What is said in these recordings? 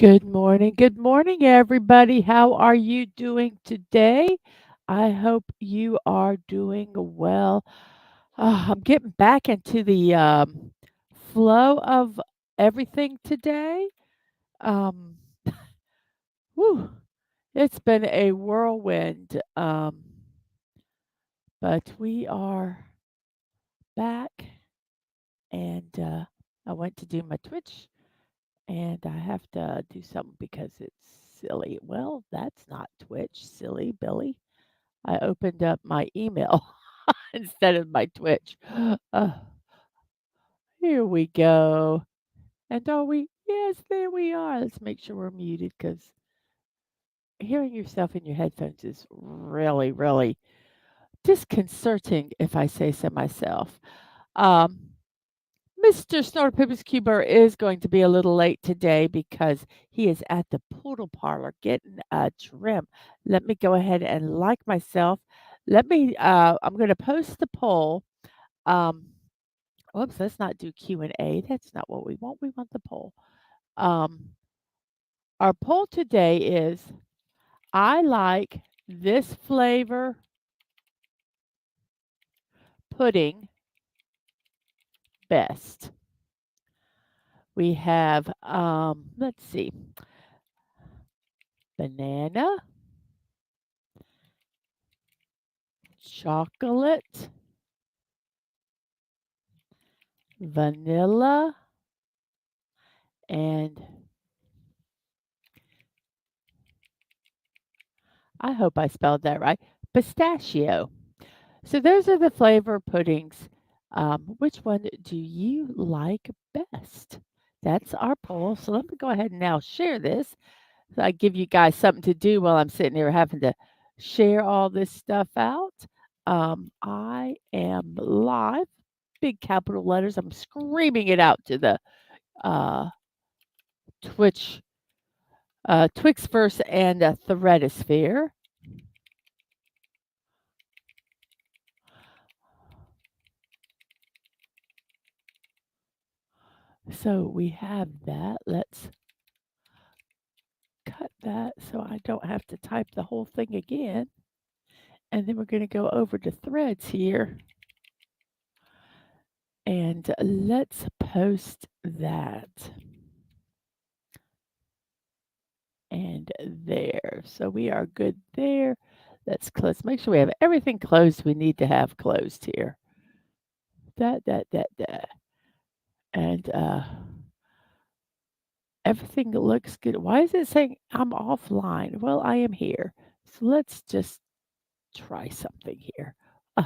Good morning, everybody. How are you doing today? I hope you are doing well. I'm getting back into the flow of everything today. Um, whew, it's been a whirlwind, but we are back, and I went to do my Twitch, and I have to do something because it's silly. Well, that's not Twitch, silly Billy. I opened up my email instead of my Twitch. Uh, Here we go. And are we? Yes, there we are. Let's make sure we're muted because hearing yourself in your headphones is really, really disconcerting, if I say so myself. Um, Mr. Snortopipus Cuber is going to be a little late today because he is at the poodle parlor getting a trim. Let me go ahead and like myself. I'm going to post the poll. Um, Oops, let's not do Q&A. That's not what we want. We want the poll. Um, our poll today is I like this flavor pudding best. We have, let's see, banana, chocolate, vanilla, and I hope I spelled that right, pistachio. So those are the flavor puddings. Which one do you like best? That's our poll. So let me go ahead and now share this. So I give you guys something to do while I'm sitting here having to share all this stuff out. I am live, big capital letters. I'm screaming it out to the uh, Twitch, Twixverse and Threadosphere. So we have that. Let's cut that so I don't have to type the whole thing again. And then we're going to go over to threads here and let's post that. And there. So we are good there. Let's close. Make sure we have everything closed we need to have closed here. That. And everything looks good. Why is it saying I'm offline? Well, I am here. So let's just try something here. Uh,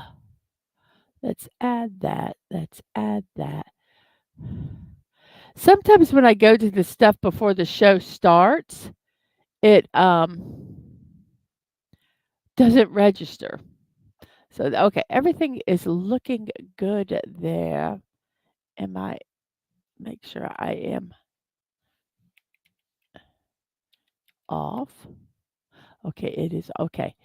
let's add that. Let's add that. Sometimes when I go to the stuff before the show starts, it doesn't register. So okay, everything is looking good there. Am I make sure I am off? Okay, it is okay.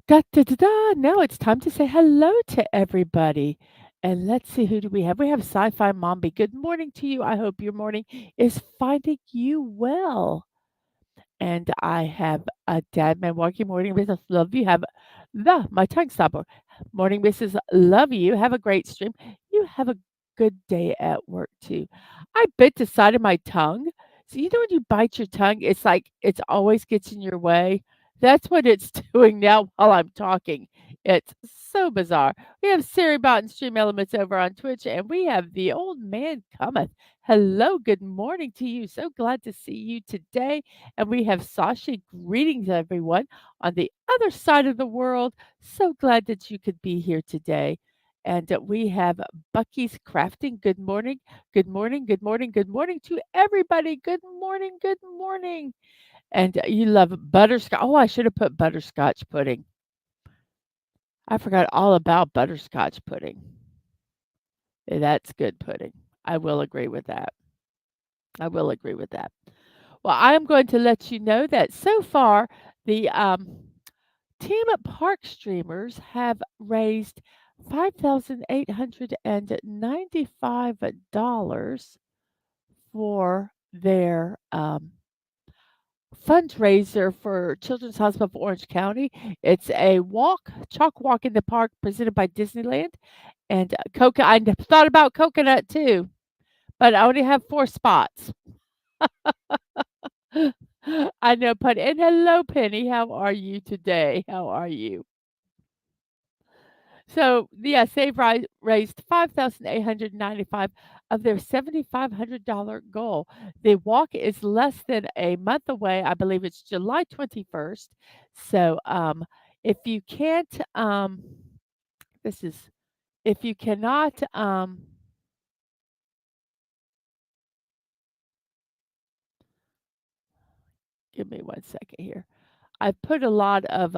Da, da, da, da. Now it's time to say hello to everybody. And let's see, who do we have? We have Sci-Fi Mombi. Good morning to you. I hope your morning is finding you well. And I have a Dadman Walking Morning Business. Love you. Have my tongue stopper. Morning Mrs. Love you. Have a great stream. You have a good day at work too. I bit the side of my tongue. So you know when you bite your tongue, it's like it's always gets in your way. That's what it's doing now while I'm talking. It's so bizarre. We have Siri Bot and Stream Elements over on Twitch, and we have the old man cometh. Hello, good morning to you. So glad to see you today. And we have Sasha. Greetings, everyone, on the other side of the world. So glad that you could be here today. And we have Bucky's Crafting. Good morning. Good morning. Good morning. Good morning to everybody. Good morning. Good morning. And you love butterscotch. Oh, I should have put butterscotch pudding. I forgot all about butterscotch pudding. That's good pudding. I will agree with that. I will agree with that. Well, I am going to let you know that so far the Team Park streamers have raised $5,895 for their fundraiser for Children's Hospital of Orange County. It's a chalk walk in the park presented by Disneyland. And I thought about coconut too, but I only have 4 spots. I know, but and hello, Penny. How are you today? How are you? So, yes, they've raised 5,895 of their $7,500 goal. The walk is less than a month away. I believe it's July 21st. So, if you can't, this is, if you cannot, give me one second here. I put a lot of,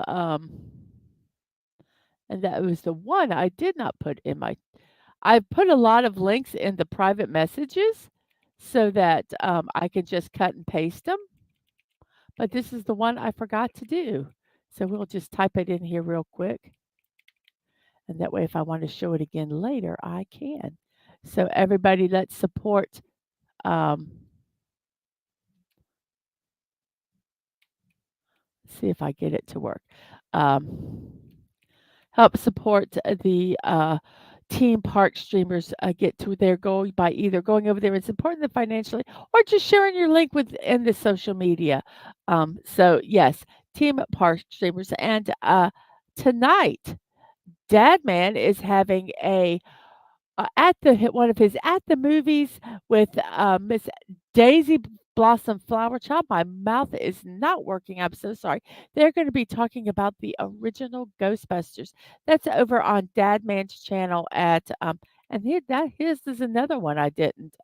and that was the one I did not put in my I put a lot of links in the private messages so that, I could just cut and paste them, but this is the one I forgot to do. So we'll just type it in here real quick, and that way if I want to show it again later, I can. So everybody, let's support, um see if I get it to work. Um, help support the, team park streamers, get to their goal by either going over there and supporting them financially or just sharing your link in the social media. So yes, team park streamers. And tonight, Dadman is having a at one of his at the movies with Miss Daisy Blossom Flower Child. My mouth is not working. I'm so sorry. They're going to be talking about the original Ghostbusters. That's over on Dadman's channel at and here's is another one I didn't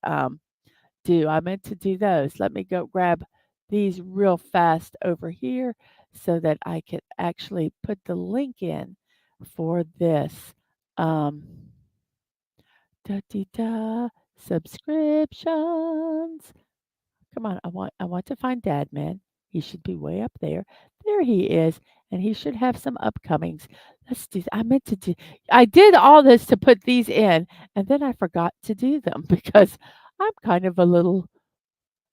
do. I meant to do those. Let me go grab these real fast over here so that I can actually put the link in for this. Um, Da dee da, subscriptions. Come on, I want to find Dadman. He should be way up there. There he is, and he should have some upcomings. Let's do I meant to do I did all this to put these in, and then I forgot to do them because I'm kind of a little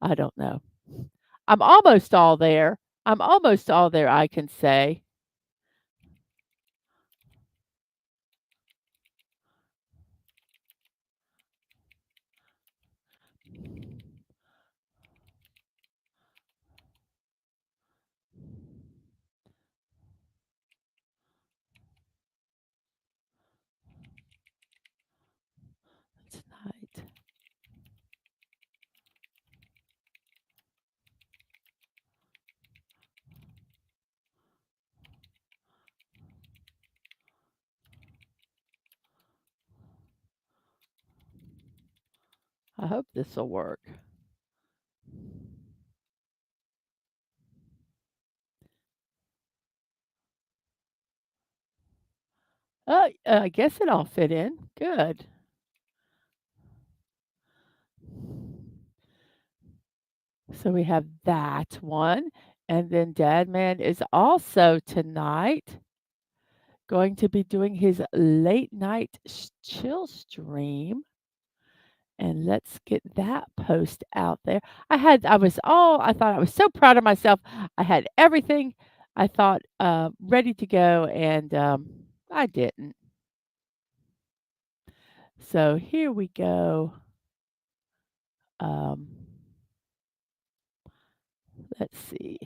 I don't know. I'm almost all there. I'm almost all there, I can say. Tonight. I hope this will work. I guess it all fit in. Good. So we have that one. And then Dadman is also tonight going to be doing his late night chill stream. And let's get that post out there. I thought I was so proud of myself. I had everything I thought ready to go, and I didn't. So here we go. Um, let's see.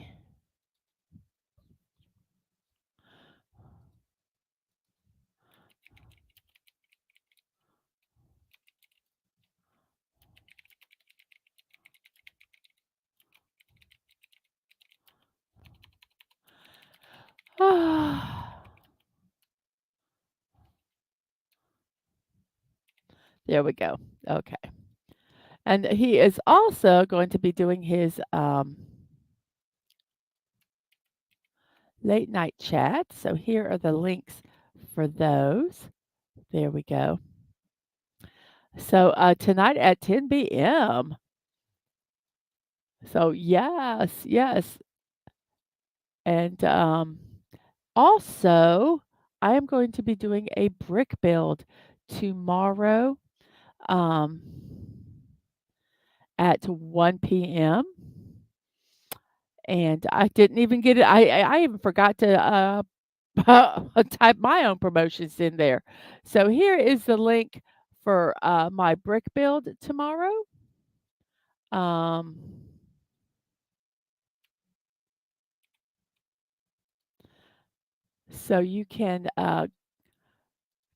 There we go. Okay. And he is also going to be doing his late night chat. So here are the links for those. There we go. So tonight at 10 p.m. So yes, yes. And also, I am going to be doing a brick build tomorrow um, at 1 p.m. and I didn't even get it. I even forgot to, type my own promotions in there. So here is the link for, my brick build tomorrow. Um, so you can,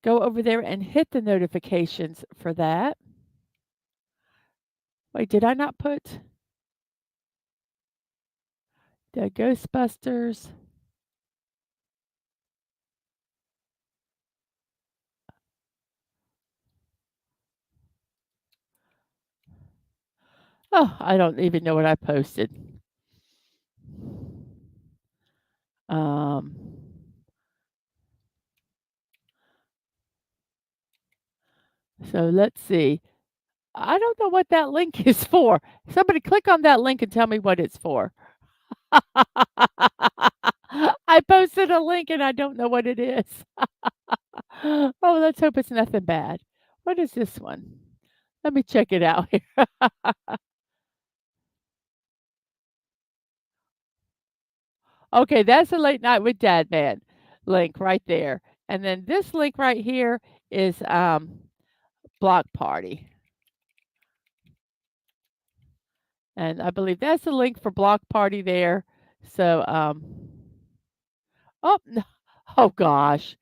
go over there and hit the notifications for that. Wait, did I not put the Ghostbusters? Oh, I don't even know what I posted. Um, so let's see. I don't know what that link is for. Somebody click on that link and tell me what it's for. I posted a link and I don't know what it is. Oh, let's hope it's nothing bad. What is this one? Let me check it out here. Okay, that's a late night with Dad Man link right there. And then this link right here is block party. And I believe that's the link for block party there. So oh no, oh gosh.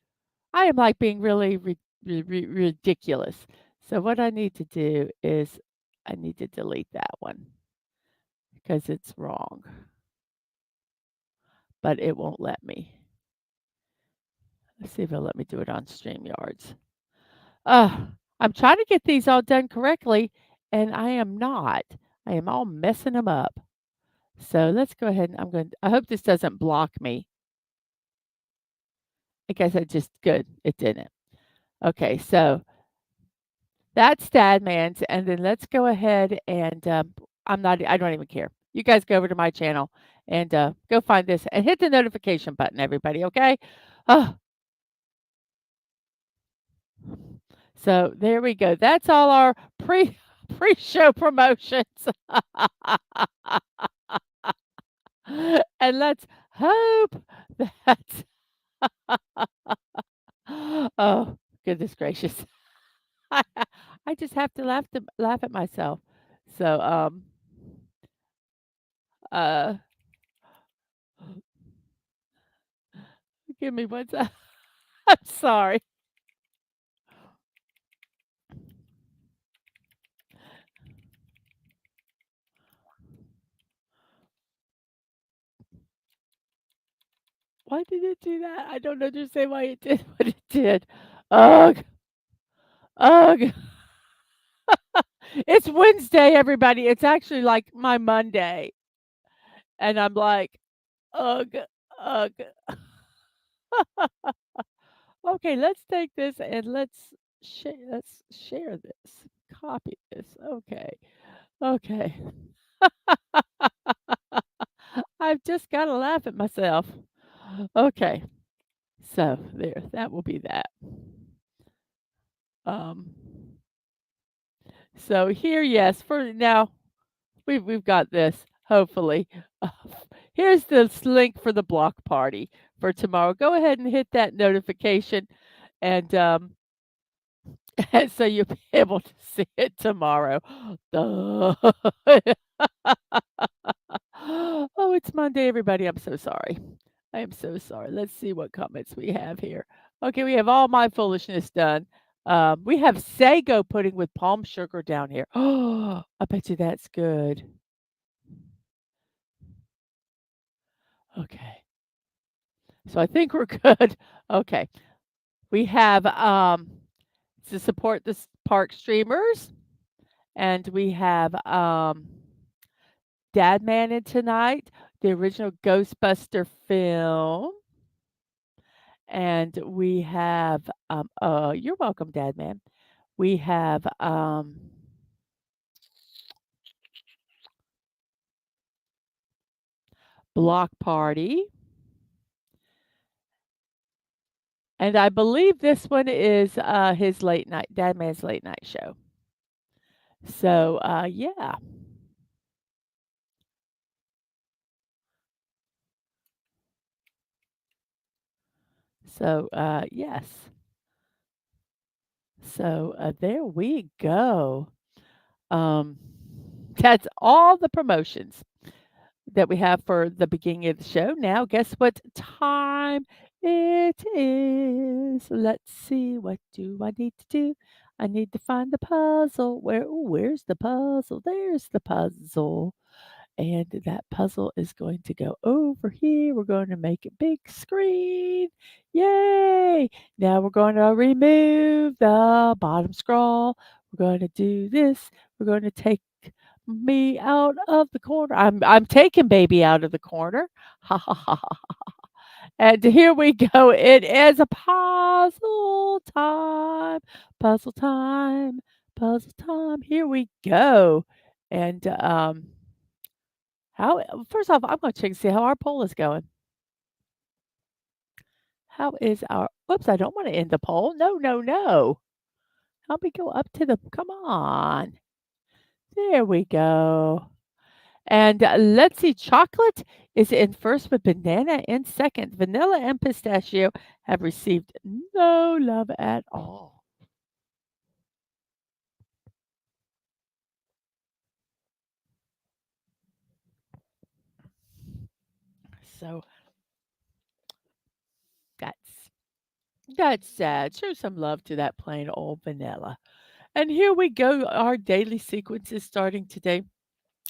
I am like being really ridiculous. So what I need to do is I need to delete that one because it's wrong, but it won't let me. Let's see if it'll let me do it on StreamYards. I'm trying to get these all done correctly, and I am not. I am all messing them up. So let's go ahead and I hope this doesn't block me. I guess I just good. It didn't. Okay, so that's Stadman's, and then let's go ahead and, I don't even care. You guys go over to my channel and, go find this and hit the notification button, everybody, okay? Oh, so there we go. That's all our pre-show promotions. And let's hope that oh, goodness gracious. I I just have to laugh at myself. So, uh give me one sec. I'm sorry. Why did it do that? I don't understand why it did what it did. Ugh, ugh. It's Wednesday, everybody. It's actually like my Monday. And I'm like, ugh, ugh. Okay, let's take this and let's share this. Copy this. Okay. Okay. I've just got to laugh at myself. Okay. So there, that will be that. Um, so here, yes, for now, we've got this, hopefully. Uh, Here's the link for the block party for tomorrow. Go ahead and hit that notification and so you'll be able to see it tomorrow. Duh. Oh, it's Monday, everybody. I'm so sorry. I am so sorry. Let's see what comments we have here. Okay, we have all my foolishness done. We have sago pudding with palm sugar down here. Oh, I bet you that's good. Okay. So I think we're good. Okay. We have to support the park streamers, and we have Dad Man in tonight, the original Ghostbuster film. And we have you're welcome, Dad Man. We have Block Party. And I believe this one is his late night, Dad Man's late night show. So yeah. So, yes. So, there we go. Um, that's all the promotions that we have for the beginning of the show. Now, guess what time it is? Let's see. What do I need to do? I need to find the puzzle. Where's the puzzle? There's the puzzle. And that puzzle is going to go over here. We're going to make it big screen. Yay! Now we're going to remove the bottom scroll. We're going to do this. We're going to take me out of the corner. I'm taking baby out of the corner. Ha ha ha ha. And here we go. It is a puzzle time. Puzzle time. Puzzle time. Here we go. And how first off, I'm gonna check and see how our poll is going. How is our Oops, I don't wanna end the poll. No, no, no. Help me go up to the come on. There we go. And, let's see, chocolate is in first with banana in second. Vanilla and pistachio have received no love at all. So that's that's sad. Show some love to that plain old vanilla. And here we go. Our daily sequence is starting today.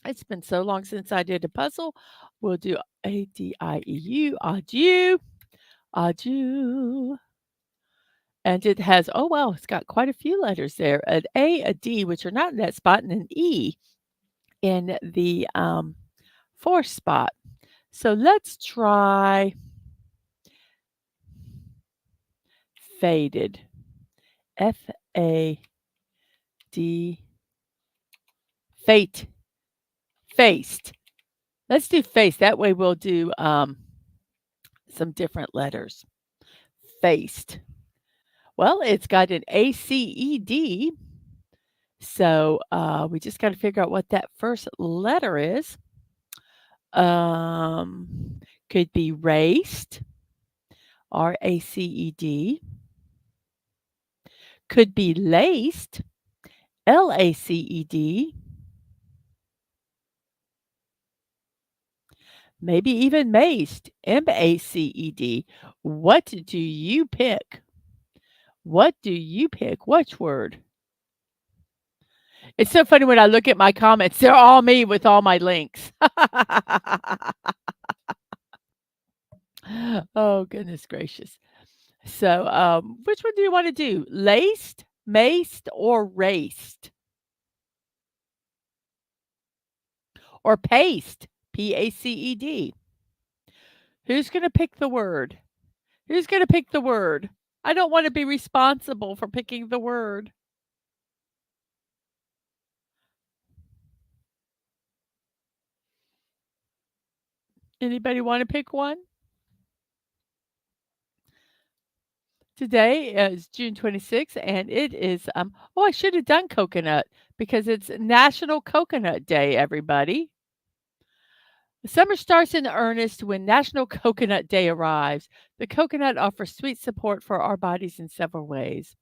It's been so long since I did a puzzle. We'll do ADIEU, adieu, adieu. And it has, oh wow, it's got quite a few letters there. An A, a D, which are not in that spot, and an E in the fourth spot. So let's try faded. F-A-D, fate, faced. Let's do face. That way we'll do some different letters. Faced. Well, it's got an ACED, so, we just gotta figure out what that first letter is. Could be raced, RACED. Could be laced, LACED. Maybe even maced, MACED. What do you pick? What do you pick? Which word? It's so funny when I look at my comments, they're all me with all my links. Oh, goodness gracious. So, which one do you wanna do? Laced, maced, or raced? Or paced? PACED. Who's gonna pick the word? Who's gonna pick the word? I don't wanna be responsible for picking the word. Anybody wanna pick one? Today is June 26th, and it is, oh, I should have done coconut because it's National Coconut Day, everybody. Summer starts in earnest when National Coconut Day arrives. The coconut offers sweet support for our bodies in several ways.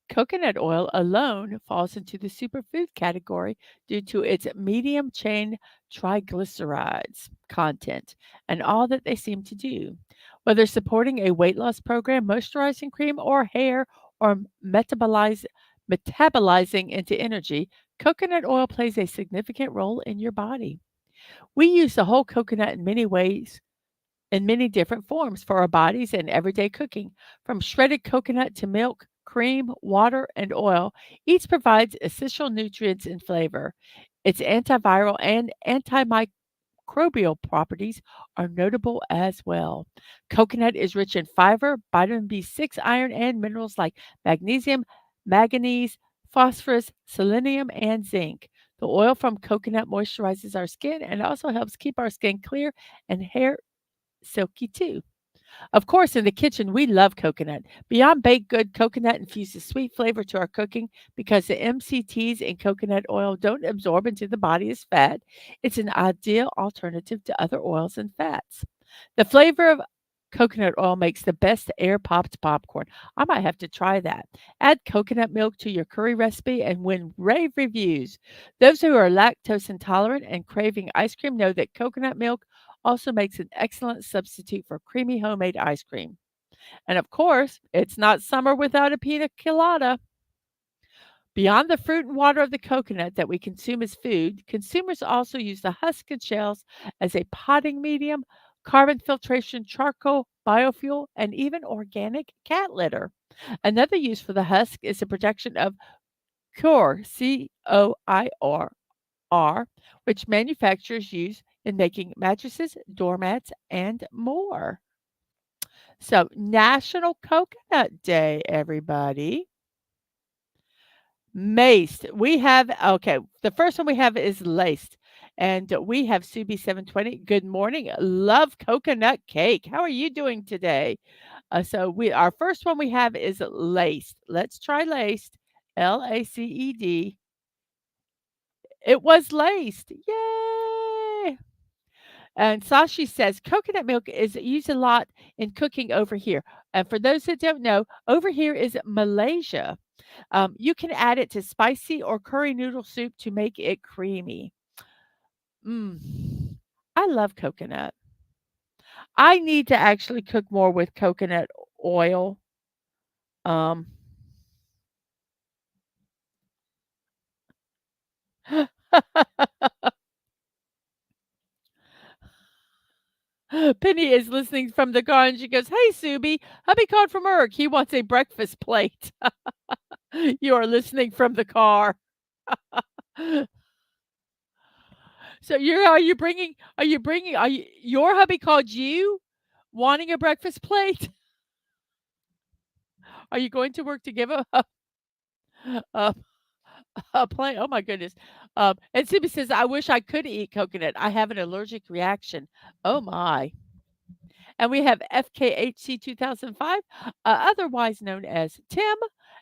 Coconut oil alone falls into the superfood category due to its medium chain triglycerides content and all that they seem to do. Whether supporting a weight loss program, moisturizing cream, or hair, or metabolizing into energy, coconut oil plays a significant role in your body. We use the whole coconut in many ways, in many different forms for our bodies and everyday cooking, from shredded coconut to milk, cream, water, and oil. Each provides essential nutrients and flavor. Its antiviral and antimicrobial properties are notable as well. Coconut is rich in fiber, vitamin B6, iron, and minerals like magnesium, manganese, phosphorus, selenium, and zinc. The oil from coconut moisturizes our skin and also helps keep our skin clear and hair silky too. Of course, in the kitchen, we love coconut. Beyond baked good, coconut infuses sweet flavor to our cooking because the MCTs in coconut oil don't absorb into the body as fat. It's an ideal alternative to other oils and fats. The flavor of Coconut oil makes the best air popped popcorn. I might have to try that. Add coconut milk to your curry recipe and win rave reviews. Those who are lactose intolerant and craving ice cream know that coconut milk also makes an excellent substitute for creamy homemade ice cream. And of course, it's not summer without a pina colada. Beyond the fruit and water of the coconut that we consume as food, consumers also use the husk and shells as a potting medium, carbon filtration, charcoal, biofuel, and even organic cat litter. Another use for the husk is the production of coir, which manufacturers use in making mattresses, doormats, and more. So, National Coconut Day, everybody. Maced. We have okay, the first one we have is laced, and we have Subi 720. Good morning. Love coconut cake. How are you doing today? So we our first one we have is laced. Let's try laced. Laced. It was laced. Yay! And Sashi says coconut milk is used a lot in cooking over here. And for those that don't know, over here is Malaysia. You can add it to spicy or curry noodle soup to make it creamy. Mm. I love coconut. I need to actually cook more with coconut oil. Um, Penny is listening from the car and she goes, "Hey, Subi, hubby called from work. He wants a breakfast plate." You are listening from the car. So are you your hubby called you wanting a breakfast plate? Are you going to work to give a a plate? Oh my goodness. And Subi says, "I wish I could eat coconut. I have an allergic reaction." Oh my. And we have FKHC 2005, otherwise known as Tim,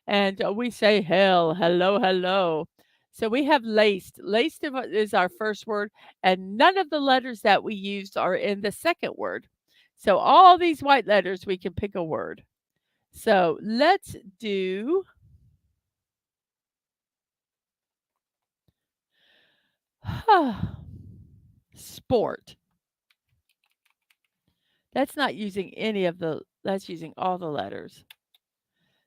and we say hell, hello, hello. So we have laced. Laced is our first word, and none of the letters that we used are in the second word. So all these white letters, we can pick a word. So let's do sport. That's not using any of that's using all the letters.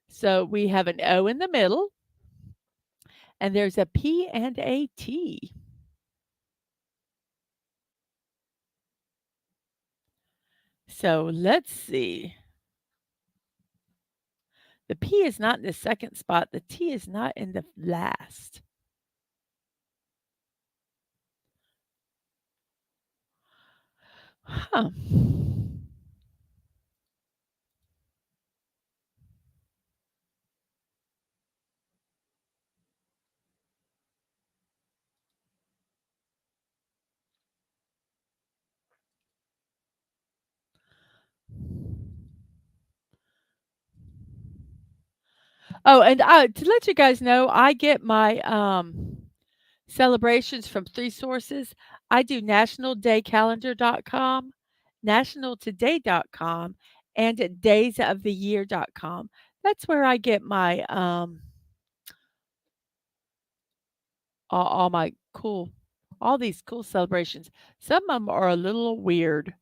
So we have an O in the middle, and there's a P and a T. So let's see. The P is not in the second spot. The T is not in the last. Huh. Oh, and to let you guys know, I get my celebrations from 3 sources. I do nationaldaycalendar.com, nationaltoday.com, and daysoftheyear.com. That's where I get my all my cool all these cool celebrations. Some of them are a little weird.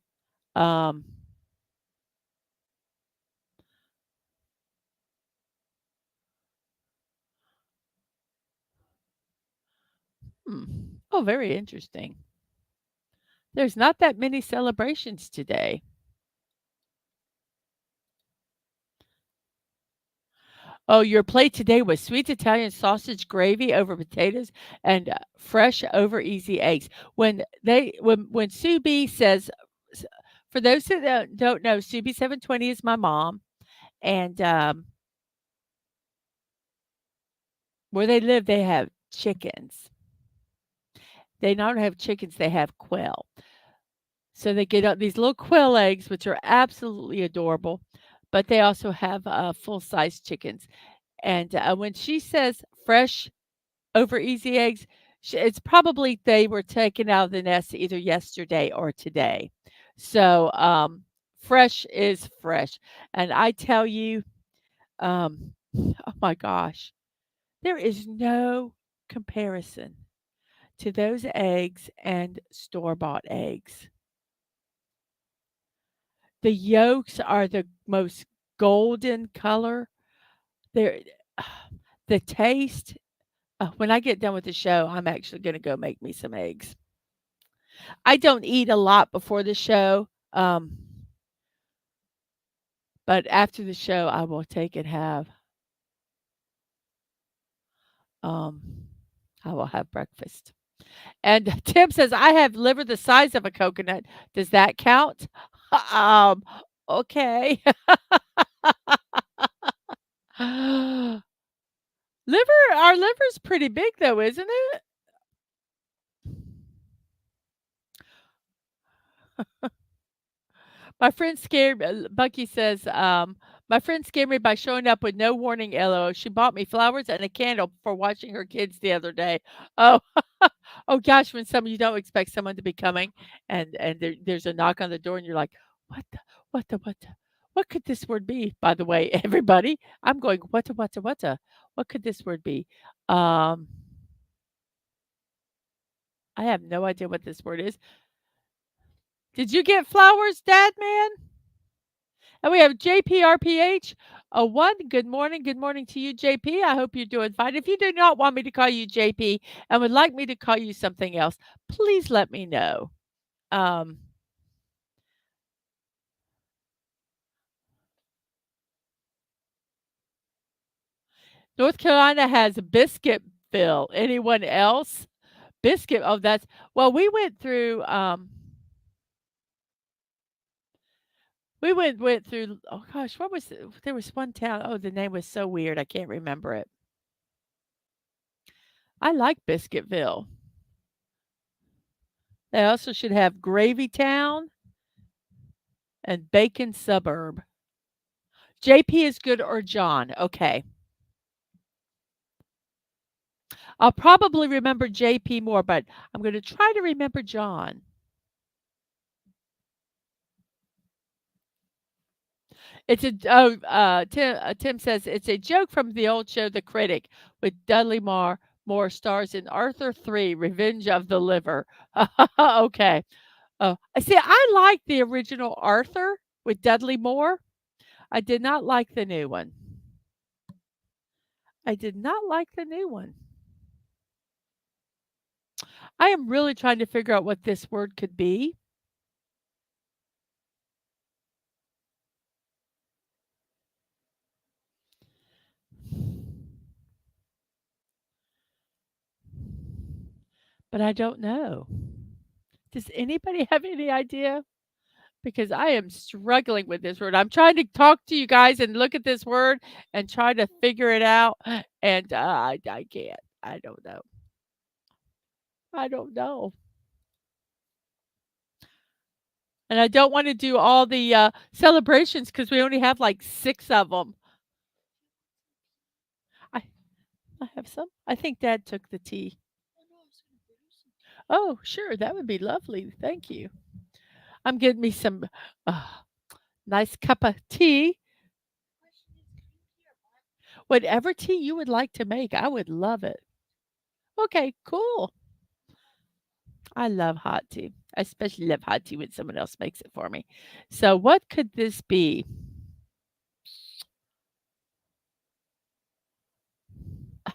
Um, Oh, very interesting. There's not that many celebrations today. Oh, your plate today was sweet Italian sausage gravy over potatoes and fresh over easy eggs. When Sue B says, s- for those that don't know, Sue B 720 is my mom, and where they live, they have chickens. They not have chickens; they have quail. So they get out these little quail eggs, which are absolutely adorable, but they also have full-size chickens. And when she says fresh over easy eggs, it's probably they were taken out of the nest either yesterday or today. So fresh is fresh. And I tell you, oh my gosh, there is no comparison to those eggs and store-bought eggs. The yolks are the most golden color. They're the taste. When I get done with the show, I'm actually gonna go make me some eggs. I don't eat a lot before the show, but after the show, I will take and have, um, I will have breakfast. And Tim says, "I have liver the size of a coconut. Does that count?" Um, okay. Our liver's pretty big though, isn't it? My friend scared Bucky says, "My friend scared me by showing up with no warning, LOL. She bought me flowers and a candle for watching her kids the other day." Oh, oh gosh, when some you don't expect someone to be coming and there's a knock on the door and you're like, "What the what the what could this word be?" By the way, everybody, I'm going, what could this word be?" Um, I have no idea what this word is. Did you get flowers, Dad man? And we have JPRPH. One, good morning to you, JP. I hope you're doing fine. If you do not want me to call you JP and would like me to call you something else, please let me know. Um, North Carolina has Biscuitville. Anyone else? Biscuit. Oh, that's well. We went through. Oh gosh, what was there was one town. Oh, the name was so weird. I can't remember it. I like Biscuitville. They also should have Gravy Town and Bacon Suburb. JP is good or John. Okay. I'll probably remember JP more, but I'm going to try to remember John. Tim says it's a joke from the old show The Critic with Dudley Moore stars in Arthur 3 Revenge of the Liver. Okay. See, I like the original Arthur with Dudley Moore. I did not like the new one. I did not like the new one. I am really trying to figure out what this word could be. But I don't know. Does anybody have any idea? Because I am struggling with this word. I'm trying to talk to you guys and look at this word and try to figure it out, and I can't. I don't know. I don't know. And I don't want to do all the celebrations because we only have like 6 of them. I, I have some. I think Dad took the tea. Oh, sure. That would be lovely. Thank you. I'm getting me some uh, nice cup of tea. Whatever tea you would like to make, I would love it. Okay, cool. I love hot tea. I especially love hot tea when someone else makes it for me. So what could this be?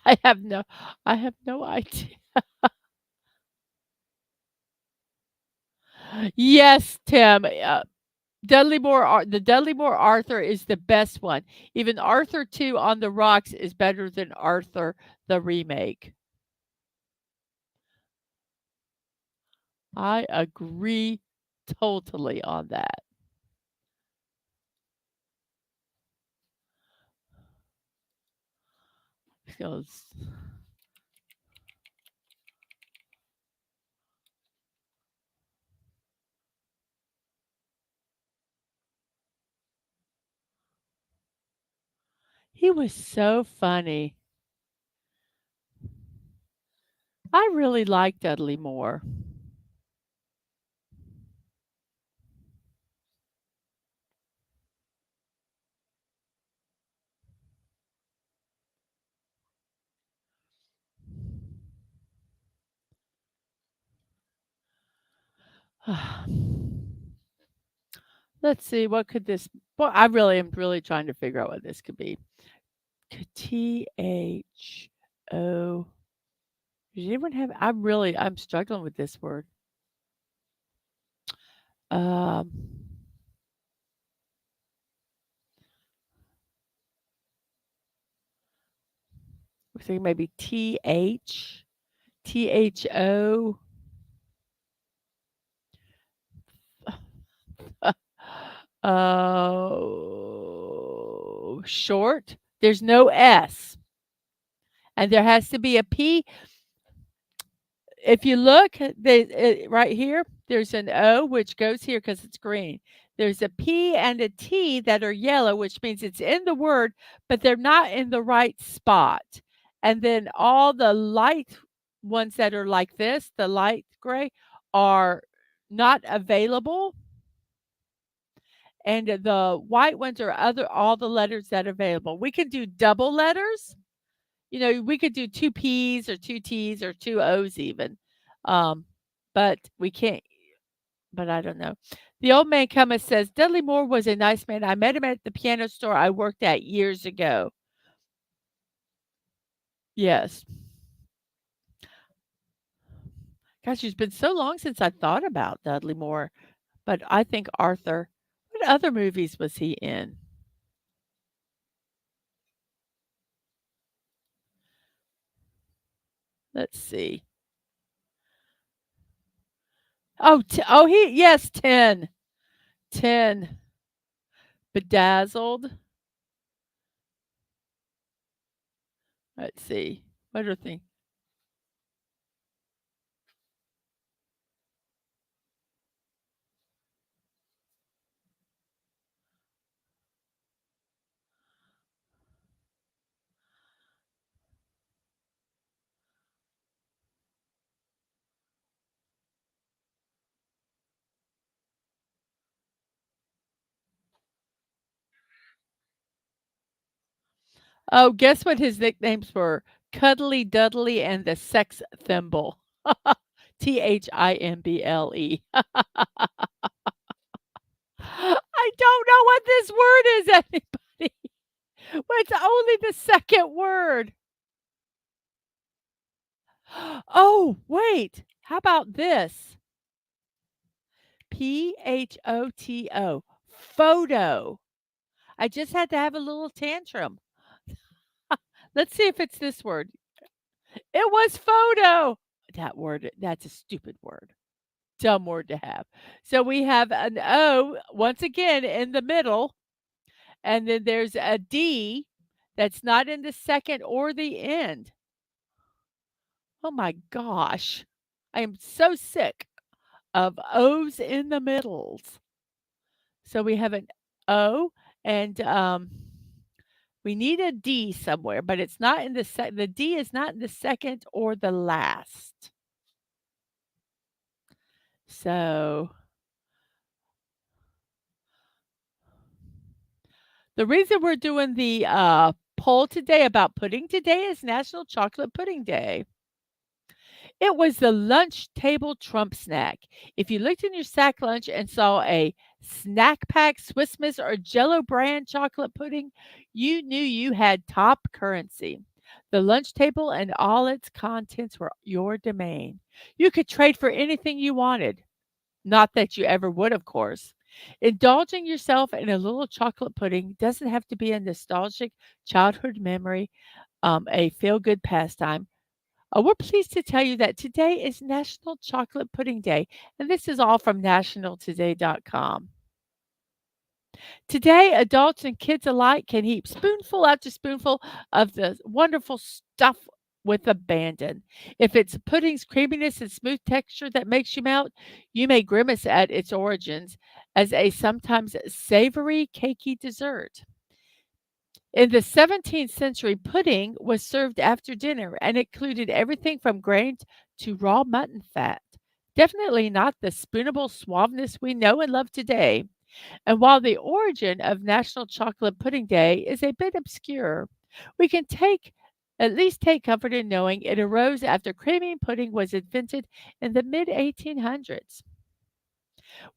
I have no I have no idea. Yes, Tim. The Dudley Moore Arthur is the best one. Even Arthur 2 on the Rocks is better than Arthur the remake. I agree totally on that. Because he was so funny. I really like Dudley Moore. Let's see, what could this well, I really am really trying to figure out what this could be. T-H-O Does anyone have I'm struggling with this word. Um, we're thinking maybe T-H, T-H-O. Oh, short. There's no S, and there has to be a P. If you look, right here, there's an O which goes here because it's green. There's a P and a T that are yellow, which means it's in the word, but they're not in the right spot. And then all the light ones that are like this, the light gray, are not available. And the white ones are all the letters that are available. We can do double letters. We could do 2 P's or 2 T's or 2 O's even. Um, but we can't but I don't know. The old man cometh says, "Dudley Moore was a nice man. I met him at the piano store I worked at years ago." Yes. Gosh, it's been so long since I thought about Dudley Moore, but I think Arthur. What other movies was he in? Let's see. Yes, 10. 10. Bedazzled. Let's see. What other thing? Oh, guess what his nicknames were? Cuddly Dudley and the Sex Thimble. Thimble. I don't know what this word is, anybody. Well, it's only the second word. Oh, wait. How about this? Photo. Photo. I just had to have a little tantrum. Let's see if it's this word. It was photo. That word, that's a stupid word. Dumb word to have. So we have an O once again in the middle, and then there's a D that's not in the second or the end. Oh my gosh. I am so sick of O's in the middles. So we have an O and we need a D somewhere, but it's not in the D is not in the second or the last. So the reason we're doing the poll today about pudding today is National Chocolate Pudding Day. It was the lunch table trump snack. If you looked in your sack lunch and saw a snack pack, Swiss Miss, or Jello brand chocolate pudding, you knew you had top currency. The lunch table and all its contents were your domain. You could trade for anything you wanted. Not that you ever would, of course. Indulging yourself in a little chocolate pudding doesn't have to be a nostalgic childhood memory, a feel good pastime. We're pleased to tell you that today is National Chocolate Pudding Day, and this is all from nationaltoday.com. Today, adults and kids alike can heap spoonful after spoonful of the wonderful stuff with abandon. If it's pudding's creaminess and smooth texture that makes you melt, you may grimace at its origins as a sometimes savory, cakey dessert. In the 17th century, pudding was served after dinner and included everything from grains to raw mutton fat. Definitely not the spoonable suaveness we know and love today. And while the origin of National Chocolate Pudding Day is a bit obscure, we can at least take comfort in knowing it arose after creamy pudding was invented in the mid 1800s.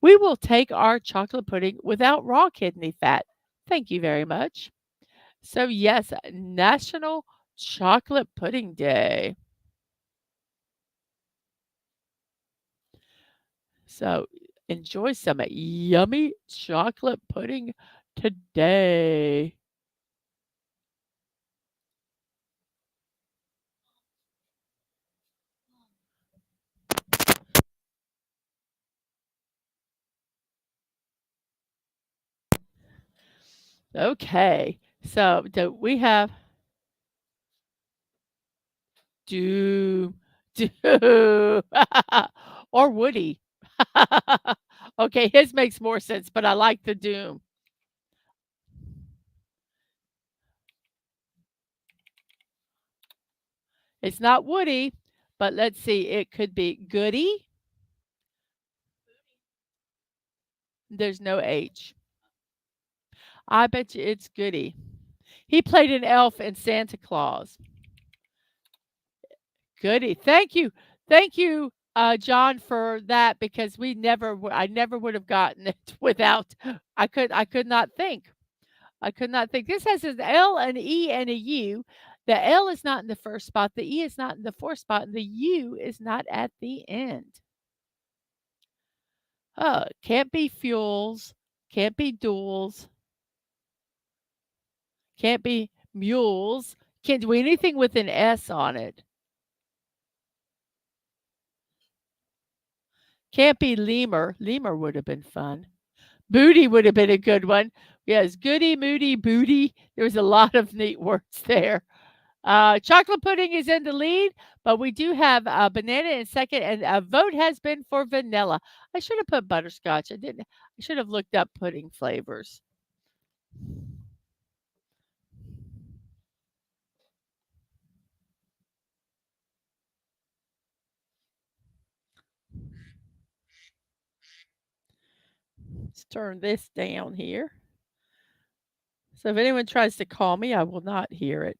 We will take our chocolate pudding without raw kidney fat. Thank you very much. So, yes, National Chocolate Pudding Day. So, enjoy some yummy chocolate pudding today. Okay. So, do we have Doom, Doom, or Woody? Okay, his makes more sense, but I like the Doom. It's not Woody, but let's see, it could be Goody. There's no H. I bet you it's Goody. He played an elf in Santa Claus. Goody. Thank you. Thank you, John, for that because I never would have gotten it without I could not think. I could not think. This has an L, an E, and a U. The L is not in the first spot. The E is not in the fourth spot. And the U is not at the end. Can't be fuels. Can't be duels. Can't be mules. Can't do anything with an S on it. Can't be lemur. Lemur would have been fun. Booty would have been a good one. Yes, goody, moody, booty. There was a lot of neat words there. Chocolate pudding is in the lead, but we do have banana in second, and a vote has been for vanilla. I should have put butterscotch. I didn't. I should have looked up pudding flavors. Let's turn this down here. So if anyone tries to call me, I will not hear it.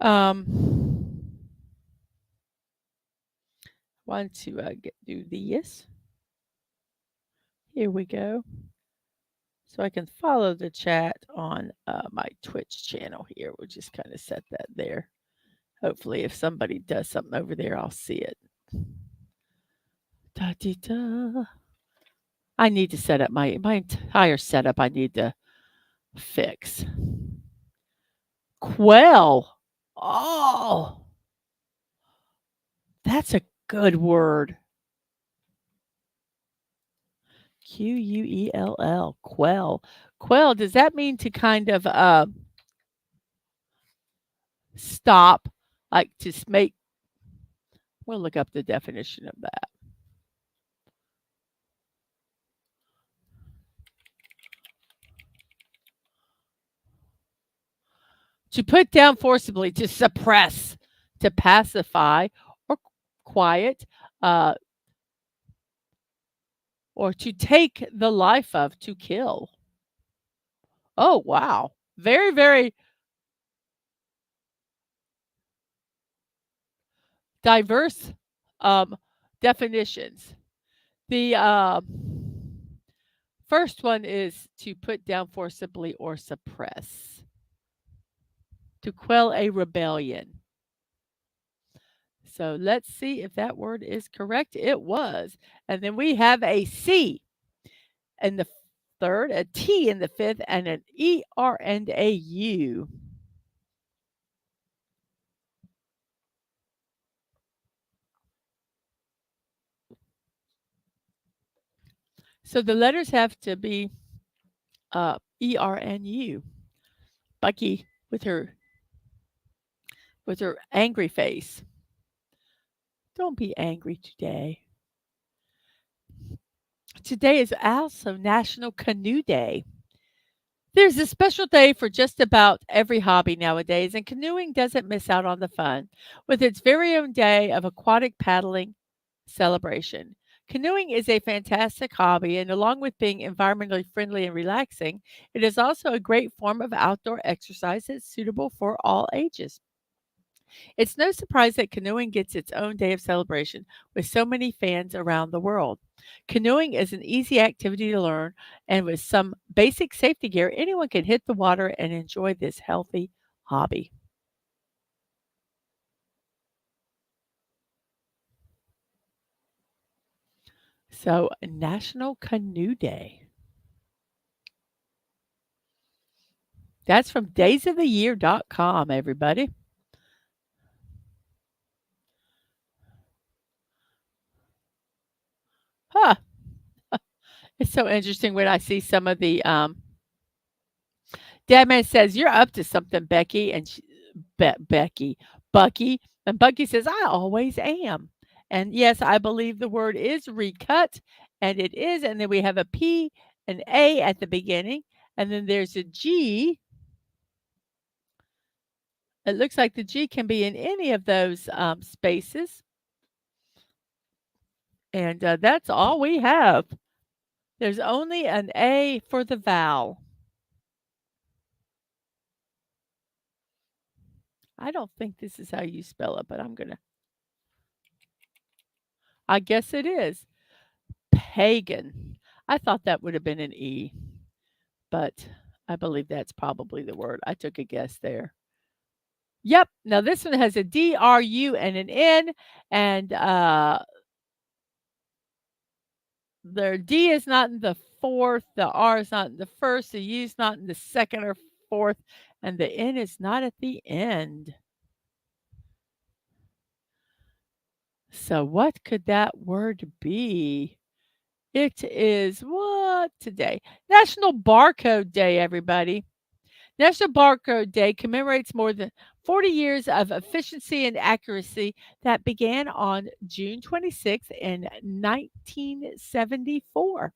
Um, want to do this. Here we go. So I can follow the chat on my Twitch channel here. We'll just kind of set that there. Hopefully, if somebody does something over there, I'll see it. Da, dee, da. I need to set up my entire setup. I need to fix. Quell. Oh, that's a good word. Quell. Quell. Quell. Does that mean to kind of stop, like to make? We'll look up the definition of that. To put down forcibly, to suppress, to pacify, or quiet, uh, or to take the life of, to kill. Oh, wow. Very, very diverse definitions. The first one is to put down forcibly or suppress, to quell a rebellion. So let's see if that word is correct. It was. And then we have a C in the third, a T in the fifth, and an ER and a U. So the letters have to be ER and U. Bucky with her angry face. Don't be angry today. Today is also National Canoe Day. There's a special day for just about every hobby nowadays, and canoeing doesn't miss out on the fun with its very own day of aquatic paddling celebration. Canoeing is a fantastic hobby, and along with being environmentally friendly and relaxing, it is also a great form of outdoor exercise that's suitable for all ages. It's no surprise that canoeing gets its own day of celebration with so many fans around the world. Canoeing is an easy activity to learn, and with some basic safety gear, anyone can hit the water and enjoy this healthy hobby. So, National Canoe Day. That's from daysoftheyear.com, everybody. Huh. It's so interesting when I see some of the Dadman says, "You're up to something, Becky," and Becky, Bucky, and Bucky says, "I always am." And yes, I believe the word is recut, and it is. And then we have a P, an A at the beginning, and then there's a G. It looks like the G can be in any of those spaces, and that's all we have. There's only an A for the vowel. I don't think this is how you spell it, but I'm gonna. I guess it is. Pagan. I thought that would have been an E, but I believe that's probably the word. I took a guess there. Yep. Now this one has a D, R, U, and an N, and the D is not in the fourth, the R is not in the first, the U is not in the second or fourth, and the N is not at the end. So what could that word be? It is what today? National Barcode Day, everybody. National Barcode Day commemorates more than 40 years of efficiency and accuracy that began on June 26th in 1974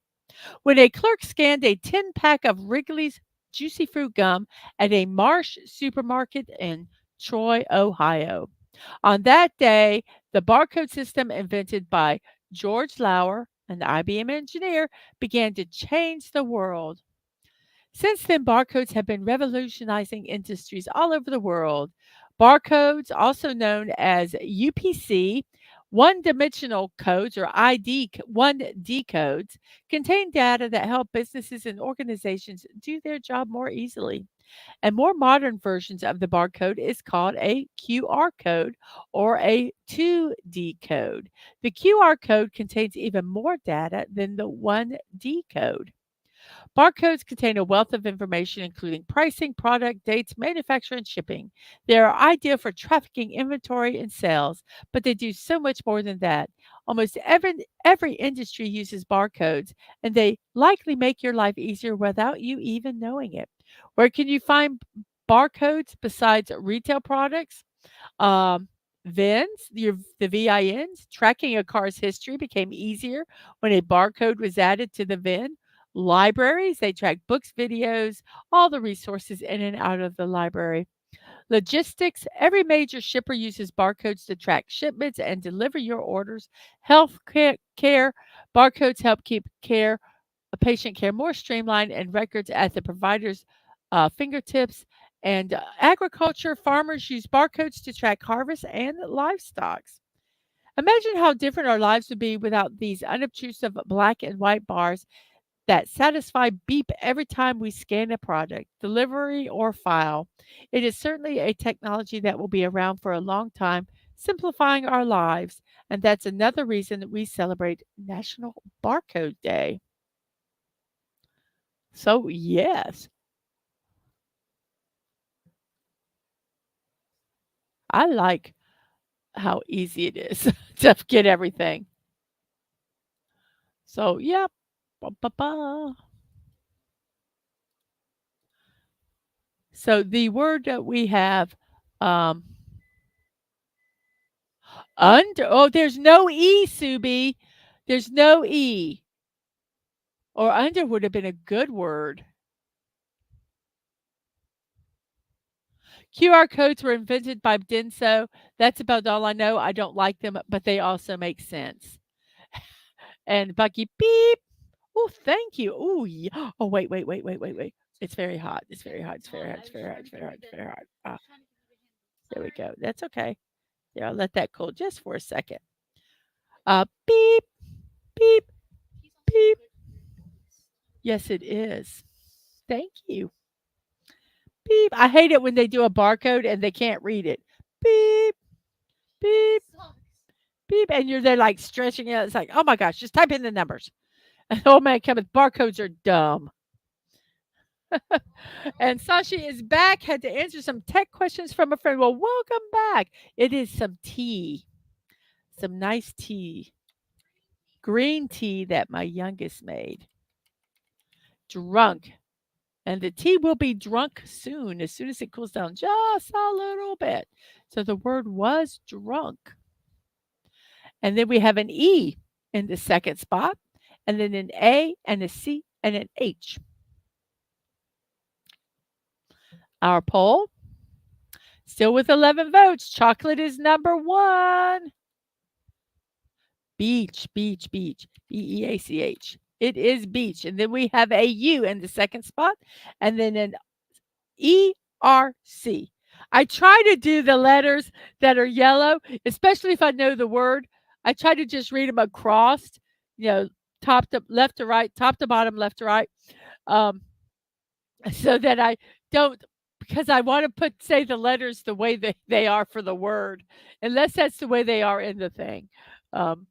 when a clerk scanned a 10-pack of Wrigley's Juicy Fruit gum at a Marsh supermarket in Troy, Ohio. On that day, the barcode system invented by George Lauer, an IBM engineer, began to change the world. Since then, barcodes have been revolutionizing industries all over the world. Barcodes, also known as UPC, one dimensional codes or 1D codes, contain data that help businesses and organizations do their job more easily. And more modern versions of the barcode is called a QR code or a 2D code. The QR code contains even more data than the 1D code. Barcodes contain a wealth of information, including pricing, product dates, manufacture, and shipping. They are ideal for trafficking inventory and sales, but they do so much more than that. Almost every industry uses barcodes, and they likely make your life easier without you even knowing it. Where can you find barcodes besides retail products? Um, the VINs, tracking a car's history became easier when a barcode was added to the VIN. Libraries, they track books, videos, all the resources in and out of the library. Logistics, every major shipper uses barcodes to track shipments and deliver your orders. Care, barcodes help keep patient care more streamlined and records at the provider's fingertips. And agriculture, farmers use barcodes to track harvest and livestock. Imagine how different our lives would be without these unobtrusive black and white bars that satisfy beep every time we scan a product, delivery, or file. It is certainly a technology that will be around for a long time, simplifying our lives. And that's another reason that we celebrate National Barcode Day. So, yes, I like how easy it is to get everything. So, yep. Ba, ba, ba. So, the word that we have um, under, oh, there's no E, Subi. There's no E. Or under would have been a good word. QR codes were invented by Denso. That's about all I know. I don't like them, but they also make sense. And Bucky, beep. Oh, thank you. Oh, yeah. Oh, wait. It's very hot. It's very hot. It's very hot. It's very hot. It's very hot. It's very hot. There we go. That's okay. There, I'll let that cool just for a second. Beep, beep, beep. Yes, it is. Thank you. Beep. I hate it when they do a barcode and they can't read it. Beep, beep, beep. And you're there like stretching it. It's like, oh my gosh, just type in the numbers. And the old man coming, barcodes are dumb. And Sashi is back, had to answer some tech questions from a friend. Well, welcome back. It is some tea, some nice tea, green tea that my youngest made. Drunk. And the tea will be drunk soon, as soon as it cools down just a little bit. So the word was drunk. And then we have an E in the second spot, and then an A and a C and an H. Our poll, still with 11 votes. Chocolate is number one. Beach, beach, beach. Beach. It is beach. And then we have a U in the second spot, and then an ERC. I try to do the letters that are yellow, especially if I know the word. I try to just read them across, you know, top to left to right, top to bottom, left to right, um, so that I don't, because I want to say the letters the way they are for the word, unless that's the way they are in the thing. Um,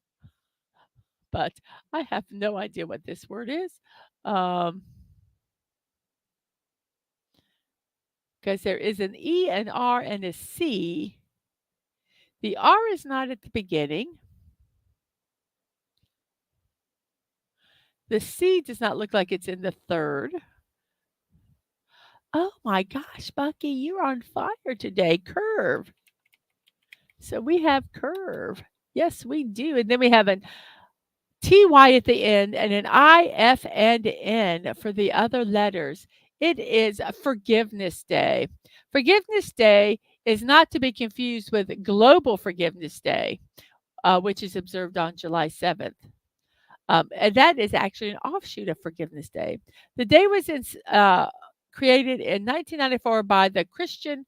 but I have no idea what this word is. Because there is an E, an R, and a C. The R is not at the beginning. The C does not look like it's in the third. Oh my gosh, Bucky, you're on fire today. Curve. So we have curve. Yes, we do. And then we have an TY at the end and an I, F, and N for the other letters. It is Forgiveness Day. Forgiveness Day is not to be confused with Global Forgiveness Day, which is observed on July 7th. And that is actually an offshoot of Forgiveness Day. The day was created in 1994 by the Christian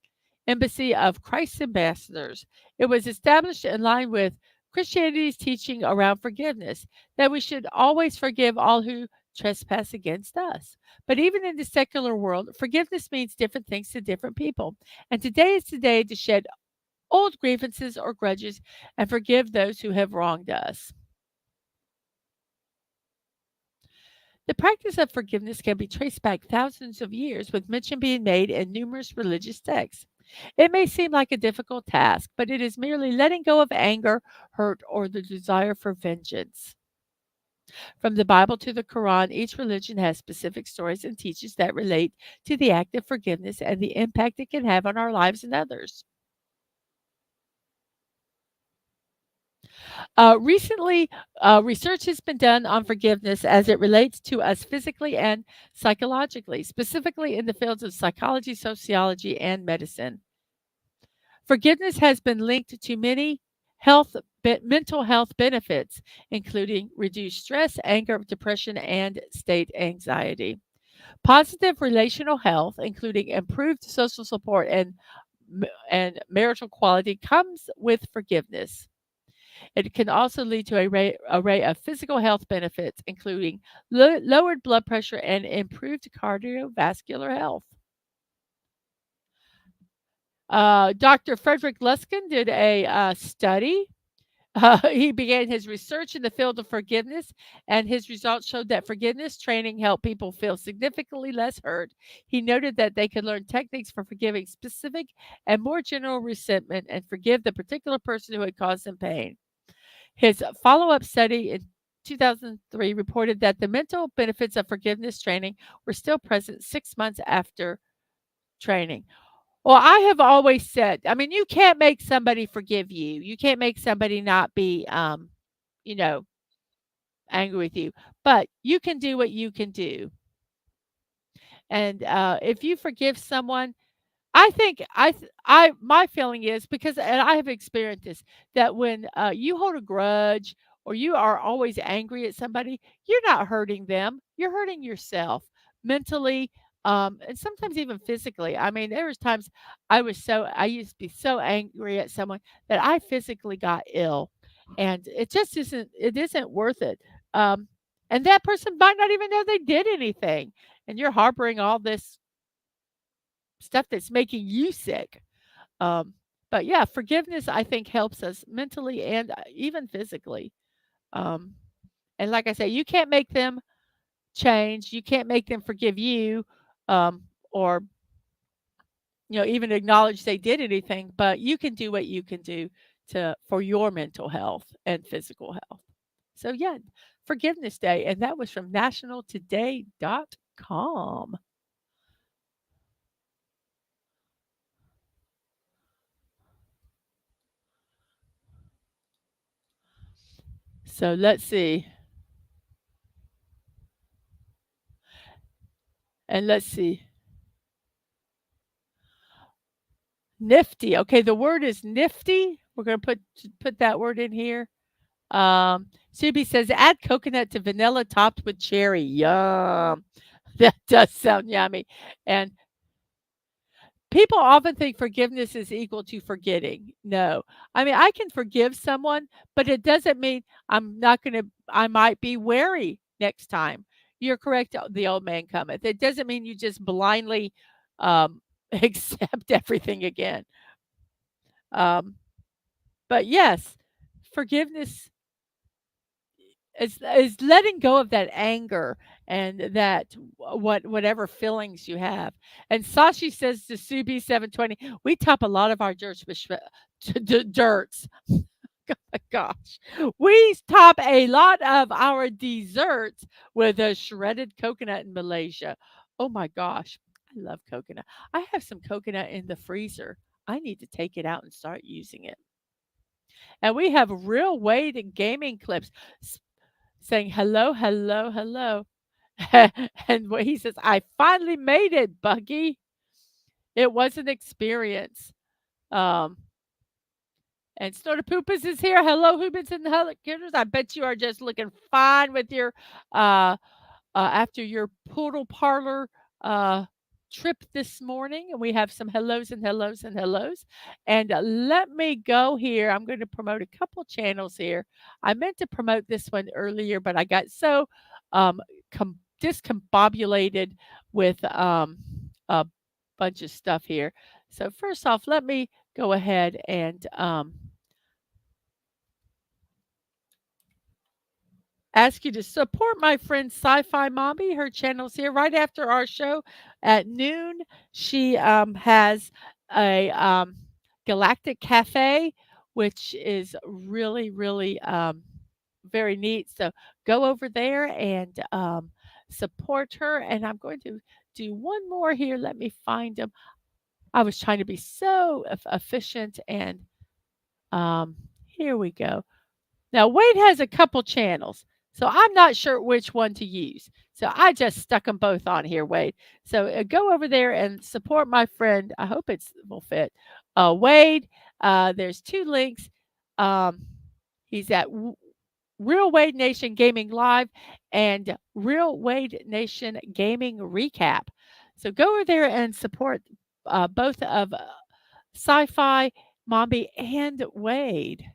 Embassy of Christ's Ambassadors. It was established in line with Christianity's teaching around forgiveness, that we should always forgive all who trespass against us. But even in the secular world, forgiveness means different things to different people. And today is the day to shed old grievances or grudges and forgive those who have wronged us. The practice of forgiveness can be traced back thousands of years, with mention being made in numerous religious texts. It may seem like a difficult task, but it is merely letting go of anger, hurt, or the desire for vengeance. From the Bible to the Quran, each religion has specific stories and teachings that relate to the act of forgiveness and the impact it can have on our lives and others. Recently, research has been done on forgiveness as it relates to us physically and psychologically, specifically in the fields of psychology, sociology, and medicine. Forgiveness has been linked to many mental health benefits, including reduced stress, anger, depression, and state anxiety. Positive relational health, including improved social support and marital quality, comes with forgiveness. It can also lead to a array of physical health benefits, including lowered blood pressure and improved cardiovascular health. Dr. Frederick Luskin did a study. He began his research in the field of forgiveness, and his results showed that forgiveness training helped people feel significantly less hurt. He noted that they could learn techniques for forgiving specific and more general resentment and forgive the particular person who had caused them pain. His follow-up study in 2003 reported that the mental benefits of forgiveness training were still present 6 months after training. Well, I have always said, I mean, you can't make somebody forgive you. You can't make somebody not be, you know, angry with you, but you can do what you can do. And if you forgive someone, I think my feeling is, because, and I have experienced this, that when you hold a grudge or you are always angry at somebody, you're not hurting them. You're hurting yourself mentally, and sometimes even physically. I mean, there was times I used to be so angry at someone that I physically got ill, and it isn't worth it. Um, and that person might not even know they did anything, and you're harboring all this stuff that's making you sick. Um, but yeah, forgiveness I think helps us mentally and even physically. Um, and like I say, you can't make them change. You can't make them forgive you, um, or even acknowledge they did anything, but you can do what you can do to for your mental health and physical health. So yeah, Forgiveness Day, and that was from nationaltoday.com. So let's see. And let's see. Nifty. Okay, the word is nifty. We're going to put that word in here. Subi says add coconut to vanilla topped with cherry. Yum. That does sound yummy. And people often think forgiveness is equal to forgetting. No. I mean, I can forgive someone, but it doesn't mean I might be wary next time. You're correct, the old man cometh. It doesn't mean you just blindly accept everything again. Um, but yes, forgiveness is letting go of that anger and that whatever feelings you have. And Sashi says to Subi 720, we top a lot of our dirts with dirts. Oh my gosh. We top a lot of our desserts with a shredded coconut in Malaysia. Oh my gosh. I love coconut. I have some coconut in the freezer. I need to take it out and start using it. And we have real weight gaming clips saying hello, hello, hello. And what he says, I finally made it, Bucky. It was an experience. Um, and Snorter Poopas is here. Hello, Hoobins and the Helicopters. I bet you are just looking fine with your after your poodle parlor uh, trip this morning. And we have some hellos and hellos and hellos. And let me go here. I'm going to promote a couple channels here. I meant to promote this one earlier, but I got so um, discombobulated with a bunch of stuff here. So, first off, let me go ahead and ask you to support my friend Sci-Fi Mommy. Her channel's here right after our show at noon. She has a galactic cafe, which is really, really very neat. So go over there and support her. And I'm going to do one more here. Let me find them. I was trying to be so efficient, and um, here we go. Now, Wade has a couple channels, so I'm not sure which one to use. So I just stuck them both on here, Wade. So go over there and support my friend. I hope it will fit. Wade, there's two links. Um, he's at Real Wade Nation Gaming Live and Real Wade Nation Gaming Recap. So go over there and support both of Sci-Fi, Mommy, and Wade.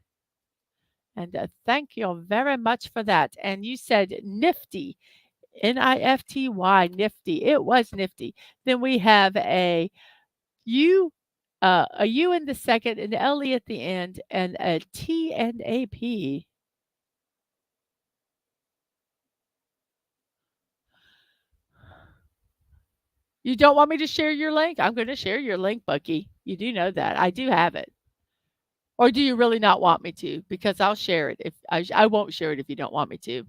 And thank you very much for that. And you said nifty, Nifty, nifty. It was nifty. Then we have U, a U in the second, an L-E at the end, and a T and a P. You don't want me to share your link? I'm going to share your link, Bucky. You do know that. I do have it. Or do you really not want me to? Because I'll share it. If I won't share it if you don't want me to.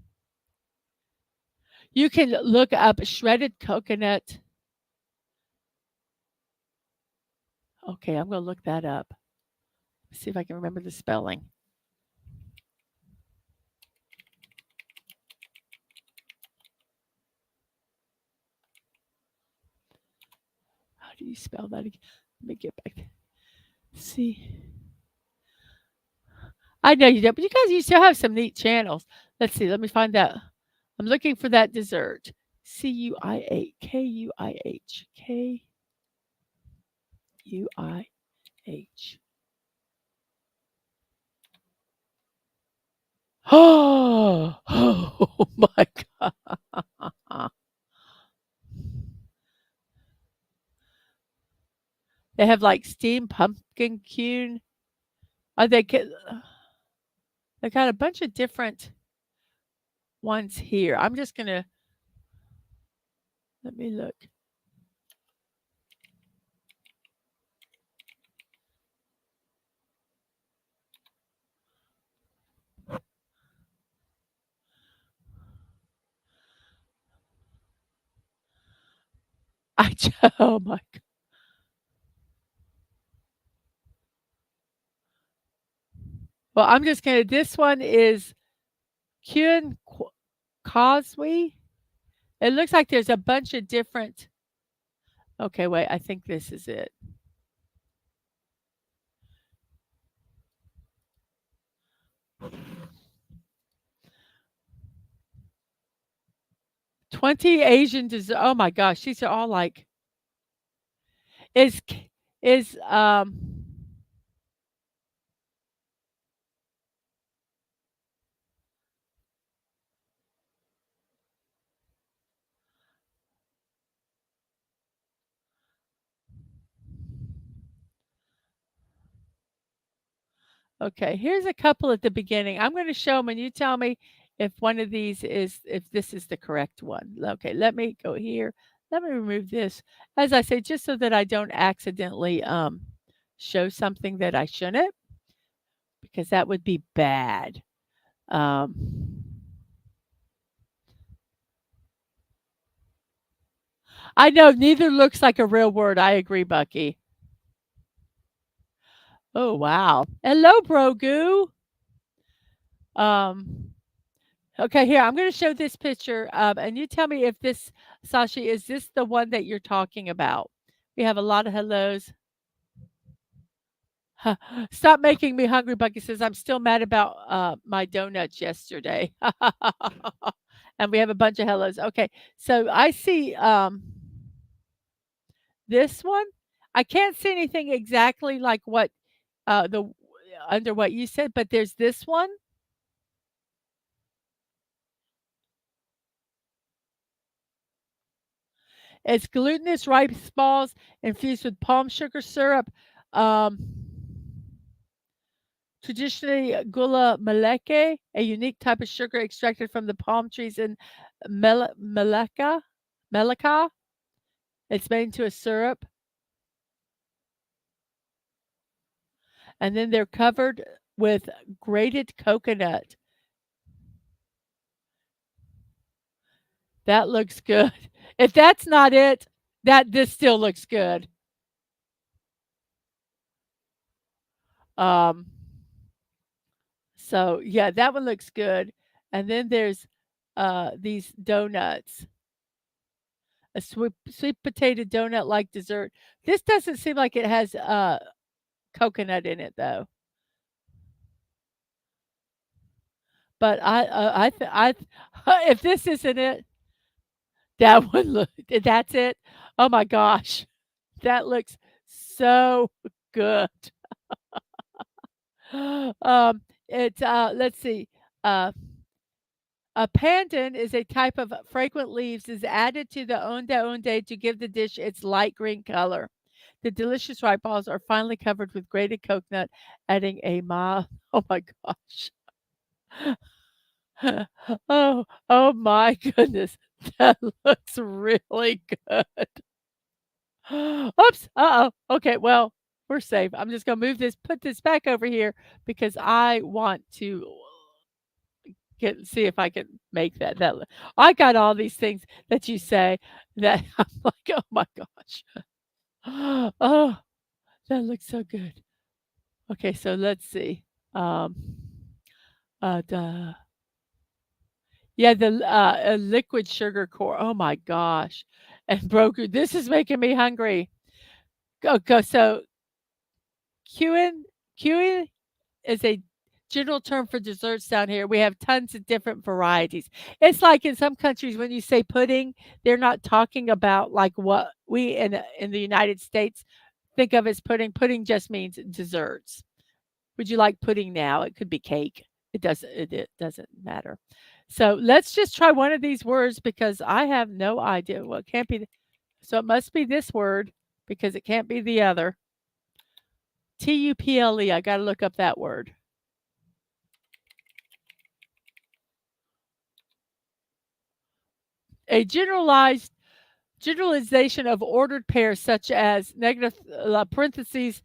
You can look up shredded coconut. Okay, I'm going to look that up. See if I can remember the spelling. How do you spell that again? Let me get back. See. I know you don't, but you still have some neat channels. Let's see. Let me find that. I'm looking for that dessert. Kuih, Kuih, Kuih. Oh my god. They have like steamed pumpkin cune. They get they got a bunch of different ones here. I'm just gonna let me look. Oh my god. Well, I'm just gonna. This one is Cune Causeway. It looks like there's a bunch of different. Okay, wait. I think this is it. 20 Asian dessert. Oh my gosh, these are all like is is okay. Here's a couple at the beginning. I'm going to show them, and you tell me if one of these is if this is the correct one. Okay, let me go here. Let me remove this. As I say, just so that I don't accidentally show something that I shouldn't, because that would be bad. Um, I know neither looks like a real word. I agree, Bucky. Oh wow. Hello, Brogu. Um, okay, here I'm going to show this picture, and you tell me if this, Sashi, is this the one that you're talking about? We have a lot of hellos. Stop making me hungry, Bucky says. I'm still mad about my donuts yesterday. And we have a bunch of hellos. Okay, so I see this one. I can't see anything exactly like what the under what you said, but there's this one. It's glutinous rice balls infused with palm sugar syrup. Um, Traditionally, gula meleke, a unique type of sugar extracted from the palm trees in Melaka. It's made into a syrup, and then they're covered with grated coconut. That looks good. If that's not it, this still looks good. Um, so yeah, that one looks good. And then there's these donuts, a sweet potato donut like dessert. This doesn't seem like it has coconut in it though. But if this isn't it, that one look that's it. Oh my gosh. That looks so good. It's let's see. Uh a pandan is a type of fragrant leaves is added to the onde to give the dish its light green color. The delicious ripe balls are finally covered with grated coconut, adding a mild oh my gosh. Oh my goodness. That looks really good. Oops. Uh-oh. Okay, well, we're safe. I'm just gonna put this back over here because I want to see if I can make that. I got all these things that you say that I'm like, oh my gosh. Oh, that looks so good. Okay, so let's see. Um, the yeah, the liquid sugar core. Oh my gosh, and broken. This is making me hungry. Go. So Qin is a general term for desserts down here. We have tons of different varieties. It's like in some countries when you say pudding, they're not talking about like what we in the United States think of as pudding. Pudding just means desserts. Would you like pudding now? It could be cake. It doesn't matter. So let's just try one of these words because I have no idea. Well, it can't be. So it must be this word because it can't be the other. Tuple. I got to look up that word. A generalization of ordered pairs such as negative parentheses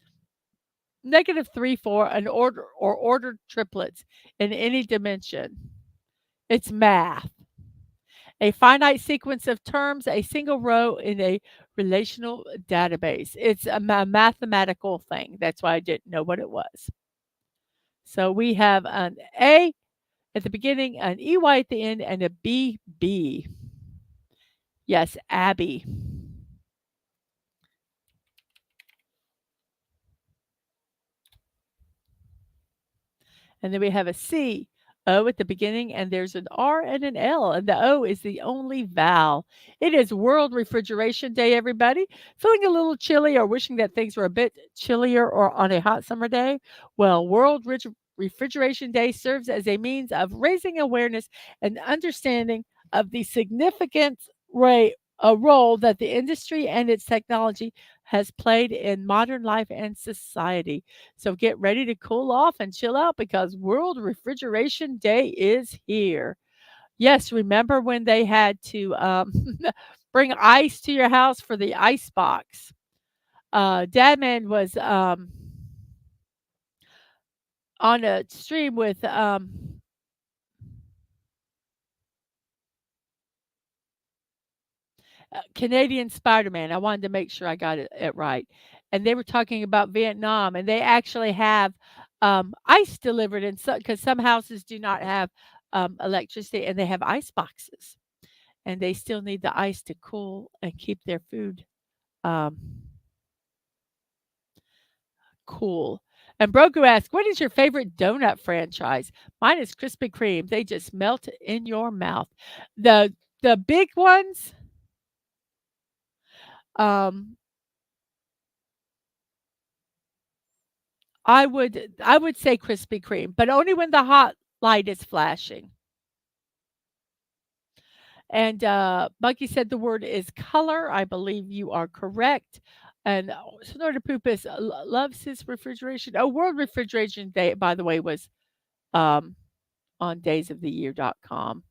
negative 3 4 an order or ordered triplets in any dimension. It's math. A finite sequence of terms, a single row in a relational database. It's a mathematical thing. That's why I didn't know what it was. So we have an A at the beginning, an EY at the end, and a BB. Yes, Abby. And then we have a C, O at the beginning, and there's an R and an L, and the O is the only vowel. It is World Refrigeration Day, everybody. Feeling a little chilly or wishing that things were a bit chillier or on a hot summer day? Well, Refrigeration Day serves as a means of raising awareness and understanding of the significant role that the industry and its technology has played in modern life and society. So get ready to cool off and chill out because World Refrigeration Day is here. Yes, remember when they had to bring ice to your house for the ice box? Dadman was on a stream with Canadian Spider-Man. I wanted to make sure I got it right. And they were talking about Vietnam, and they actually have ice delivered in some because some houses do not have electricity, and they have ice boxes, and they still need the ice to cool and keep their food um, cool. And Broku asked, "What is your favorite donut franchise?" Mine is Krispy Kreme. They just melt in your mouth. The the big ones. Um, I would say Krispy Kreme, but only when the hot light is flashing. And, Bucky said the word is color. I believe you are correct. And, Snorter Poop is loves his refrigeration. Oh, World Refrigeration Day, by the way, was, um, on daysoftheyear.com,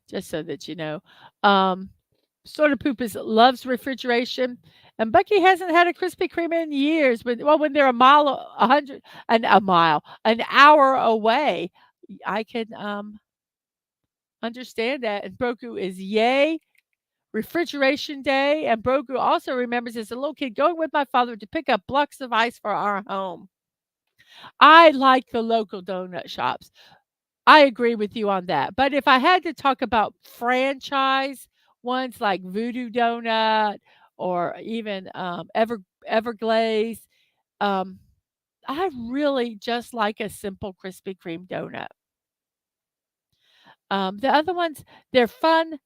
just so that you know. Um, Snorter Poop is loves refrigeration, and Bucky hasn't had a Krispy Kreme in years. When they're a mile, an hour away, I can understand that. And Broku is yay refrigeration day. And Broku also remembers as a little kid going with my father to pick up blocks of ice for our home. I like the local donut shops. I agree with you on that. But if I had to talk about franchise ones like Voodoo Donut or even Everglaze, um, I really just like a simple Krispy Kreme donut. The other ones, they're fun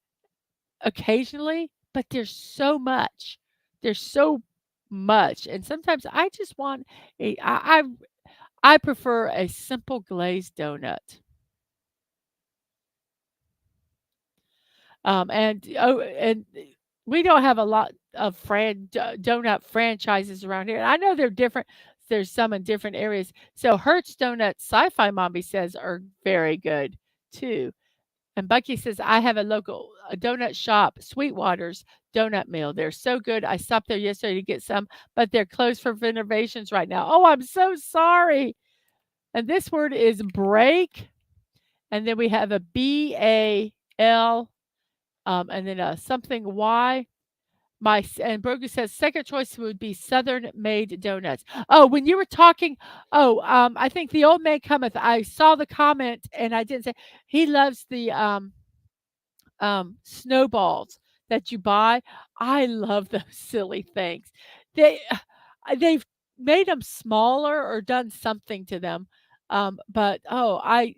occasionally, but there's so much. There's so much, and sometimes I just want a I prefer a simple glazed donut. And we don't have a lot of donut franchises around here. And I know they're different. There's some in different areas. So Hertz Donuts, Sci-Fi Mommy says, are very good too. And Bucky says, I have a donut shop, Sweetwater's Donut Mill. They're so good. I stopped there yesterday to get some, but they're closed for renovations right now. Oh, I'm so sorry. And this word is break. And then we have a BAL, and then a something Y. And Brogu says second choice would be Southern made donuts. Oh, when you were talking, I think the old man cometh. I saw the comment and I didn't say he loves the snowballs that you buy. I love those silly things. They they've made them smaller or done something to them. But oh, I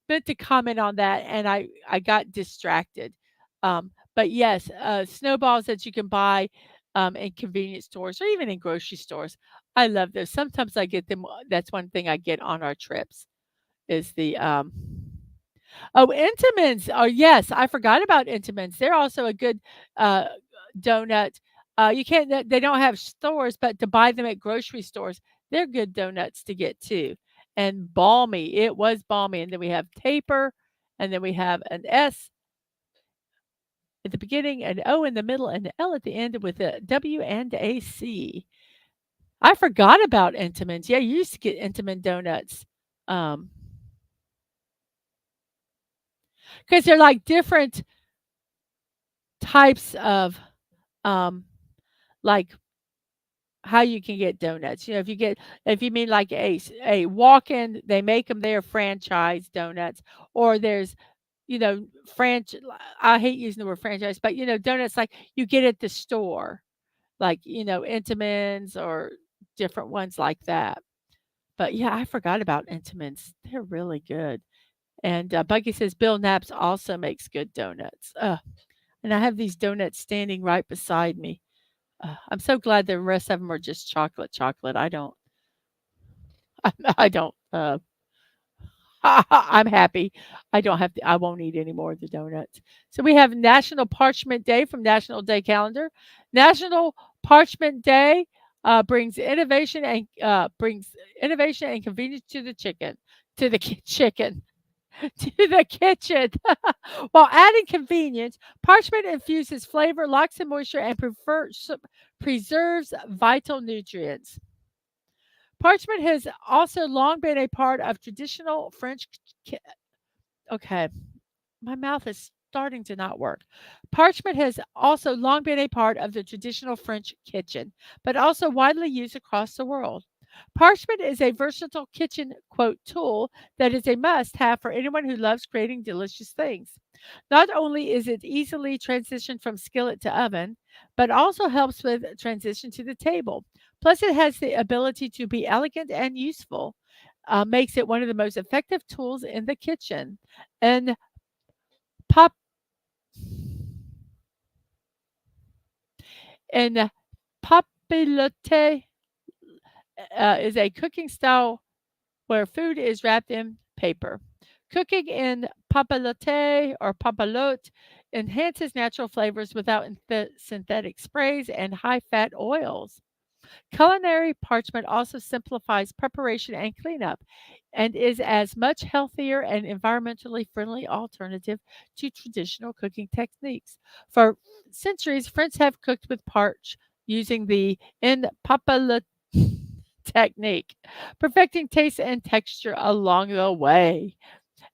meant to comment on that and I got distracted. But yes, snowballs that you can buy in convenience stores or even in grocery stores. I love those. Sometimes I get them. That's one thing I get on our trips is the oh, Entenmann's. Oh, yes, I forgot about Entenmann's. They're also a good, uh, donut. You can't they don't have stores, but to buy them at grocery stores, they're good donuts to get too. And balmy, it was balmy. And then we have taper, and then we have an S at the beginning, an O in the middle, and an L at the end with a W and a C. I forgot about Entenmann's. Yeah, you used to get Entenmann donuts. Um, because they're like different types of um like how you can get donuts. You know, if you mean like a walk-in, they make them there franchise donuts, or there's franch. I hate using the word franchise, but donuts like you get at the store, like Entenmann's or different ones like that. But yeah, I forgot about Entenmann's. They're really good. And Buggy says Bill Knapp's also makes good donuts. And I have these donuts standing right beside me. I'm so glad the rest of them are just chocolate. I don't I don't, I'm happy. I won't eat any more of the donuts. So we have National Parchment Day from National Day Calendar. National Parchment Day, brings innovation and convenience to the chicken to the chicken. To the kitchen. While adding convenience, parchment infuses flavor, locks in moisture, and preserves vital nutrients. Parchment has also long been a part of traditional French. ki- Okay, my mouth is starting to not work. Parchment has also long been a part of the traditional French kitchen, but also widely used across the world. Parchment is a versatile kitchen quote tool that is a must have for anyone who loves creating delicious things. Not only is it easily transitioned from skillet to oven, but also helps with transition to the table. Plus, it has the ability to be elegant and useful, makes it one of the most effective tools in the kitchen. And pop and papilote is a cooking style where food is wrapped in paper. Cooking in papilote or papalote enhances natural flavors without synthetic sprays and high fat oils. Culinary parchment also simplifies preparation and cleanup and is as much healthier and environmentally friendly alternative to traditional cooking techniques. For centuries, French have cooked with parch using the in papillote technique, perfecting taste and texture along the way.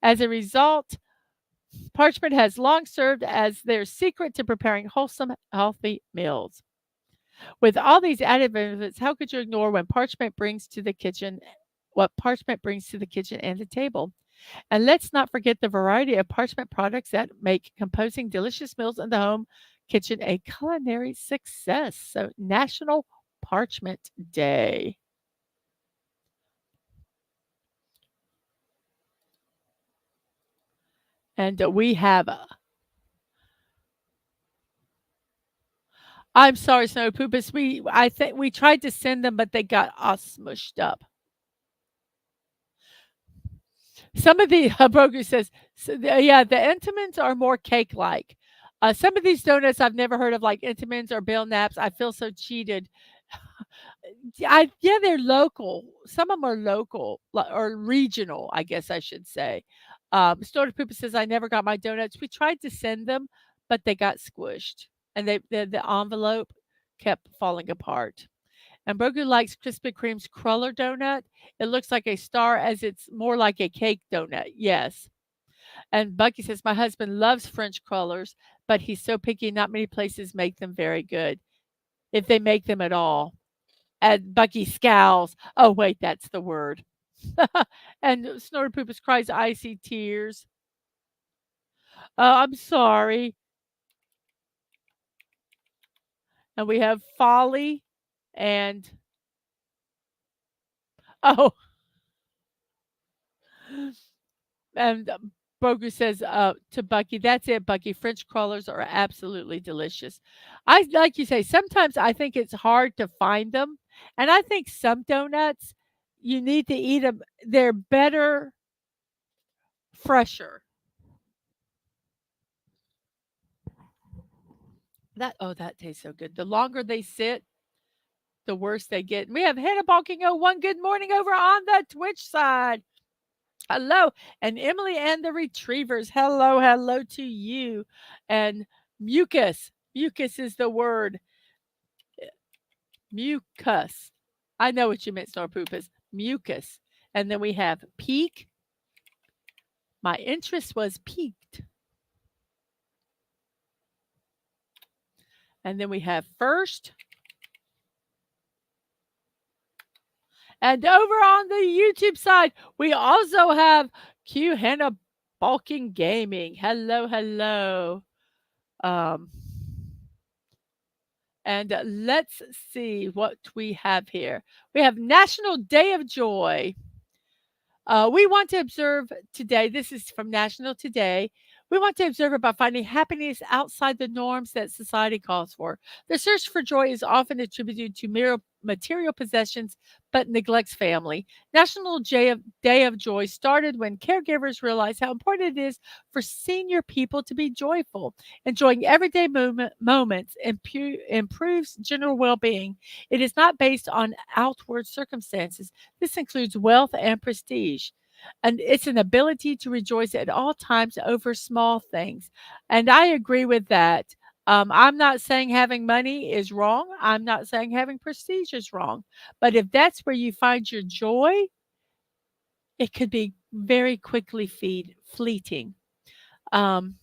As a result, parchment has long served as their secret to preparing wholesome, healthy meals. With all these added benefits, how could you ignore what parchment brings to the kitchen and the table? And let's not forget the variety of parchment products that make composing delicious meals in the home kitchen a culinary success. So, National Parchment Day. And we have, I'm sorry, Snow Poopus. I think we tried to send them, but they got all smushed up. Some of the Brogu says, yeah, the Entenmann's are more cake-like. Some of these donuts I've never heard of, like Entenmann's or Bill Knapp's. I feel so cheated. Yeah, they're local. Some of them are local or regional, I guess I should say. Story Poopa says, I never got my donuts. We tried to send them, but they got squished, and the envelope kept falling apart. And Brogu likes Krispy Kreme's cruller donut. It looks like a star as it's more like a cake donut. Yes. And Bucky says, my husband loves French crullers, but he's so picky, not many places make them very good, if they make them at all. And Bucky scowls. Oh, wait, that's the word. And Snortopoopas cries icy tears. I'm sorry. And we have Folly and Oh, and Brogu says to Bucky, "That's it, Bucky. French crawlers are absolutely delicious." I like you say. Sometimes I think it's hard to find them, and I think some donuts you need to eat them. They're better fresher. That tastes so good. The longer they sit, the worse they get. We have Hannah Balking 01. Good morning over on the Twitch side. Hello. And Emily and the Retrievers. Hello, hello to you. And mucus. Mucus is the word. Mucus. I know what you meant, Star Poopus. Mucus. And then we have peak. My interest was peaked. And then we have first. And over on the YouTube side, we also have Q Hannah Balking Gaming. Hello, hello. Um, and let's see what we have here. We have National Day of Joy. We want to observe today, this is from National Today. We want to observe it by finding happiness outside the norms that society calls for. The search for joy is often attributed to mere material possessions, but neglects family. Day of Joy started when caregivers realized how important it is for senior people to be joyful. Enjoying everyday moments improves general well being. It is not based on outward circumstances. This includes wealth and prestige. And it's an ability to rejoice at all times over small things. And I agree with that. I'm not saying having money is wrong. I'm not saying having prestige is wrong. But if that's where you find your joy, it could be very quickly fleeting. Um,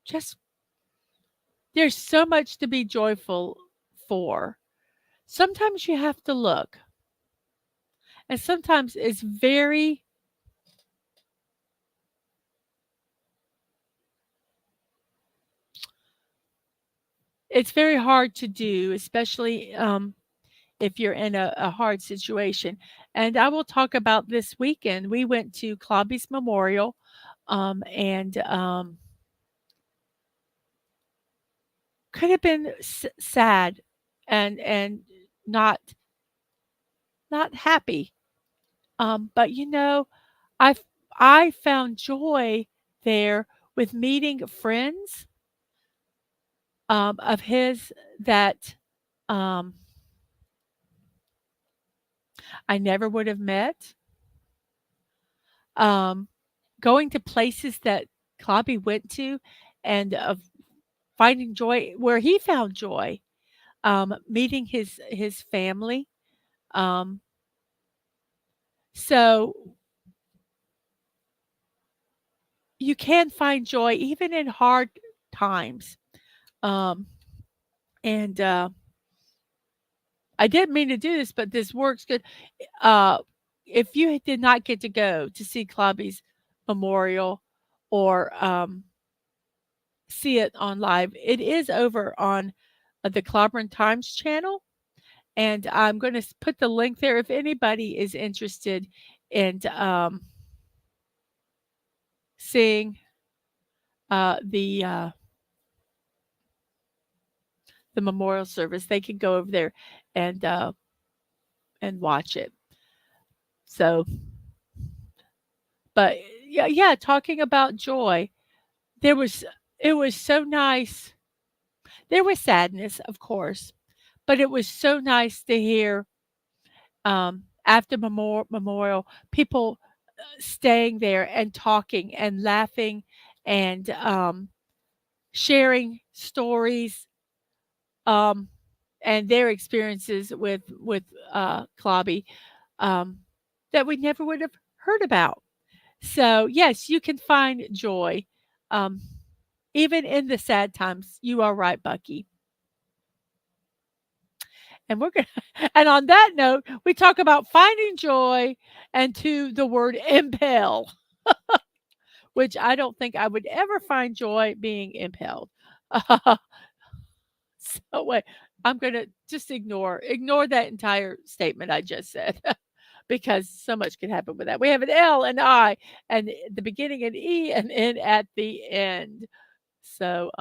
just there's so much to be joyful for. Sometimes you have to look, and sometimes it's very hard to do, especially if you're in a hard situation. And I will talk about this weekend. We went to Clobby's Memorial, and could have been sad and not not happy. But I I found joy there with meeting friends of his that um, I never would have met. Um, Going to places that Clobby went to and of finding joy where he found joy, meeting his family. Um, so you can find joy even in hard times. Um, and I didn't mean to do this, but this works good. Uh, if you did not get to go to see Clobby's memorial or see it on live, it is over on the Clobberin Times channel. And I'm going to put the link there if anybody is interested in seeing uh, the uh, the memorial service. They can go over there and uh, and watch it. So, but yeah, talking about joy, there was it was so nice. There was sadness, of course, but it was so nice to hear after memorial people staying there and talking and laughing and sharing stories um, and their experiences with Clobby that we never would have heard about. So yes, you can find joy um, even in the sad times. You are right, Bucky. And we're gonna and on that note, we talk about finding joy and to the word impel, which I don't think I would ever find joy being impelled. So wait, I'm gonna just ignore that entire statement I just said because so much can happen with that. We have an L, an I, and the beginning, an E, and N at the end. So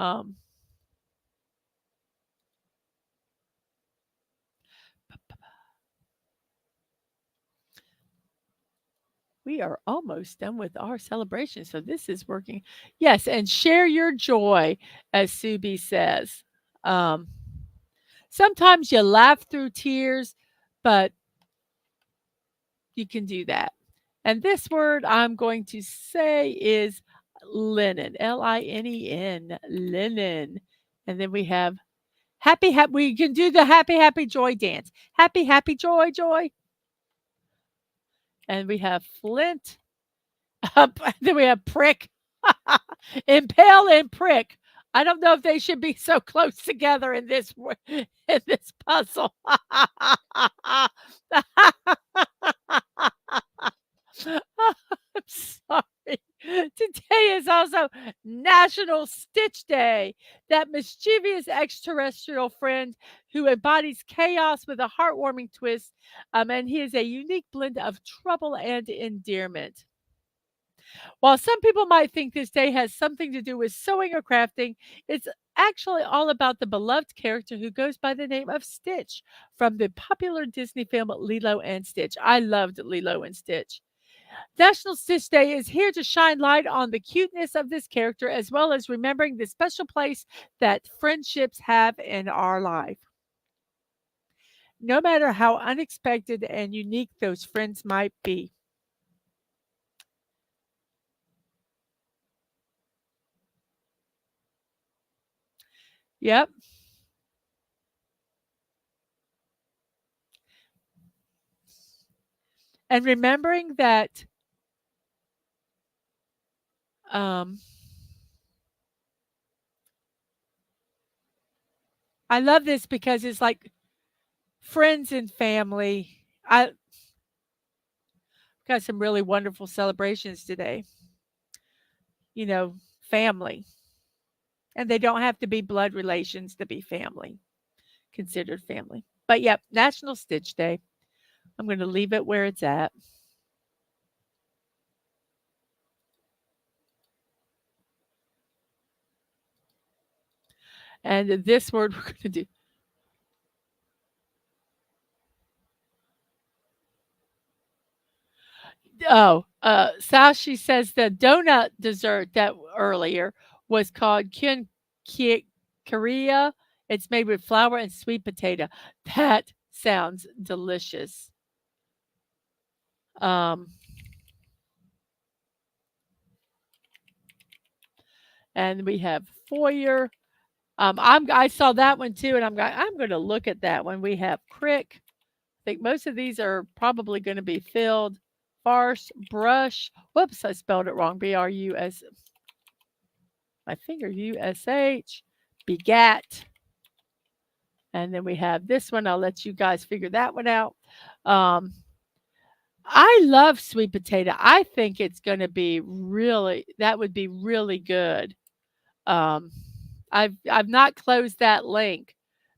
we are almost done with our celebration. So this is working. Yes, and share your joy, as Subi says. Um, Sometimes you laugh through tears, but you can do that. And this word I'm going to say is linen, Linen, linen. And then we have happy, happy. We can do the happy, happy joy dance. Happy, happy joy, joy. And we have flint. Then we have prick. Impale and prick. I don't know if they should be so close together in this in this puzzle. I'm sorry. Today is also National Stitch Day, that mischievous extraterrestrial friend who embodies chaos with a heartwarming twist, and he is a unique blend of trouble and endearment. While some people might think this day has something to do with sewing or crafting, it's actually all about the beloved character who goes by the name of Stitch from the popular Disney film Lilo and Stitch. I loved Lilo and Stitch. National Stitch Day is here to shine light on the cuteness of this character as well as remembering the special place that friendships have in our life. No matter how unexpected and unique those friends might be. Yep. And remembering that um, I love this because it's like friends and family. I got some really wonderful celebrations today. Family. And they don't have to be blood relations to be family, considered family. But yep, National Stitch Day. I'm going to leave it where it's at. And this word we're going to do. Oh, Sashi says the donut dessert that earlier was called Korea. It's made with flour and sweet potato. That sounds delicious. Um, and we have foyer. I saw that one too, and I'm going to look at that one. We have crick. I think most of these are probably going to be filled. Farce, brush. Whoops, I spelled it wrong. BRUS. My finger USH. Begat. And then we have this one. I'll let you guys figure that one out. Um, I love sweet potato. I think it's going to be that would be really good. Um, I've not closed that link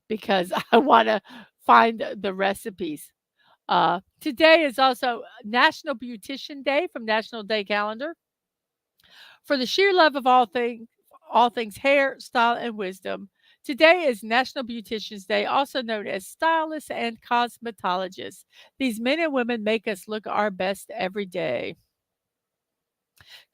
because I want to find the recipes. Today is also National Beautician Day from National Day Calendar. For the sheer love of all things hair, style, and wisdom. Today is National Beauticians Day, also known as stylists and cosmetologists. These men and women make us look our best every day.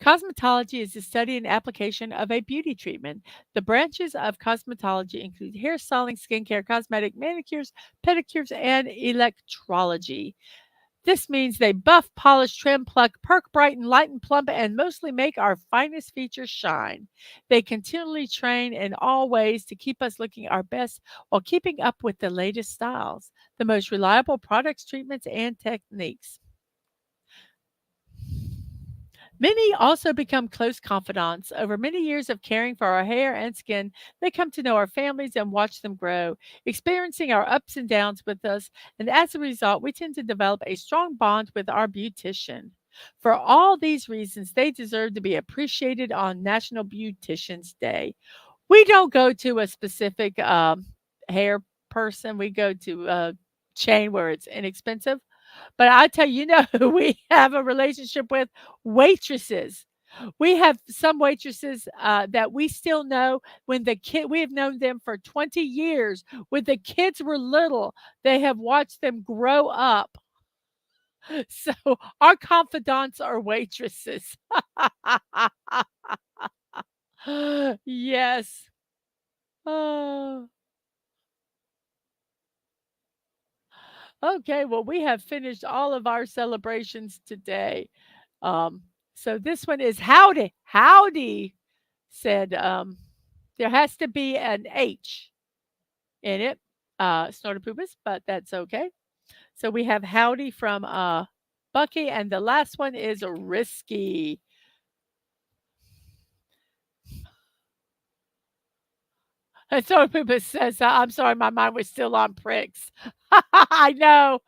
Cosmetology is the study and application of a beauty treatment. The branches of cosmetology include hairstyling, skincare, cosmetic, manicures, pedicures, and electrology. This means they buff, polish, trim, pluck, perk, brighten, lighten, plump, and mostly make our finest features shine. They continually train in all ways to keep us looking our best while keeping up with the latest styles, the most reliable products, treatments, and techniques. Many also become close confidants. Over many years of caring for our hair and skin, they come to know our families and watch them grow, experiencing our ups and downs with us. And as a result, we tend to develop a strong bond with our beautician. For all these reasons, they deserve to be appreciated on National Beauticians Day. We don't go to a specific hair person. We go to a chain where it's inexpensive. But I tell you, you know who we have a relationship with? Waitresses. We have some waitresses that we still know when the kid, we have known them for 20 years. When the kids were little, they have watched them grow up. So our confidants are waitresses. Yes. Oh, okay. Well, we have finished all of our celebrations today. Um, so this one is howdy. Howdy said there has to be an H in it. Snorter Poopas, but that's okay. So we have howdy from Bucky, and the last one is risky. And Snorter Poopas says, I'm sorry, my mind was still on pricks. I know.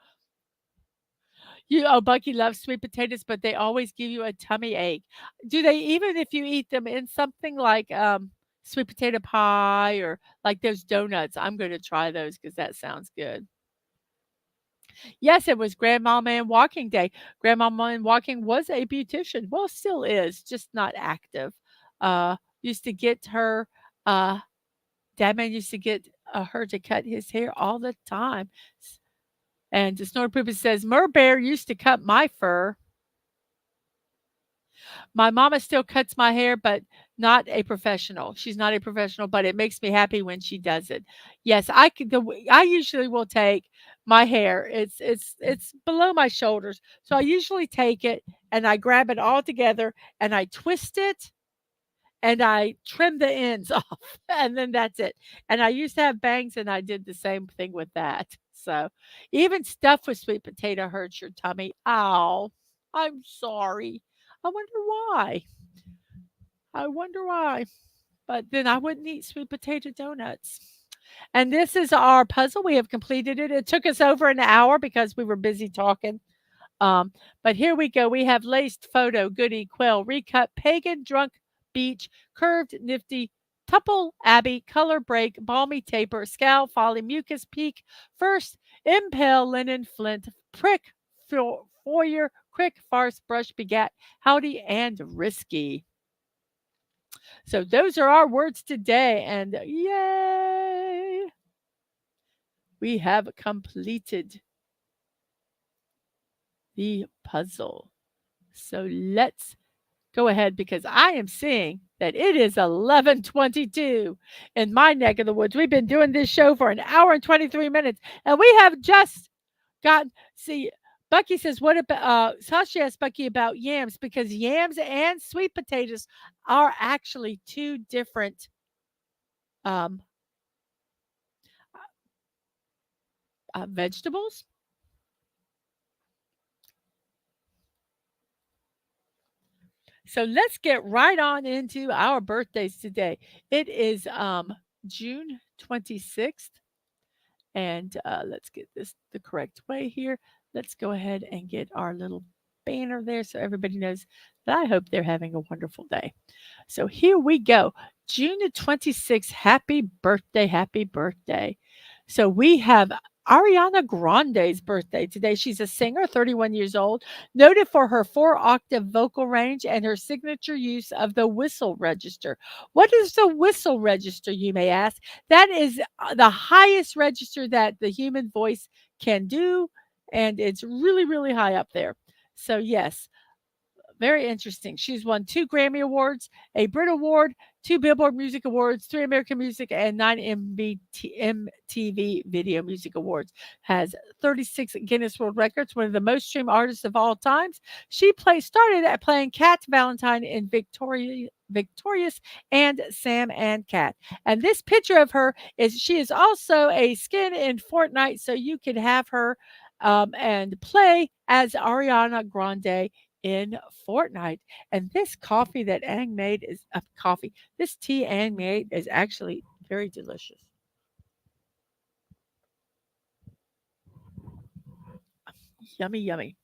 Bucky loves sweet potatoes, but they always give you a tummy ache. Do they even if you eat them in something like, sweet potato pie or like those donuts? I'm gonna try those because that sounds good. Yes, it was Grandma Man Walking Day. Grandma Man Walking was a beautician. Well, still is, just not active. Used to get her, uh, Dad Man used to get, her to cut his hair all the time. And Snort Poopa says, Mer Bear used to cut my fur. My mama still cuts my hair, but not a professional. She's not a professional, but it makes me happy when she does it. Yes, I usually will take my hair. It's below my shoulders. So I usually take it and I grab it all together and I twist it and I trim the ends off and then that's it. And I used to have bangs and I did the same thing with that. So even stuff with sweet potato hurts your tummy. Ow. I'm sorry. I wonder why. I wonder why. But then I wouldn't eat sweet potato donuts. And this is our puzzle. We have completed it. It took us over an hour because we were busy talking. But here we go. We have laced photo, goody, quill, recut, pagan, drunk, beach, curved, nifty, tuple, abbey, color break, balmy taper, scowl, folly, mucus, peak, first, impale, linen, flint, prick, foyer, quick, farce, brush, begat, howdy, and risky. So those are our words today, and yay! We have completed the puzzle. So let's go ahead because I am seeing that it is 11:22 in my neck of the woods. We've been doing this show for an hour and 23 minutes, and we have just gotten see Bucky says, "What about?" Sasha asked Bucky about yams because yams and sweet potatoes are actually two different um, vegetables. So let's get right on into our birthdays today. It is June 26th, and let's get this the correct way here. Let's go ahead and get our little banner there so everybody knows that I hope they're having a wonderful day. So here we go. June the 26th. Happy birthday. Happy birthday. So we have Ariana Grande's birthday today. She's a singer, 31 years old, noted for her 4-octave vocal range and her signature use of the whistle register. What is the whistle register, you may ask? That is the highest register that the human voice can do, and it's really, really high up there. So, yes, very interesting. She's won 2 Grammy Awards, a Brit Award, 2 Billboard Music Awards, 3 American Music, and 9 MTV Video Music Awards. Has 36 Guinness World Records, one of the most streamed artists of all times. She started at playing Cat Valentine in Victorious and Sam and Cat. And this picture of her is she is also a skin in Fortnite, so you can have her and play as Ariana Grande in Fortnite. And this coffee that Ang made is a coffee. This tea Ang made is actually very delicious. Yummy, yummy.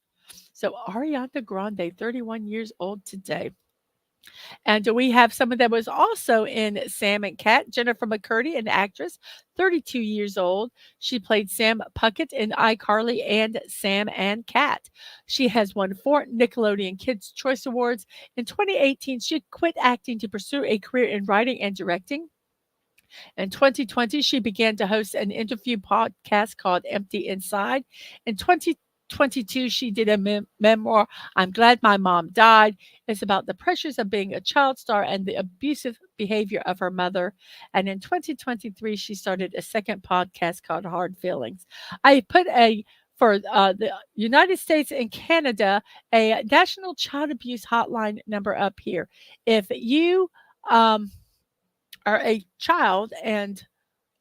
So Ariana Grande, 31 years old today. And we have someone that was also in Sam and Cat, Jennifer McCurdy, an actress, 32 years old. She played Sam Puckett in iCarly and Sam and Cat. She has won 4 Nickelodeon Kids' Choice Awards. In 2018, she quit acting to pursue a career in writing and directing. In 2020, she began to host an interview podcast called Empty Inside. In 2022, she did a memoir, I'm Glad My Mom Died. It's about the pressures of being a child star and the abusive behavior of her mother. And in 2023, she started a second podcast called Hard Feelings. I put for the United States and Canada, a national child abuse hotline number up here. If you um, are a child and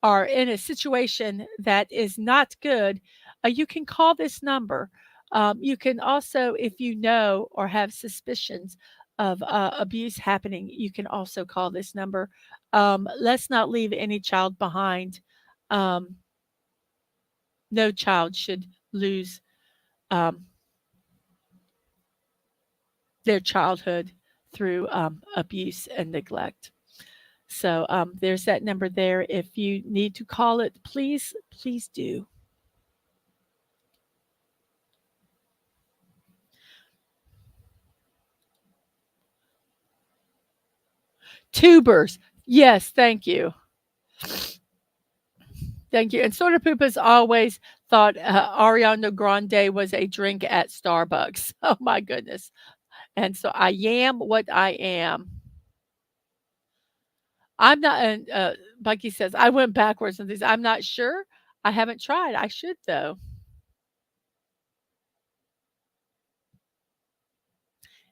are in a situation that is not good, you can call this number. You can also, if you know or have suspicions of abuse happening, you can also call this number. Let's not leave any child behind. Um, no child should lose um, their childhood through abuse and neglect. So there's that number there. If you need to call it, please, please do. Tubers. Yes, thank you. Thank you. And Soda Poop has always thought Ariana Grande was a drink at Starbucks. Oh my goodness. And so I am what I am. I'm not, and Bucky says, I went backwards on these. I'm not sure. I haven't tried. I should, though.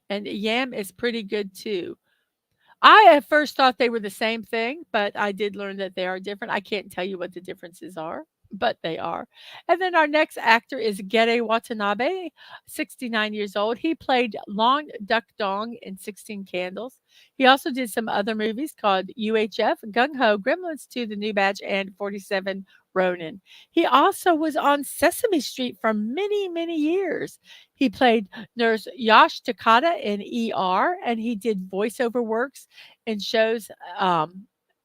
And yam is pretty good too. I at first thought they were the same thing, but I did learn that they are different. I can't tell you what the differences are, but they are. And then our next actor is Gere Watanabe, 69 years old. He played Long Duck Dong in 16 Candles. He also did some other movies called UHF, Gung Ho, Gremlins 2, The New Batch, and 47 Ronin. He also was on Sesame Street for many, many years. He played Nurse Yash Takata in ER, and he did voiceover works in shows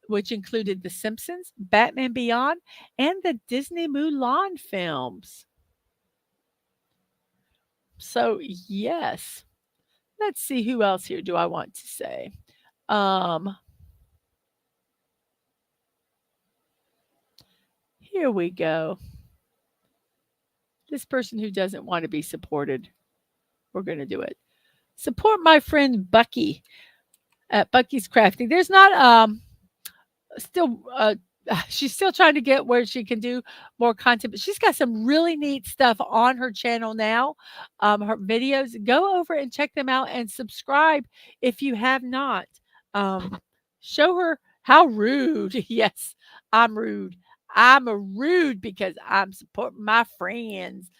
which included The Simpsons, Batman Beyond, and the Disney Mulan films. So, yes. Let's see who else here do I want to say. Um, Here we go. This person who doesn't want to be supported. We're going to do it. Support my friend Bucky at Bucky's Crafting. There's not still she's still trying to get where she can do more content, but she's got some really neat stuff on her channel now. Her videos, go over and check them out and subscribe if you have not. Show her how rude. Yes, I'm rude. I'm a rude because I'm supporting my friends.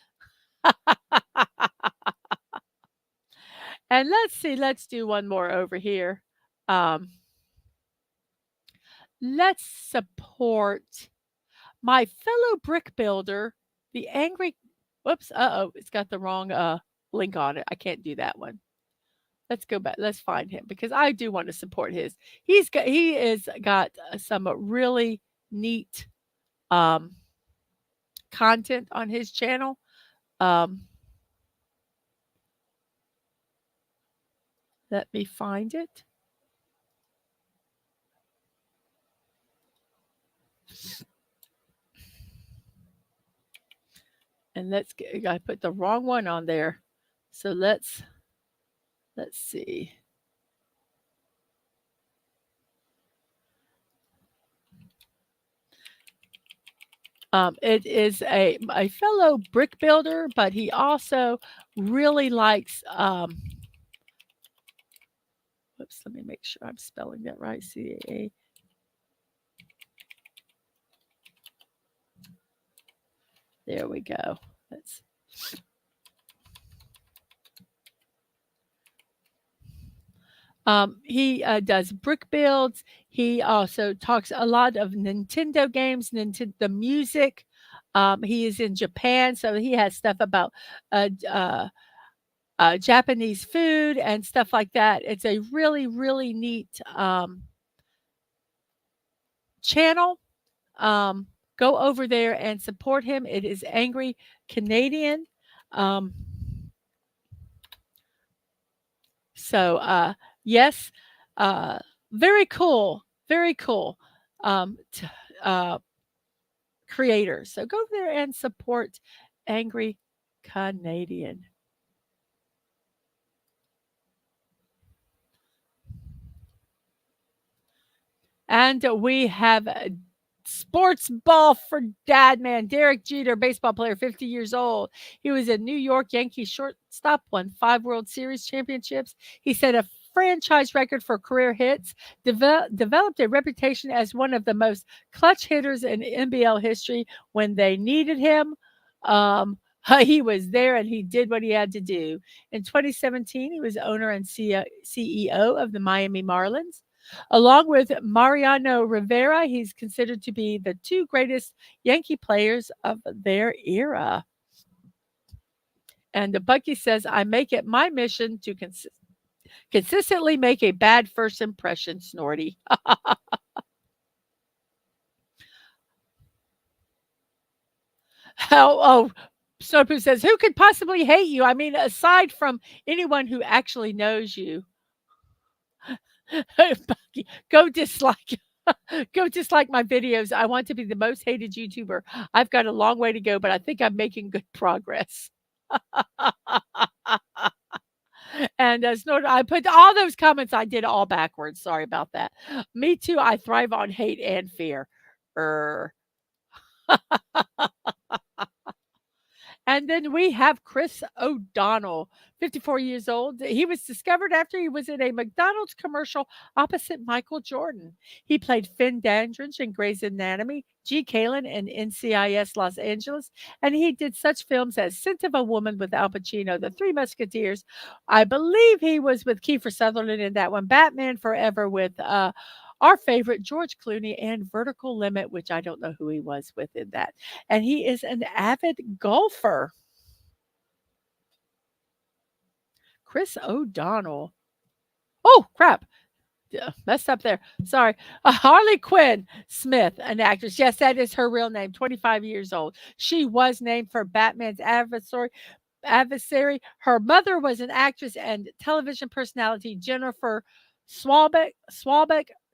And let's see, let's do one more over here. Um, let's support my fellow brick builder, the angry whoops, uh-oh, it's got the wrong link on it. I can't do that one. Let's go back. Let's find him because I do want to support his. He is got some really neat um content on his channel. Um Let me find it. And I put the wrong one on there. So let's see. It is a fellow brick builder, but he also really likes whoops, let me make sure I'm spelling that right. CAA. There we go. Let's he does brick builds. He also talks a lot of Nintendo games, the music. He is in Japan, so he has stuff about Japanese food and stuff like that. It's a really, really neat channel. Um, go over there and support him. It is Angry Canadian. Um, so, yes, uh, very cool, very cool t- uh, creators. So go there and support Angry Canadian. And we have sports ball for dad, man. Derek Jeter, baseball player, 50 years old. He was a New York Yankees shortstop, won 5 World Series championships. He set a franchise record for career hits, developed a reputation as one of the most clutch hitters in NBL history when they needed him. Um, he was there and he did what he had to do. In 2017, he was owner and CEO of the Miami Marlins. Along with Mariano Rivera, he's considered to be the two greatest Yankee players of their era. And Bucky says, I make it my mission to consistently make a bad first impression, Snorty. Oh, Snowpoo says, who could possibly hate you? I mean, aside from anyone who actually knows you. Bucky, go dislike. Go dislike my videos. I want to be the most hated YouTuber. I've got a long way to go, but I think I'm making good progress. And Snort, I put all those comments. I did all backwards. Sorry about that. Me too. I thrive on hate and fear. Er. And then we have Chris O'Donnell, 54 years old. He was discovered after he was in a McDonald's commercial opposite Michael Jordan. He played Finn Dandridge in Grey's Anatomy, G. Kalen in NCIS Los Angeles, and he did such films as Scent of a Woman with Al Pacino, The Three Musketeers. I believe he was with Kiefer Sutherland in that one, Batman Forever with our favorite George Clooney, and Vertical Limit, which I don't know who he was with in that. And he is an avid golfer. Chris O'Donnell. Oh, crap. Yeah, messed up there. Sorry. Harley Quinn Smith, an actress. Yes, that is her real name, 25 years old. She was named for Batman's adversary. Her mother was an actress and television personality, Jennifer Swalbeck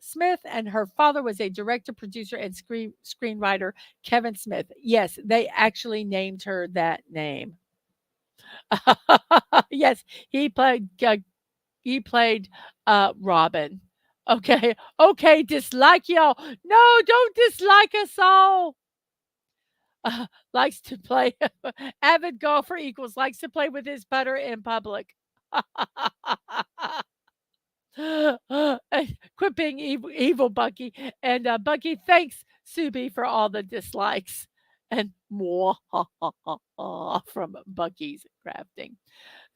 Smith, and her father was a director, producer, and screenwriter, Kevin Smith. Yes, they actually named her that name. Yes, he played. He played Robin. Okay, okay, dislike y'all. No, don't dislike us all. Likes to play avid golfer equals likes to play with his putter in public. Quit being evil, Bucky. And Bucky, thanks, Subi, for all the dislikes. And more from Bucky's crafting.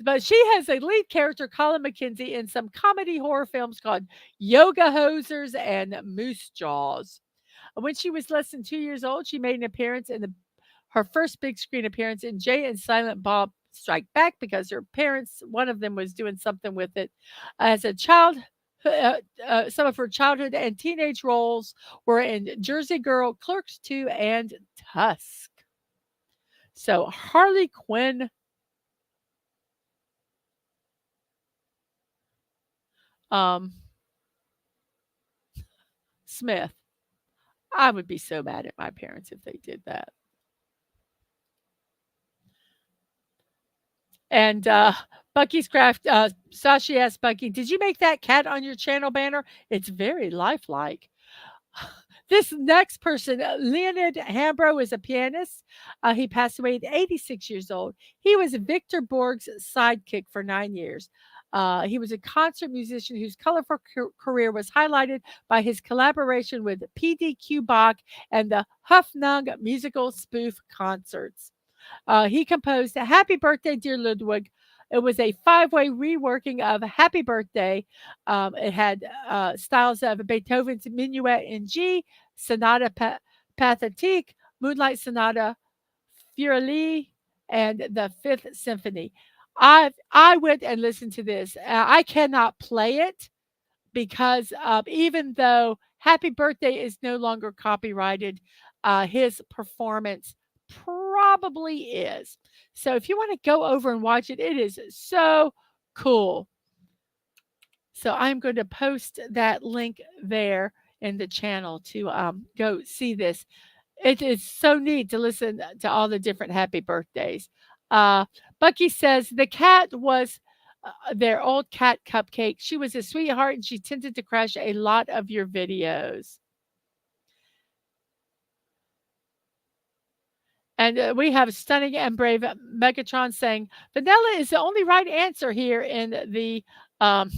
But she has a lead character, Colin McKenzie, in some comedy horror films called Yoga Hosers and Moose Jaws. When she was less than 2 years old, she made an appearance in her first big screen appearance in Jay and Silent Bob Strike Back because her parents, one of them was doing something with it. As a child, some of her childhood and teenage roles were in Jersey Girl, Clerks 2, and Tusk. So Harley Quinn um, Smith. I would be so mad at my parents if they did that. And Bucky's Craft, Sashi asked Bucky, did you make that cat on your channel banner? It's very lifelike. This next person, Leonid Hambro, is a pianist. He passed away at 86 years old. He was Victor Borg's sidekick for 9 years. He was a concert musician whose colorful career was highlighted by his collaboration with P.D.Q. Bach and the Hofnung musical spoof concerts. He composed Happy Birthday, Dear Ludwig. It was a five-way reworking of Happy Birthday. It had styles of Beethoven's Minuet in G, Sonata Pathétique, Moonlight Sonata, Fureli, and the Fifth Symphony. I went and listened to this. I cannot play it because even though Happy Birthday is no longer copyrighted, his performance probably is. So if you want to go over and watch it, it is so cool. So I'm going to post that link there in the channel to go see this. It is so neat to listen to all the different happy birthdays. Uh, Bucky says the cat was their old cat Cupcake. She was a sweetheart and she tended to crash a lot of your videos. And we have Stunning and Brave Megatron saying vanilla is the only right answer here in the um,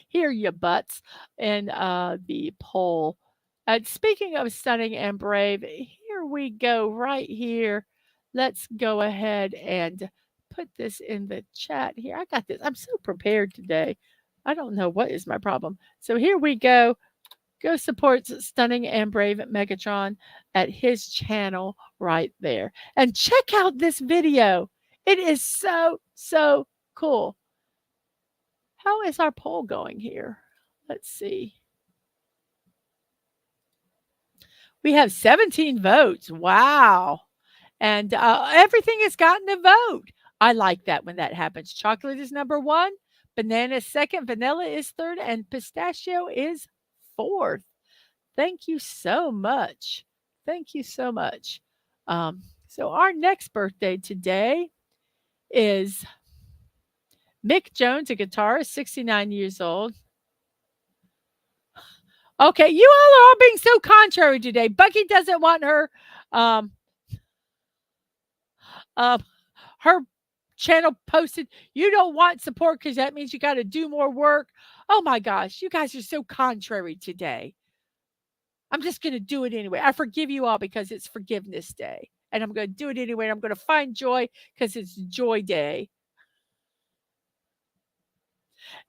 here you butts in the poll. Speaking of Stunning and Brave, here we go right here. Let's go ahead and put this in the chat here. I got this. I'm so prepared today. I don't know what is my problem. So here we go. Go support Stunning and Brave Megatron at his channel right there. And check out this video. It is so, so cool. How is our poll going here? Let's see. We have 17 votes. Wow. And everything has gotten a vote. I like that when that happens. Chocolate is number 1, banana is second, vanilla is third, and pistachio is fourth. Thank you so much. Thank you so much. So our next birthday today is Mick Jones, a guitarist, 69 years old. Okay, you all are all being so contrary today. Bucky doesn't want her um, her channel posted. You don't want support because that means you got to do more work. Oh my gosh, you guys are so contrary today. I'm just going to do it anyway. I forgive you all because it's Forgiveness Day. And I'm going to do it anyway. And I'm going to find joy because it's Joy Day.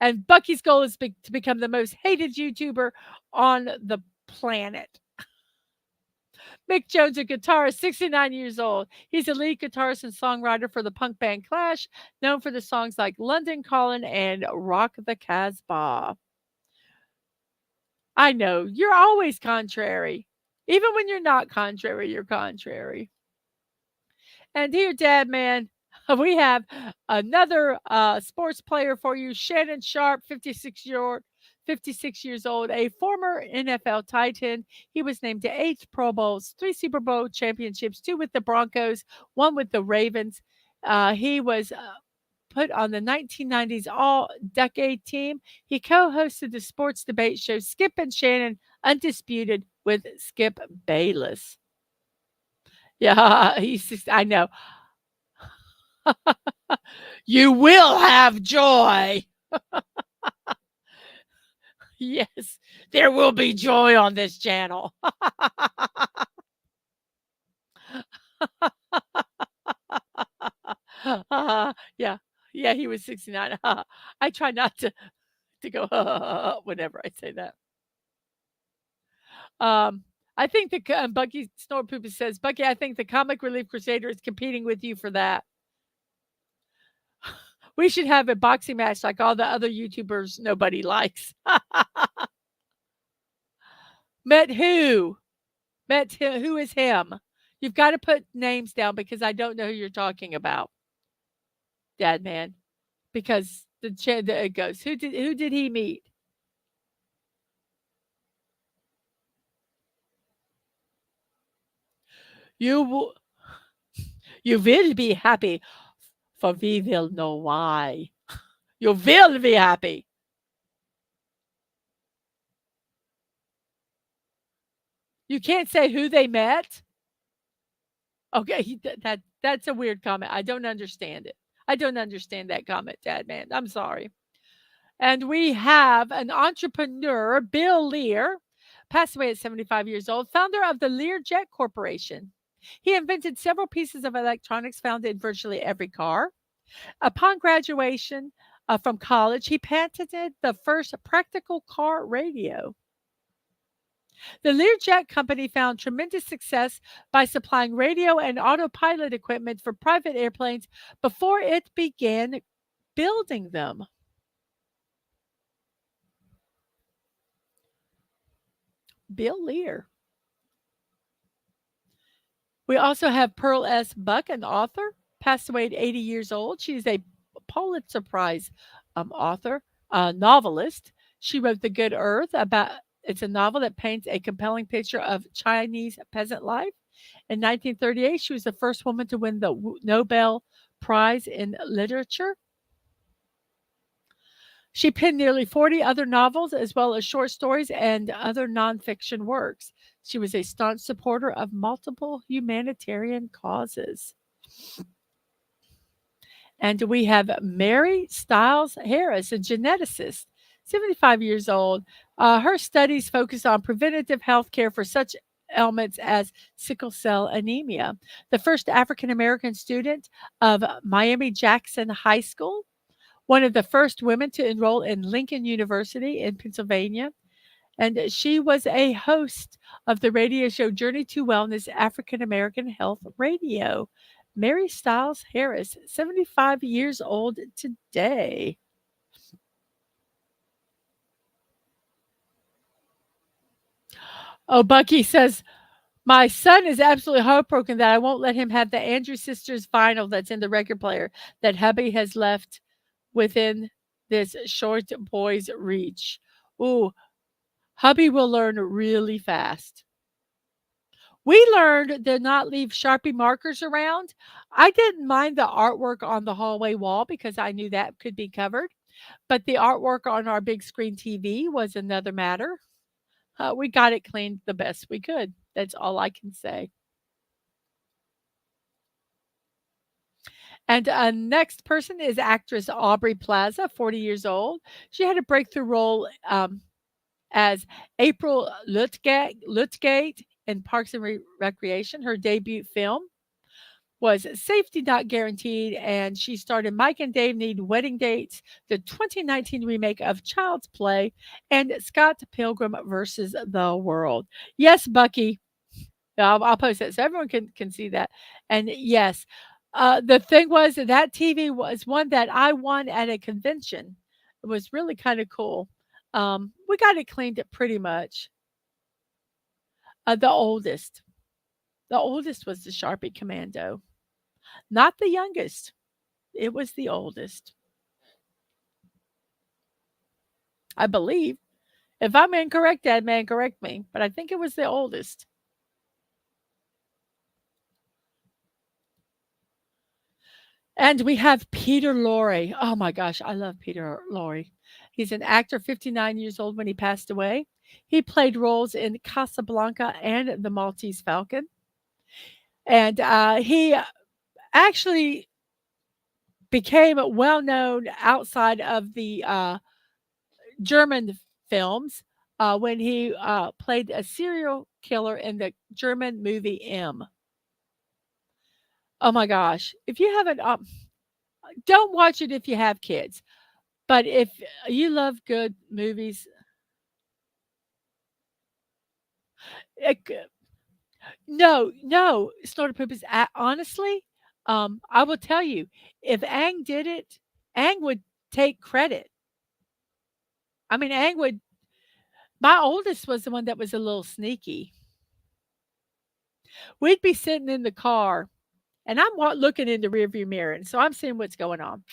And Bucky's goal is to become the most hated YouTuber on the planet. Mick Jones, a guitarist, 69 years old. He's a lead guitarist and songwriter for the punk band Clash, known for the songs like London Calling and Rock the Casbah. I know, you're always contrary. Even when you're not contrary, you're contrary. And here, Dad Man, we have another sports player for you, Shannon Sharp, 56 years old, a former NFL tight end. He was named to 8 Pro Bowls, 3 Super Bowl championships, 2 with the Broncos, 1 with the Ravens. He was put on the 1990s All-Decade team. He co-hosted the sports debate show Skip and Shannon Undisputed with Skip Bayless. Yeah, I know. You will have joy. Yes, there will be joy on this channel. Yeah, yeah, he was 69. I try not to go whenever I say that. I think the Bucky Snorpoopus says, Bucky, I think the Comic Relief Crusader is competing with you for that. We should have a boxing match like all the other YouTubers nobody likes. Met who? Met him. Who is him? You've got to put names down because I don't know who you're talking about, Dad Man. Because it goes. Who did he meet? You will be happy, for we will know why. You will be happy. You can't say who they met. Okay, that's a weird comment. I don't understand it. I don't understand that comment, Dad Man. I'm sorry. And we have an entrepreneur, Bill Lear, passed away at 75 years old, founder of the Learjet Corporation. He invented several pieces of electronics found in virtually every car. Upon graduation from college, he patented the first practical car radio. The Learjet Company found tremendous success by supplying radio and autopilot equipment for private airplanes before it began building them. Bill Lear. We also have Pearl S. Buck, an author, passed away at 80 years old. She's a Pulitzer Prize author, novelist. She wrote The Good Earth about it's a novel that paints a compelling picture of Chinese peasant life. In 1938, she was the first woman to win the Nobel Prize in Literature. She penned nearly 40 other novels as well as short stories and other nonfiction works. She was a staunch supporter of multiple humanitarian causes. And we have Mary Stiles Harris, a geneticist, 75 years old. Her studies focus on preventative health care for such ailments as sickle cell anemia. The first African American student of Miami Jackson High School, one of the first women to enroll in Lincoln University in Pennsylvania. And she was a host of the radio show Journey to Wellness African American Health Radio. Mary Stiles Harris, 75 years old today. Oh, Bucky says, my son is absolutely heartbroken that I won't let him have the Andrews Sisters vinyl that's in the record player that hubby has left within this short boy's reach. Ooh, hubby will learn really fast. We learned to not leave Sharpie markers around. I didn't mind the artwork on the hallway wall because I knew that could be covered, but the artwork on our big screen TV was another matter. We got it cleaned the best we could. That's all I can say. And next person is actress Aubrey Plaza, 40 years old. She had a breakthrough role as April Lutgate in Parks and Recreation. Her debut film was Safety Not Guaranteed, and she starred in Mike and Dave Need Wedding Dates, the 2019 remake of Child's Play, and Scott Pilgrim versus the World. Yes, Bucky. I'll post that so everyone can see that. And yes, the thing was that TV was one that I won at a convention. It was really kind of cool. We got it cleaned up pretty much. The oldest. The oldest was the Sharpie Commando, not the youngest. It was the oldest, I believe. If I'm incorrect, Dad man, correct me. But I think it was the oldest. And we have Peter Lorre. Oh my gosh, I love Peter Lorre. He's an actor, 59 years old when he passed away. He played roles in Casablanca and The Maltese Falcon. And he actually became well known outside of the German films when he played a serial killer in the German movie M. Oh my gosh. If you haven't, don't watch it if you have kids. But if you love good movies, it, no, Snorter Poop is honestly, I will tell you, if Ang did it, Ang would take credit. I mean, Ang would. My oldest was the one that was a little sneaky. We'd be sitting in the car, and I'm looking in the rearview mirror, and so I'm seeing what's going on.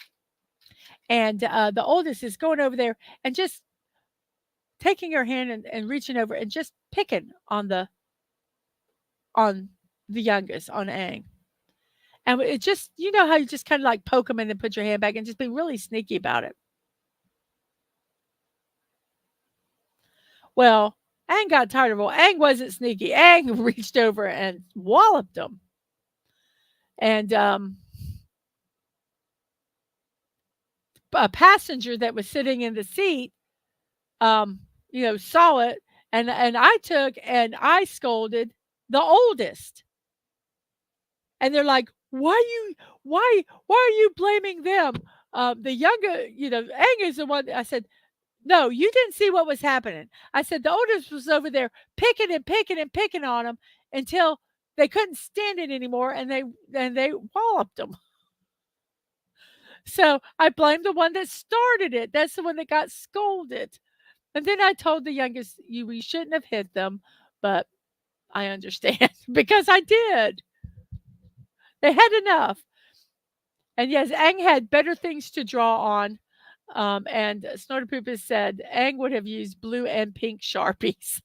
And the oldest is going over there and just taking her hand and reaching over and just picking on the youngest, on Ang. And it just, you know how you just kind of like poke them and then put your hand back and just be really sneaky about it. Well, Ang got tired of it. Ang wasn't sneaky. Ang reached over and walloped him. And a passenger that was sitting in the seat, saw it, and I took and I scolded the oldest. And they're like, why are you blaming them? The younger, Ang is the one. I said, No, you didn't see what was happening. I said the oldest was over there picking and picking and picking on them until they couldn't stand it anymore, and they walloped them. So I blamed the one that started it. That's the one that got scolded. And then I told the youngest, "You we shouldn't have hit them, but I understand," because I did. They had enough. And yes, Aang had better things to draw on. And Snorterpoopus said Aang would have used blue and pink Sharpies.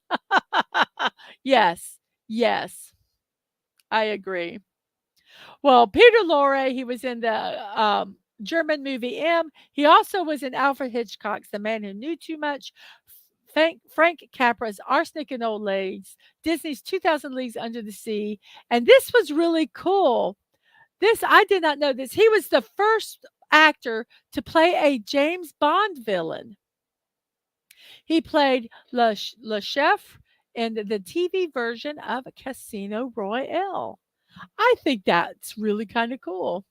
Yes, yes, I agree. Well, Peter Lorre, he was in the German movie M. He also was in Alfred Hitchcock's The Man Who Knew Too Much, Frank Capra's Arsenic and Old Ladies, Disney's 2000 Leagues Under the Sea. And this was really cool. This, I did not know this. He was the first actor to play a James Bond villain. He played Le Chef in the TV version of Casino Royale. I think that's really kind of cool.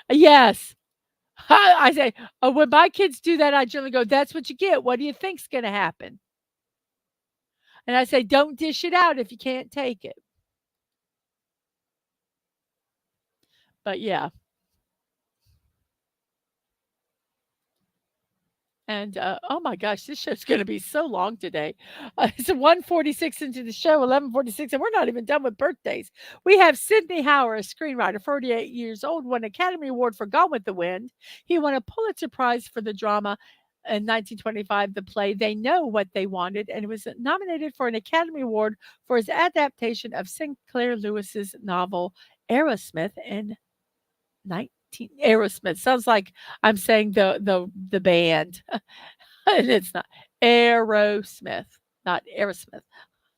Yes. I say, when my kids do that, I generally go, "That's what you get. What do you think's going to happen?" And I say, "Don't dish it out if you can't take it." But yeah. And, oh my gosh, this show's gonna be so long today. It's 1:46 into the show, 11:46, and we're not even done with birthdays. We have Sidney Howard, a screenwriter, 48 years old, won an Academy Award for Gone with the Wind. He won a Pulitzer Prize for the drama in 1925, the play They Know What They Wanted, and was nominated for an Academy Award for his adaptation of Sinclair Lewis's novel Aerosmith in 19 Aerosmith. Sounds like I'm saying the band. And it's not Aerosmith, not Aerosmith.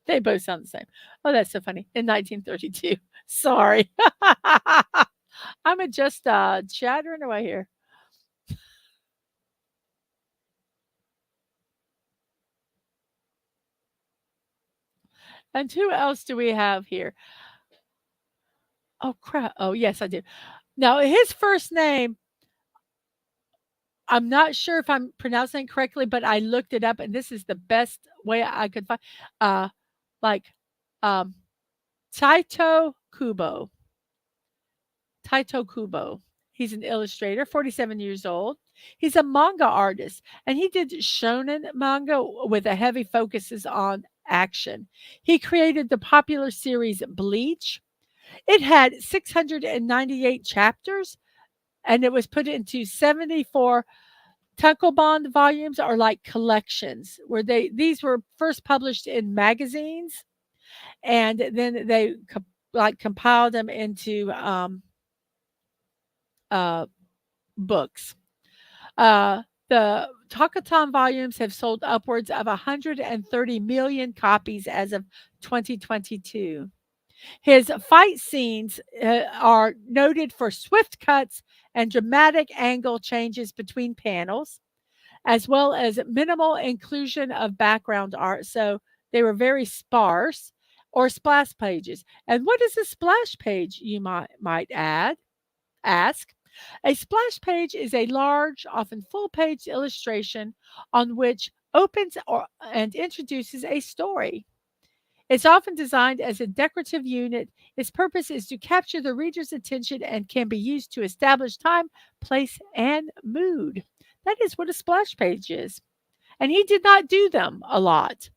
They both sound the same. Oh, that's so funny. In 1932. Sorry. I'm just chattering away here. And who else do we have here? Oh, crap. Oh, yes, I do. Now, his first name, I'm not sure if I'm pronouncing it correctly, but I looked it up, and this is the best way I could find. Uh, like, um, Taito Kubo. Taito Kubo. He's an illustrator, 47 years old. He's a manga artist, and he did shonen manga with a heavy focuses on action. He created the popular series Bleach. It had 698 chapters, and it was put into 74 tankobon volumes, or like collections, where these were first published in magazines, and then they like compiled them into uh, books. The Talkathon volumes have sold upwards of 130 million copies as of 2022. His fight scenes are noted for swift cuts and dramatic angle changes between panels, as well as minimal inclusion of background art. So they were very sparse, or splash pages. And what is a splash page, you might ask? A splash page is a large, often full page illustration on which opens and introduces a story. It's often designed as a decorative unit. Its purpose is to capture the reader's attention and can be used to establish time, place, and mood. That is what a splash page is. And he did not do them a lot.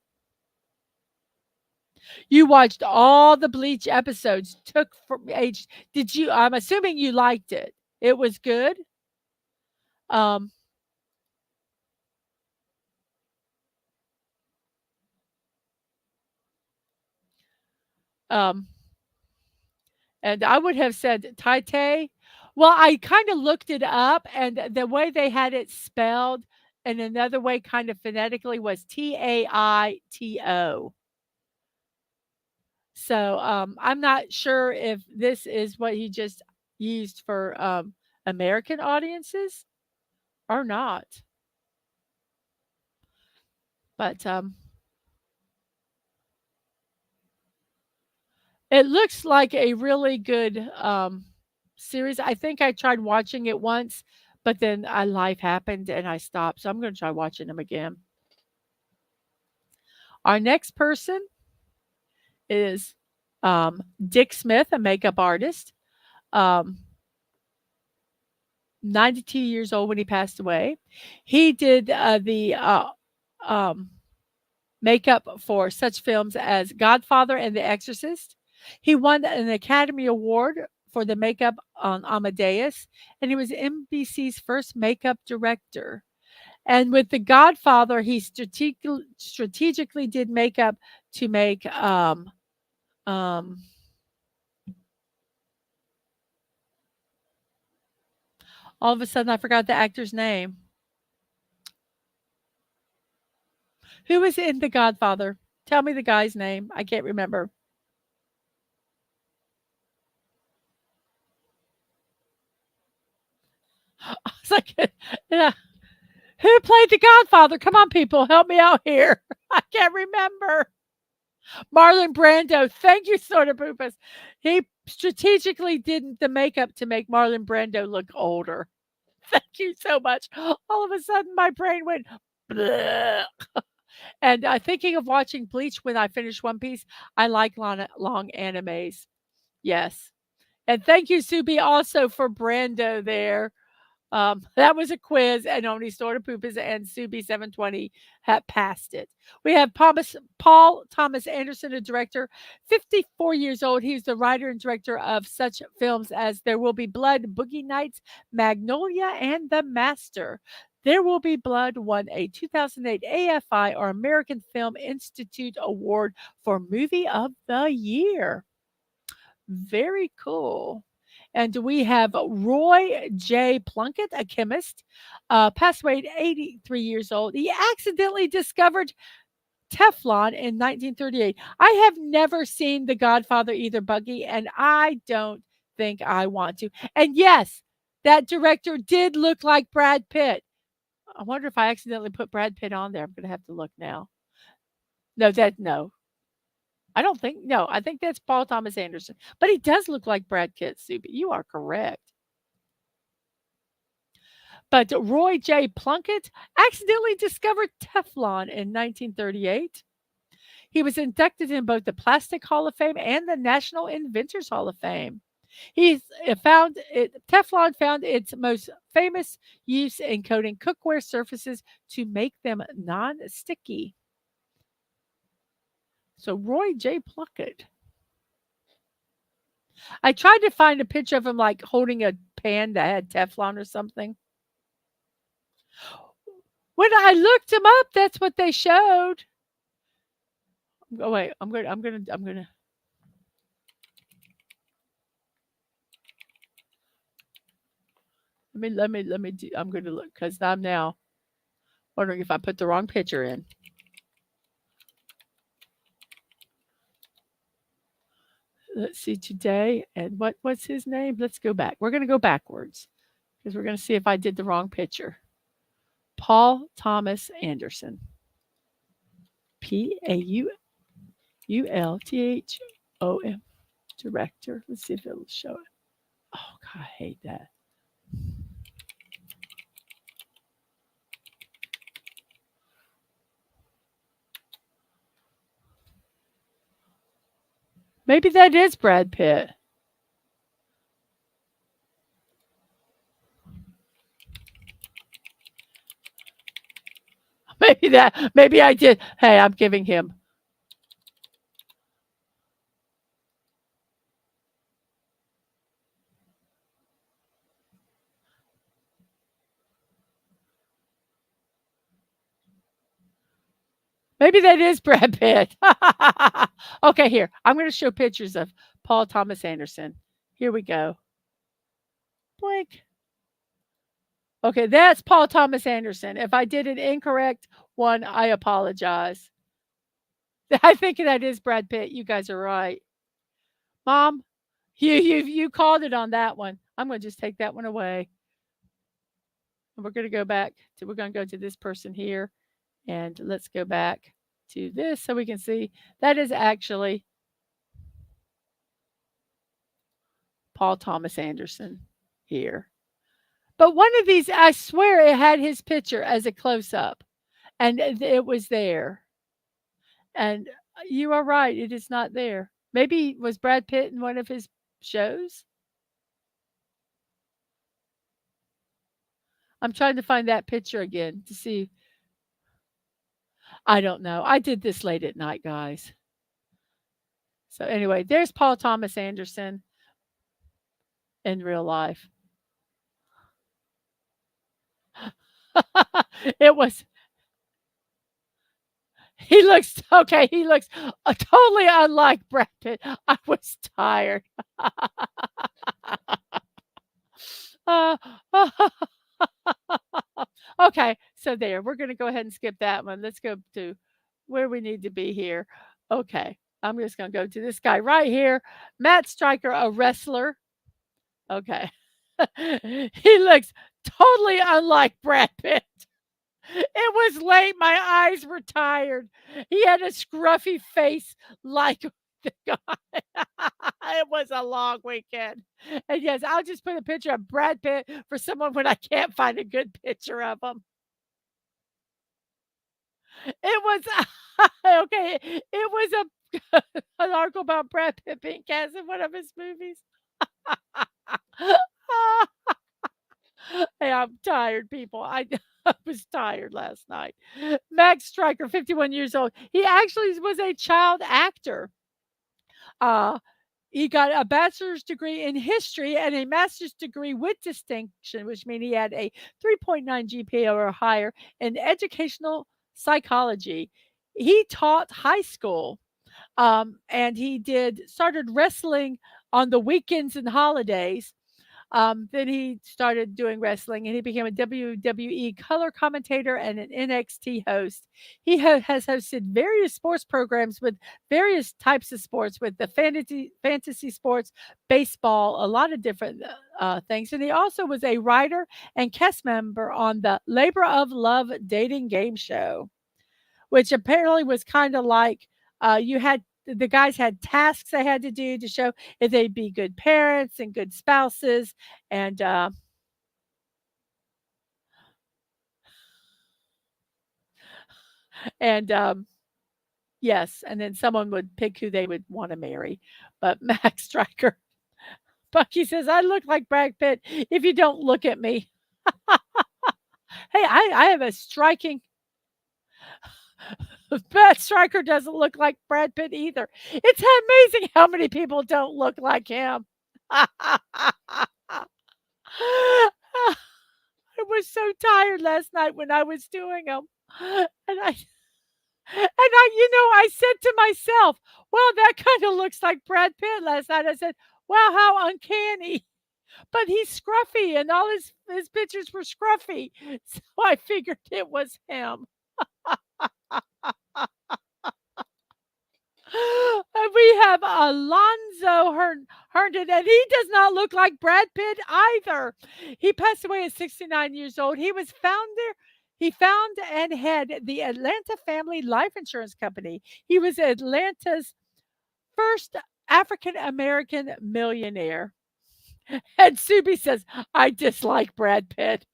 You watched all the Bleach episodes, took from age. Did you? I'm assuming you liked it. It was good. Um, um, and I would have said Taite. Well, I kind of looked it up, and the way they had it spelled, and another way, kind of phonetically, was Taito. So I'm not sure if this is what he just used for American audiences or not. But it looks like a really good series. I think I tried watching it once, but then life happened and I stopped. So I'm going to try watching them again. Our next person is Dick Smith, a makeup artist. Um, 92 years old when he passed away. He did the um, makeup for such films as Godfather and The Exorcist. He won an Academy Award for the makeup on Amadeus, and he was NBC's first makeup director. And with The Godfather, he strategically did makeup to make um, all of a sudden I forgot the actor's name. Who was in The Godfather? Tell me the guy's name. I can't remember. I was like, yeah. Who played the Godfather? Come on, people, help me out here. I can't remember. Marlon Brando. Thank you, Sort of Poopus. He strategically did the makeup to make Marlon Brando look older. Thank you so much. All of a sudden, my brain went. Bleh. And thinking of watching Bleach when I finish One Piece, I like long animes. Yes. And thank you, Subi, also for Brando there. That was a quiz, and only Sort of Poop is and Subi 720 had passed it. We have Paul Thomas Anderson, a director, 54 years old. He's the writer and director of such films as There Will Be Blood, Boogie Nights, Magnolia, and The Master. There Will Be Blood won a 2008 AFI or American Film Institute Award for Movie of the Year. Very cool. And we have Roy J. Plunkett, a chemist, passed away at 83 years old. He accidentally discovered Teflon in 1938. I have never seen The Godfather either, Buggy, and I don't think I want to. And yes, that director did look like Brad Pitt. I wonder if I accidentally put Brad Pitt on there. I'm going to have to look now. No. I don't think no, I think that's Paul Thomas Anderson, but he does look like Brad Pitt, Subi. You are correct. But Roy J. Plunkett accidentally discovered Teflon in 1938. He was inducted in both the Plastic Hall of Fame and the National Inventors Hall of Fame. Teflon found its most famous use in coating cookware surfaces to make them non-sticky. So Roy J. Plunkett. I tried to find a picture of him like holding a pan that had Teflon or something. When I looked him up, that's what they showed. Oh wait, I'm gonna. Let me do. I'm gonna look because I'm now wondering if I put the wrong picture in. Let's see today and what's his name? Let's go back. We're gonna go backwards because we're gonna see if I did the wrong picture. Paul Thomas Anderson. Paulthom. Director. Let's see if it'll show it. Oh God, I hate that. Maybe that is Brad Pitt. Maybe I did. Hey, I'm giving him. Maybe that is Brad Pitt. Okay, here. I'm going to show pictures of Paul Thomas Anderson. Here we go. Blink. Okay, that's Paul Thomas Anderson. If I did an incorrect one, I apologize. I think that is Brad Pitt. You guys are right. Mom, you called it on that one. I'm going to just take that one away. And we're going to go back to we're going to go to this person here and let's go back to this so we can see that is actually Paul Thomas Anderson here. But one of these, I swear it had his picture as a close up, and it was there. And you are right, it is not there. Maybe was Brad Pitt in one of his shows? I'm trying to find that picture again to see. I don't know. I did this late at night, guys. So anyway, there's Paul Thomas Anderson in real life. It was he looks okay, he looks totally unlike Brad Pitt. I was tired. Uh, okay, so there. We're gonna go ahead and skip that one. Let's go to where we need to be here. Okay, I'm just gonna go to this guy right here, Matt Stryker, a wrestler. Okay, he looks totally unlike Brad Pitt. It was late. My eyes were tired. He had a scruffy face like the guy. It was a long weekend. And yes, I'll just put a picture of Brad Pitt for someone when I can't find a good picture of him. It was okay. It was a an article about Brad Pitt being cast in one of his movies. Hey, I'm tired, people. I was tired last night. Max Stryker, 51 years old. He actually was a child actor. Uh, he got a bachelor's degree in history and a master's degree with distinction, which means he had a 3.9 GPA or higher in educational psychology. He taught high school, and he did started wrestling on the weekends and holidays. Then he started doing wrestling and he became a WWE color commentator and an NXT host. He has hosted various sports programs with various types of sports, with the fantasy sports, baseball, a lot of different things. And he also was a writer and cast member on the Labor of Love dating game show, which apparently was kind of like you had the guys had tasks they had to do to show if they'd be good parents and good spouses and and yes, and then someone would pick who they would want to marry. But Max Stryker, Bucky says, I look like Brad Pitt if you don't look at me. Hey, I have a striking Matt Stryker doesn't look like Brad Pitt either. It's amazing how many people don't look like him. I was so tired last night when I was doing them. And I said to myself, well, that kind of looks like Brad Pitt last night. I said, wow, how uncanny. But he's scruffy and all his pictures were scruffy. So I figured it was him. And we have Alonzo Herndon, and he does not look like Brad Pitt either. He passed away at 69 years old. He found and had the Atlanta Family Life Insurance Company. He was Atlanta's first African American millionaire. And Subi says, I dislike Brad Pitt.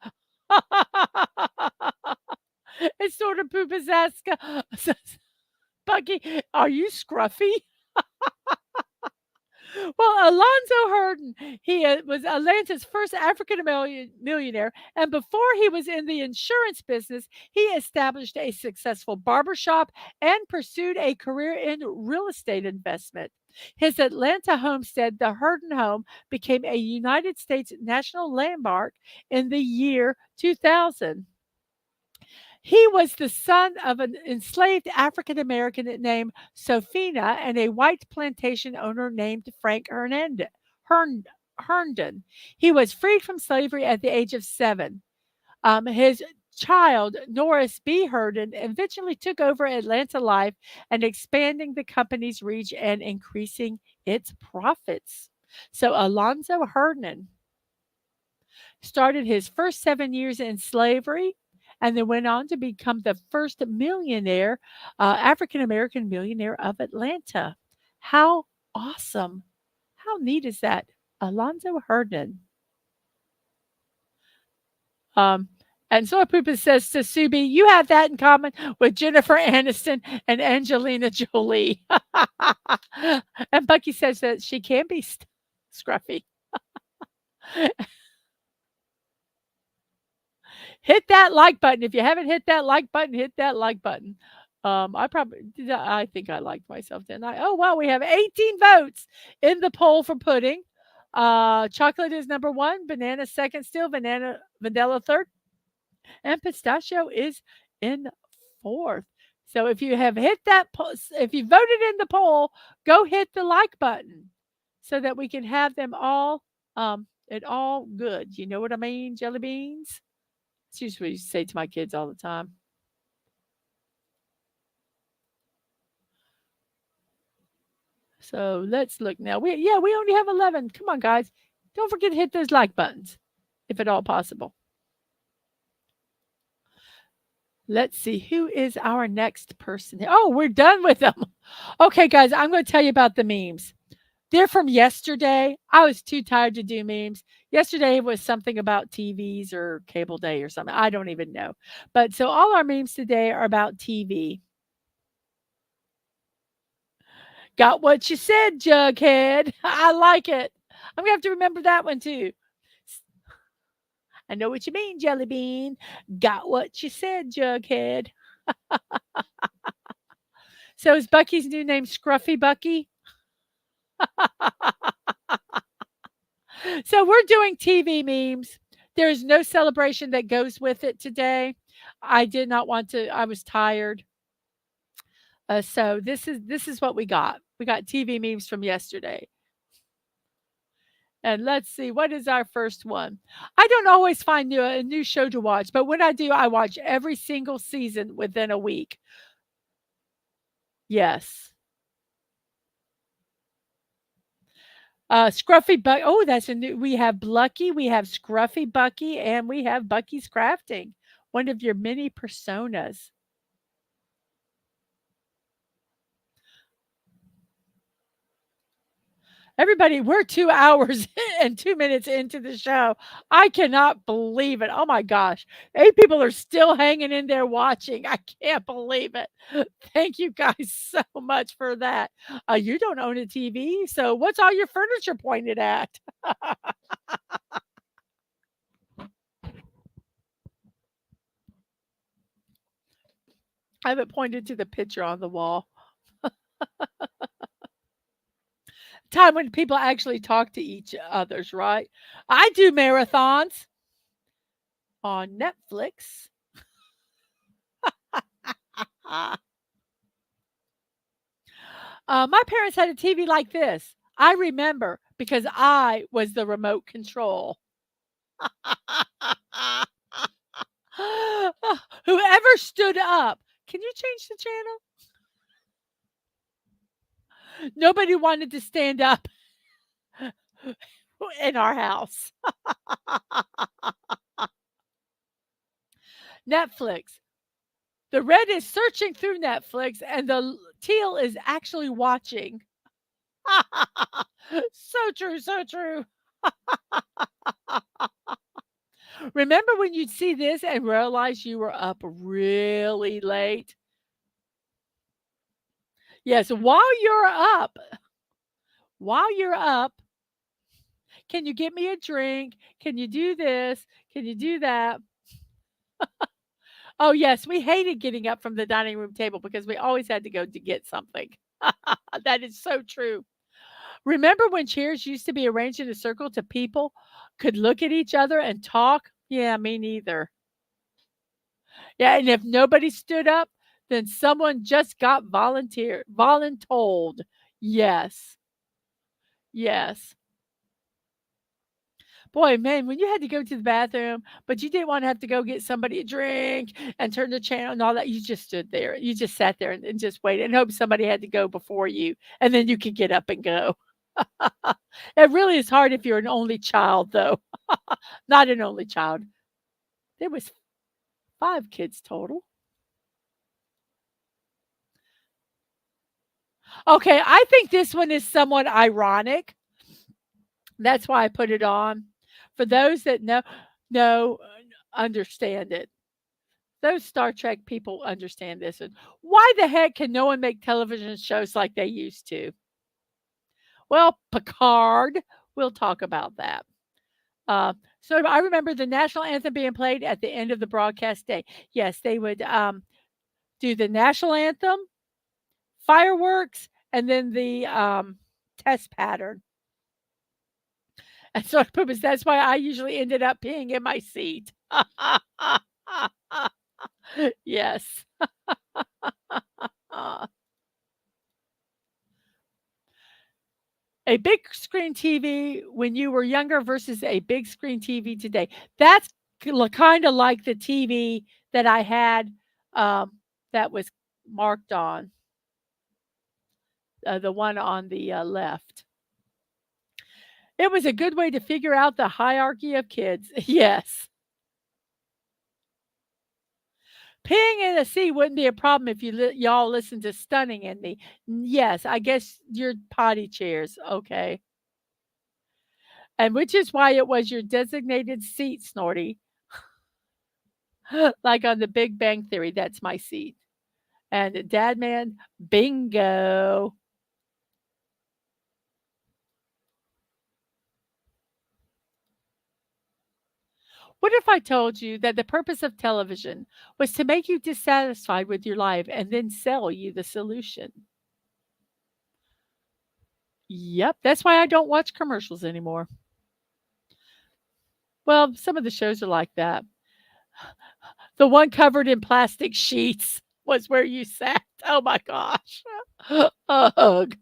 It's sort of Poopazaska says, Bucky, are you scruffy? Well, Alonzo Herndon, he was Atlanta's first African millionaire, and before he was in the insurance business, he established a successful barbershop and pursued a career in real estate investment. His Atlanta homestead, the Herndon home, became a United States National Landmark in the year 2000. He was the son of an enslaved African American named Sophina and a white plantation owner named Frank Herndon. He was freed from slavery at the age of 7. His child, Norris B. Herndon, eventually took over Atlanta Life and expanding the company's reach and increasing its profits. So Alonzo Herndon started his first 7 years in slavery and then went on to become the first millionaire, African American millionaire of Atlanta. How awesome! How neat is that? Alonzo Herndon. Um, and Soy Poopa says to Subi, "You have that in common with Jennifer Aniston and Angelina Jolie." And Bucky says that she can be scruffy. Hit that like button. If you haven't hit that like button, hit that like button. I think I liked myself, didn't I? Oh, wow, we have 18 votes in the poll for pudding. Chocolate is number one, banana second still, vanilla third, and pistachio is in fourth. So if you have hit that, if you voted in the poll, go hit the like button so that we can have them all, it all good. You know what I mean, jelly beans? It's usually what I say to my kids all the time. So let's look now. We only have 11. Come on, guys. Don't forget to hit those like buttons, if at all possible. Let's see, who is our next person? Oh, we're done with them. Okay, guys, I'm going to tell you about the memes. They're from yesterday. I was too tired to do memes. Yesterday was something about TVs or cable day or something. I don't even know. But so all our memes today are about TV. Got what you said, Jughead. I like it. I'm going to have to remember that one too. I know what you mean, Jelly Bean. Got what you said, Jughead. So is Bucky's new name Scruffy Bucky? So we're doing TV memes. There is no celebration that goes with it today. I did not want to. I was tired. So this is what we got. We got TV memes from yesterday. And let's see, what is our first one? I don't always find a new show to watch, but when I do, I watch every single season within a week. Yes. Scruffy Buck. Oh, that's a new. We have Blucky, we have Scruffy Bucky, and we have Bucky's Crafting. One of your many personas. Everybody, we're 2 hours and 2 minutes into the show. I cannot believe it. Oh my gosh. 8 people are still hanging in there watching. I can't believe it. Thank you guys so much for that. You don't own a TV, so what's all your furniture pointed at? I have it pointed to the picture on the wall. Time when people actually talk to each others, right? I do marathons on Netflix. My parents had a TV like this. I remember because I was the remote control. Whoever stood up, can you change the channel? Nobody wanted to stand up in our house. Netflix. The red is searching through Netflix, and the teal is actually watching. So true, so true. Remember when you'd see this and realize you were up really late? Yes, while you're up, can you get me a drink? Can you do this? Can you do that? Oh, yes, we hated getting up from the dining room table because we always had to go to get something. That is so true. Remember when chairs used to be arranged in a circle to people could look at each other and talk? Yeah, me neither. Yeah, and if nobody stood up, then someone just got voluntold. Yes. Yes. Boy, man, when you had to go to the bathroom, but you didn't wanna have to go get somebody a drink and turn the channel and all that, you just stood there. You just sat there and just waited and hoped somebody had to go before you, and then you could get up and go. It really is hard if you're an only child, though. Not an only child. There was 5 kids total. Okay, I think this one is somewhat ironic. That's why I put it on. For those that know, understand it. Those Star Trek people understand this. And why the heck can no one make television shows like they used to? Well, Picard, we'll talk about that. So I remember the national anthem being played at the end of the broadcast day. Yes, they would do the national anthem, fireworks, and then the test pattern. And so that's why I usually ended up peeing in my seat. Yes. A big screen TV when you were younger versus a big screen TV today. That's kind of like the TV that I had that was marked on the one on the left. It was a good way to figure out the hierarchy of kids. Yes. Peeing in a seat wouldn't be a problem if y'all listen to Stunning in me. Yes, I guess your potty chairs. Okay. And which is why it was your designated seat, Snorty. Like on the Big Bang Theory, that's my seat. And Dadman, bingo. What if I told you that the purpose of television was to make you dissatisfied with your life and then sell you the solution? Yep, that's why I don't watch commercials anymore. Well, some of the shows are like that. The one covered in plastic sheets was where you sat. Oh my gosh. Ugh.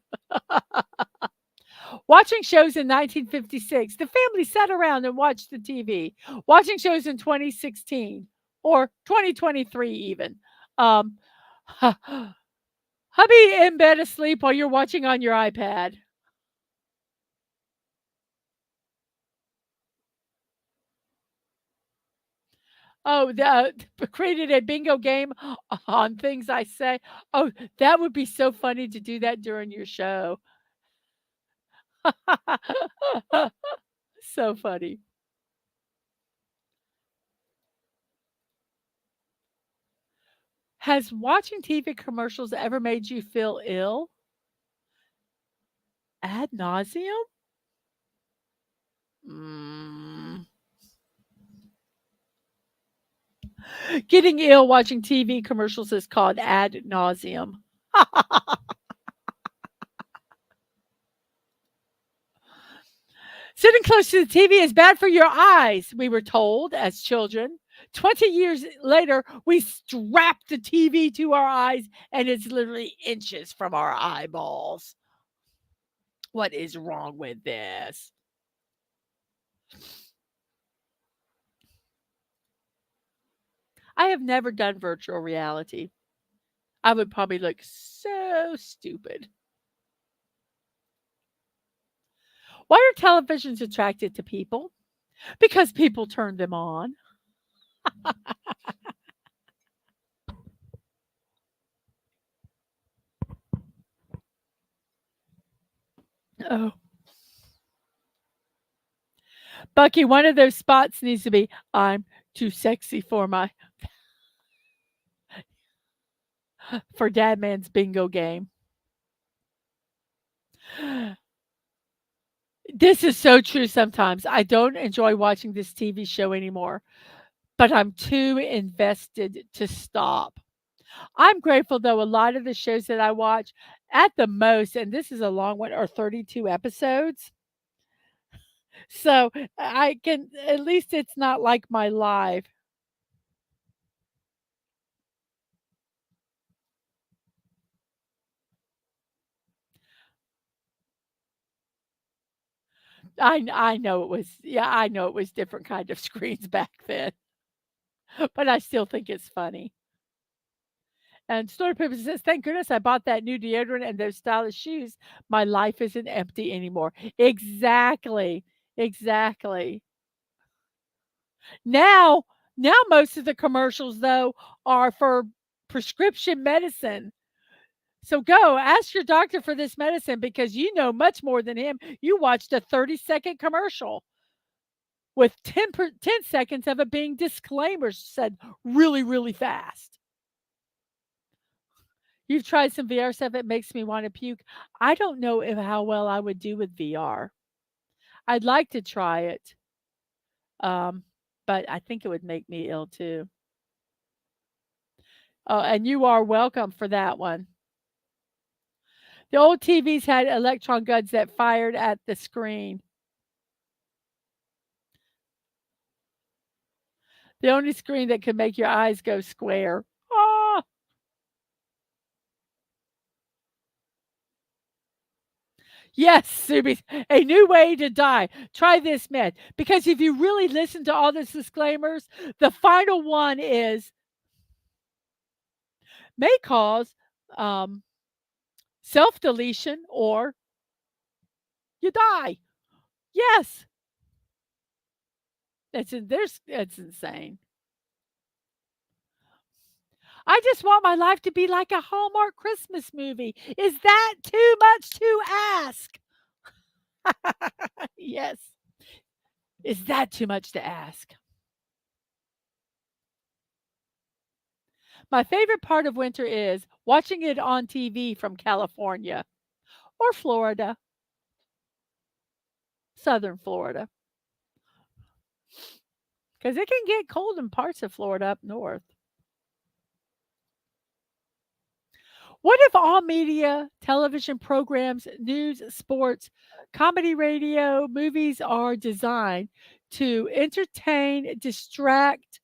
Watching shows in 1956, the family sat around and watched the TV. Watching shows in 2016 or 2023 even. Um, hubby in bed asleep while you're watching on your iPad. Oh, created a bingo game on things I say. Oh, that would be so funny to do that during your show. So funny. Has watching TV commercials ever made you feel ill? Ad nauseum? Mm. Getting ill watching TV commercials is called ad nauseum. Sitting close to the TV is bad for your eyes, we were told as children. 20 years later, we strap the TV to our eyes and it's literally inches from our eyeballs. What is wrong with this? I have never done virtual reality. I would probably look so stupid. Why are televisions attracted to people? Because people turn them on. Oh, Bucky, one of those spots needs to be I'm too sexy for Dadman's bingo game. This is so true sometimes. I don't enjoy watching this TV show anymore, but I'm too invested to stop. I'm grateful though a lot of the shows that I watch at the most, and this is a long one, are 32 episodes. So I can at least it's not like my life. I know it was yeah, I know it was different kind of screens back then, but I still think it's funny. And Story Paper says, "Thank goodness I bought that new deodorant and those stylish shoes. My life isn't empty anymore." Exactly. Exactly. Now now most of the commercials though are for prescription medicine. So go ask your doctor for this medicine because you know much more than him. You watched a 30-second commercial. with 10 seconds of it being disclaimers said really, really fast. You've tried some VR stuff, it makes me wanna puke. I don't know if how well I would do with VR. I'd like to try it, um, but I think it would make me ill too. Oh, and you are welcome for that one. The old TVs had electron guns that fired at the screen. The only screen that could make your eyes go square. Ah! Yes, Subi, a new way to die. Try this, man. Because if you really listen to all these disclaimers, the final one is may cause um, self deletion or you die. Yes, it's insane. I just want my life to be like a Hallmark Christmas movie. Is that too much to ask? Yes. Is that too much to ask? My favorite part of winter is watching it on TV from California or Florida, southern Florida, because it can get cold in parts of Florida up north. What if all media, television programs, news, sports, comedy, radio, movies are designed to entertain, distract,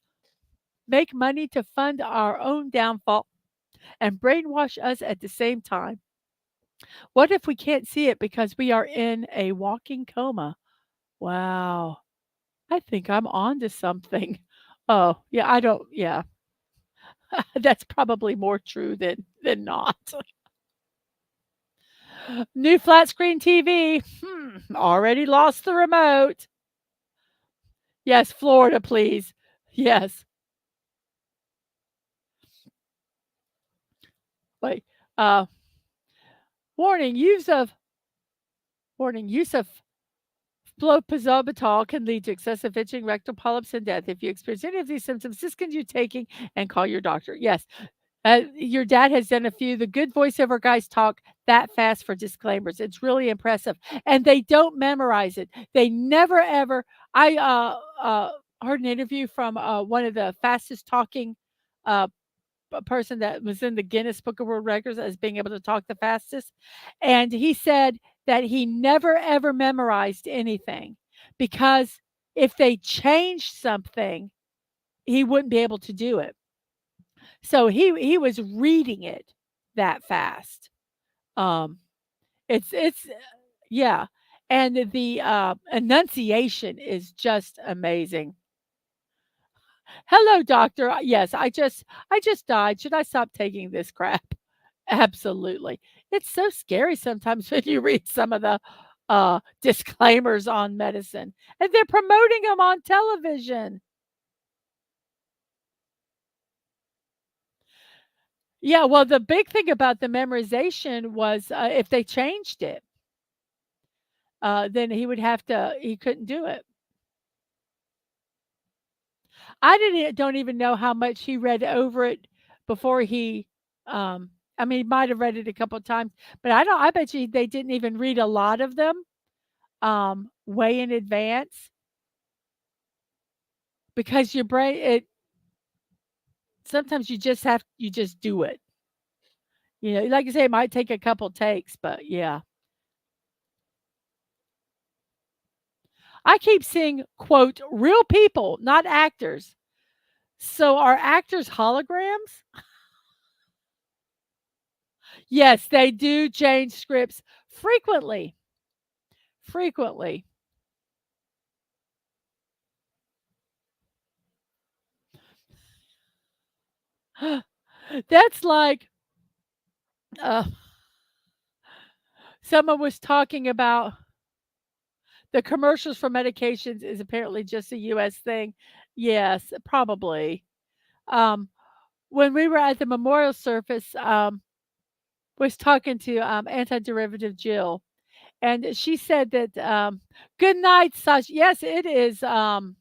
make money to fund our own downfall, and brainwash us at the same time? What if we can't see it because we are in a walking coma? Wow. I think I'm on to something. Oh, yeah, I don't yeah. That's probably more true than not. New flat screen TV. Already lost the remote. Yes, Florida, please. Yes. Wait. Uh, warning: use of flopazobitol can lead to excessive itching, rectal polyps, and death. If you experience any of these symptoms, discontinue taking and call your doctor. Yes. Your dad has done a few. The good voiceover guys talk that fast for disclaimers. It's really impressive, and they don't memorize it. They never ever. I heard an interview from one of the fastest talking uh, person that was in the Guinness Book of World Records as being able to talk the fastest, and he said that he never ever memorized anything because if they changed something, he wouldn't be able to do it. So he was reading it that fast. Um, it's yeah, and the, enunciation is just amazing. "Hello, doctor. Yes, I just died. Should I stop taking this crap?" Absolutely. It's so scary sometimes when you read some of the, disclaimers on medicine, and they're promoting them on television. Yeah, well, the big thing about the memorization was, if they changed it, then he couldn't do it. I didn't don't even know how much he read over it before um I mean, he might have read it a couple times, but I bet you they didn't even read a lot of them, way in advance because your brain it sometimes you just do it. You know, like you say, it might take a couple takes, but yeah. I keep seeing, quote, "real people, not actors." So are actors holograms? Yes, they do change scripts frequently, frequently. That's like, uh, someone was talking about the commercials for medications is apparently just a US thing. Yes, probably. Um, when we were at the memorial service, was talking to, Anti-Derivative Jill, and she said that, "Good night, Sasha." Yes, it is, 12:15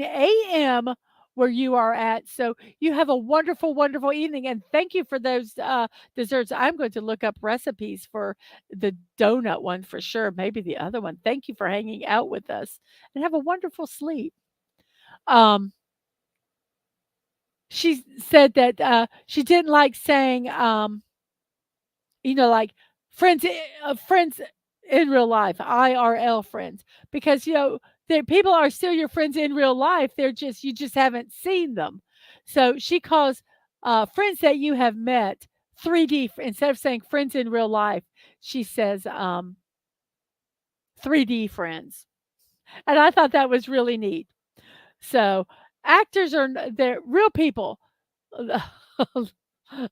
a.m. where you are at. So you have a wonderful, wonderful evening, and thank you for those desserts. I'm going to look up recipes for the donut one for sure, maybe the other one. Thank you for hanging out with us, and have a wonderful sleep. Um, she said that she didn't like saying, like friends in real life, IRL friends, because people are still your friends in real life. They're just you just haven't seen them. So she calls friends that you have met 3D. Instead of saying friends in real life, she says 3D friends, and I thought that was really neat. So actors they're real people.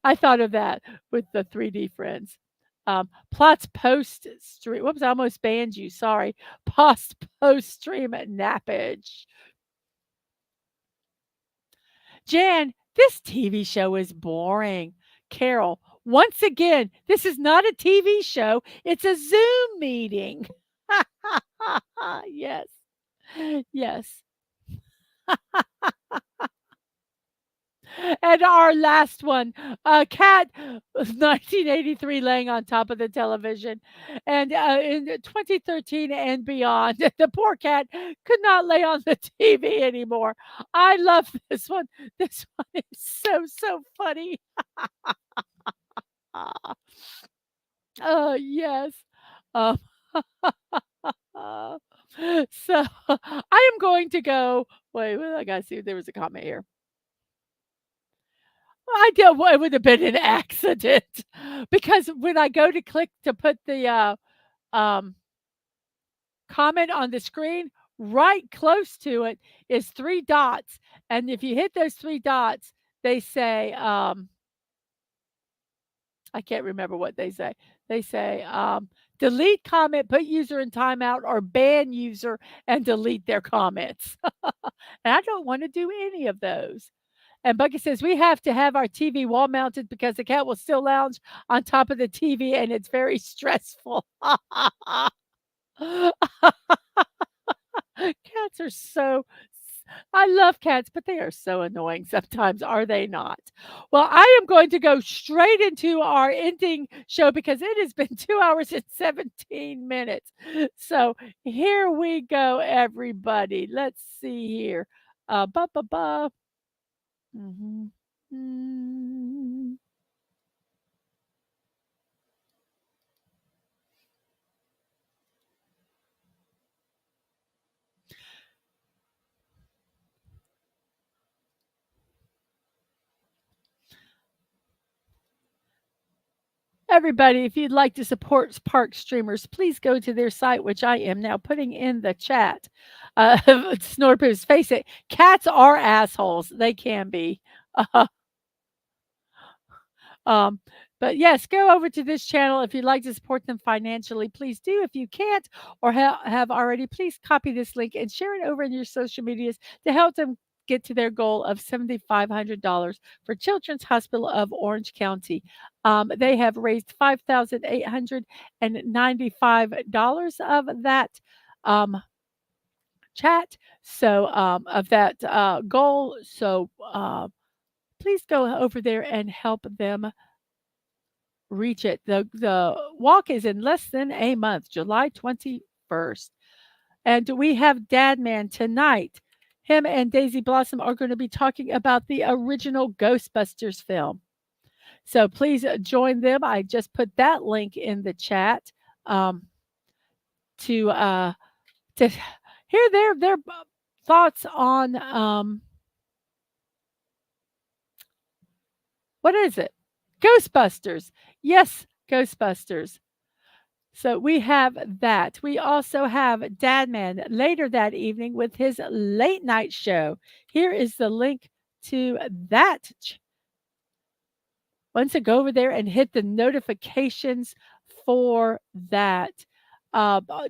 I thought of that with the 3D friends. Plots post stream. Whoops, I almost banned you. Sorry. Post stream at nappage. Jan, this TV show is boring. Carol, once again, this is not a TV show. It's a Zoom meeting. Yes. Yes. And our last one, a cat was 1983 laying on top of the television. And in 2013 and beyond, the poor cat could not lay on the TV anymore. I love this one. This one is so, so funny. Oh, yes. Um, so I am going to go. Wait, I got to see if there was a comment here. I don't well, it would have been an accident because when I go to click to put the, um, comment on the screen, right close to it is 3 dots, and if you hit those 3 dots, they say, I can't remember what they say. They say, "Delete comment, put user in timeout, or ban user and delete their comments." And I don't wanna do any of those. And Bucky says, "We have to have our TV wall mounted because the cat will still lounge on top of the TV and it's very stressful." Cats are so I love cats, but they are so annoying sometimes, are they not? Well, I am going to go straight into our ending show because it has been 2 hours and 17 minutes. So, here we go, everybody. Let's see here. Ba ba ba. Mhm. Mm. Everybody, if you'd like to support park streamers, please go to their site, which I am now putting in the chat. Snorpoos, face it, cats are assholes. They can be. Um, but yes, go over to this channel if you'd like to support them financially. Please do. If you can't or have already, please copy this link and share it over in your social medias to help them get to their goal of $7,500 for Children's Hospital of Orange County. They have raised $5,895 of that chat. So of that goal. So please go over there and help them reach it. The walk is in less than a month, July 21st. And we have Dadman tonight. Him and Daisy Blossom are going to be talking about the original Ghostbusters film. So please join them. I just put that link in the chat um, to to hear their thoughts on what is it? Ghostbusters. Yes, Ghostbusters. So we have that. We also have Dadman later that evening with his late night show. Here is the link to that. Once you go over there and hit the notifications for that.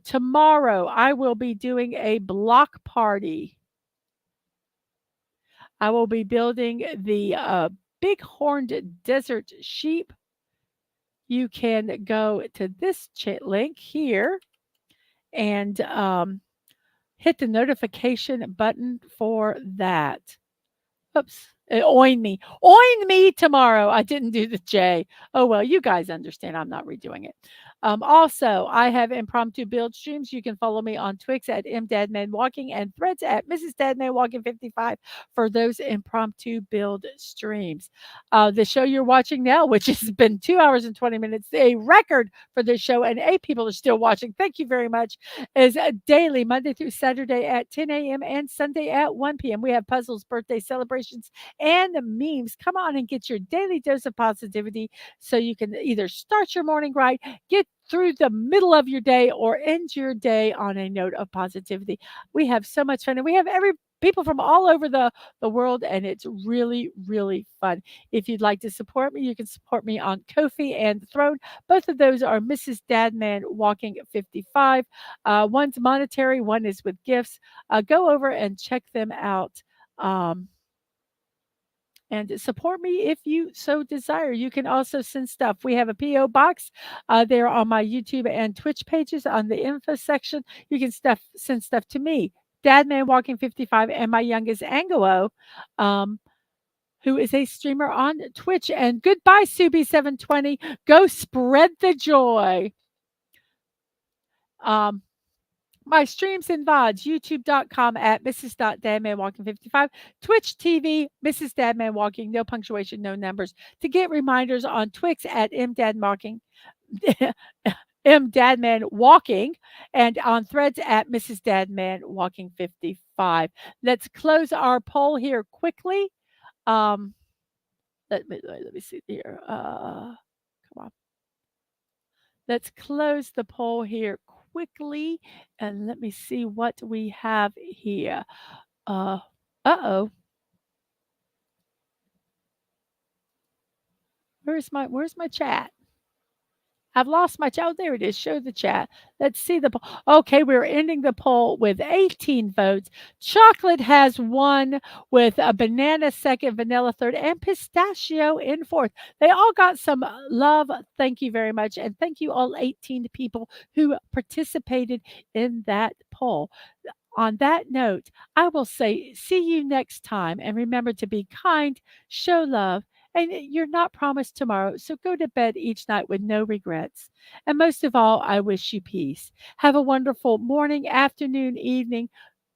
Tomorrow, I will be doing a block party. I will be building the big horned desert sheep you can go to this link here and hit the notification button for that. Oops. Oin me. Oin me tomorrow. I didn't do the J. Oh, well, you guys understand. I'm not redoing it. Also, I have impromptu build streams. You can follow me on Twix at MDadmanWalking and Threads at Mrs.DadmanWalking55 for those impromptu build streams. The show you're watching now, which has been 2 hours and 20 minutes, a record for this show, and 8 people are still watching. Thank you very much. Is daily, Monday through Saturday at 10 a.m. and Sunday at 1 p.m. We have puzzles, birthday celebrations, and memes. Come on and get your daily dose of positivity so you can either start your morning right, get through the middle of your day, or end your day on a note of positivity. We have so much fun, and we have every people from all over the world, and it's really, really fun. If you'd like to support me, you can support me on Ko-fi and Throne. Both of those are Mrs. Dadman Walking 55. One's monetary, one is with gifts. Go over and check them out. Um, and support me if you so desire. You can also send stuff. We have a P.O. box there on my YouTube and Twitch pages on the info section. You can send stuff to me, Dadman Walking 55, and my youngest Angelo, who is a streamer on Twitch. And goodbye, Subi720. Go spread the joy. My streams and VODs, youtube.com at Mrs.DadmanWalking55, Twitch TV, Mrs. Dadman Walking, no punctuation, no numbers. To get reminders on Twix at MDadMarking, MDadman Walking, and on Threads at Mrs. Dadman Walking 55. Let's close our poll here quickly. Let me see here. Come on. Let's close the poll here quickly and let me see what we have here. Uh-oh. Where's my chat? I've lost my chat. Oh, there it is. Show the chat. Let's see the poll. Okay, we're ending the poll with 18 votes. Chocolate has won with a banana second, vanilla third, and pistachio in fourth. They all got some love. Thank you very much. And thank you all 18 people who participated in that poll. On that note, I will say, see you next time. And remember to be kind, show love, and you're not promised tomorrow. So go to bed each night with no regrets. And most of all, I wish you peace. Have a wonderful morning, afternoon, evening,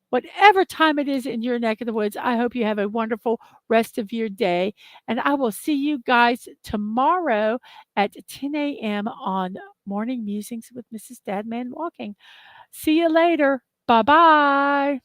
whatever time it is in your neck of the woods. I hope you have a wonderful rest of your day. And I will see you guys tomorrow at 10 a.m. on Morning Musings with Mrs. Dadman Walking. See you later. Bye bye.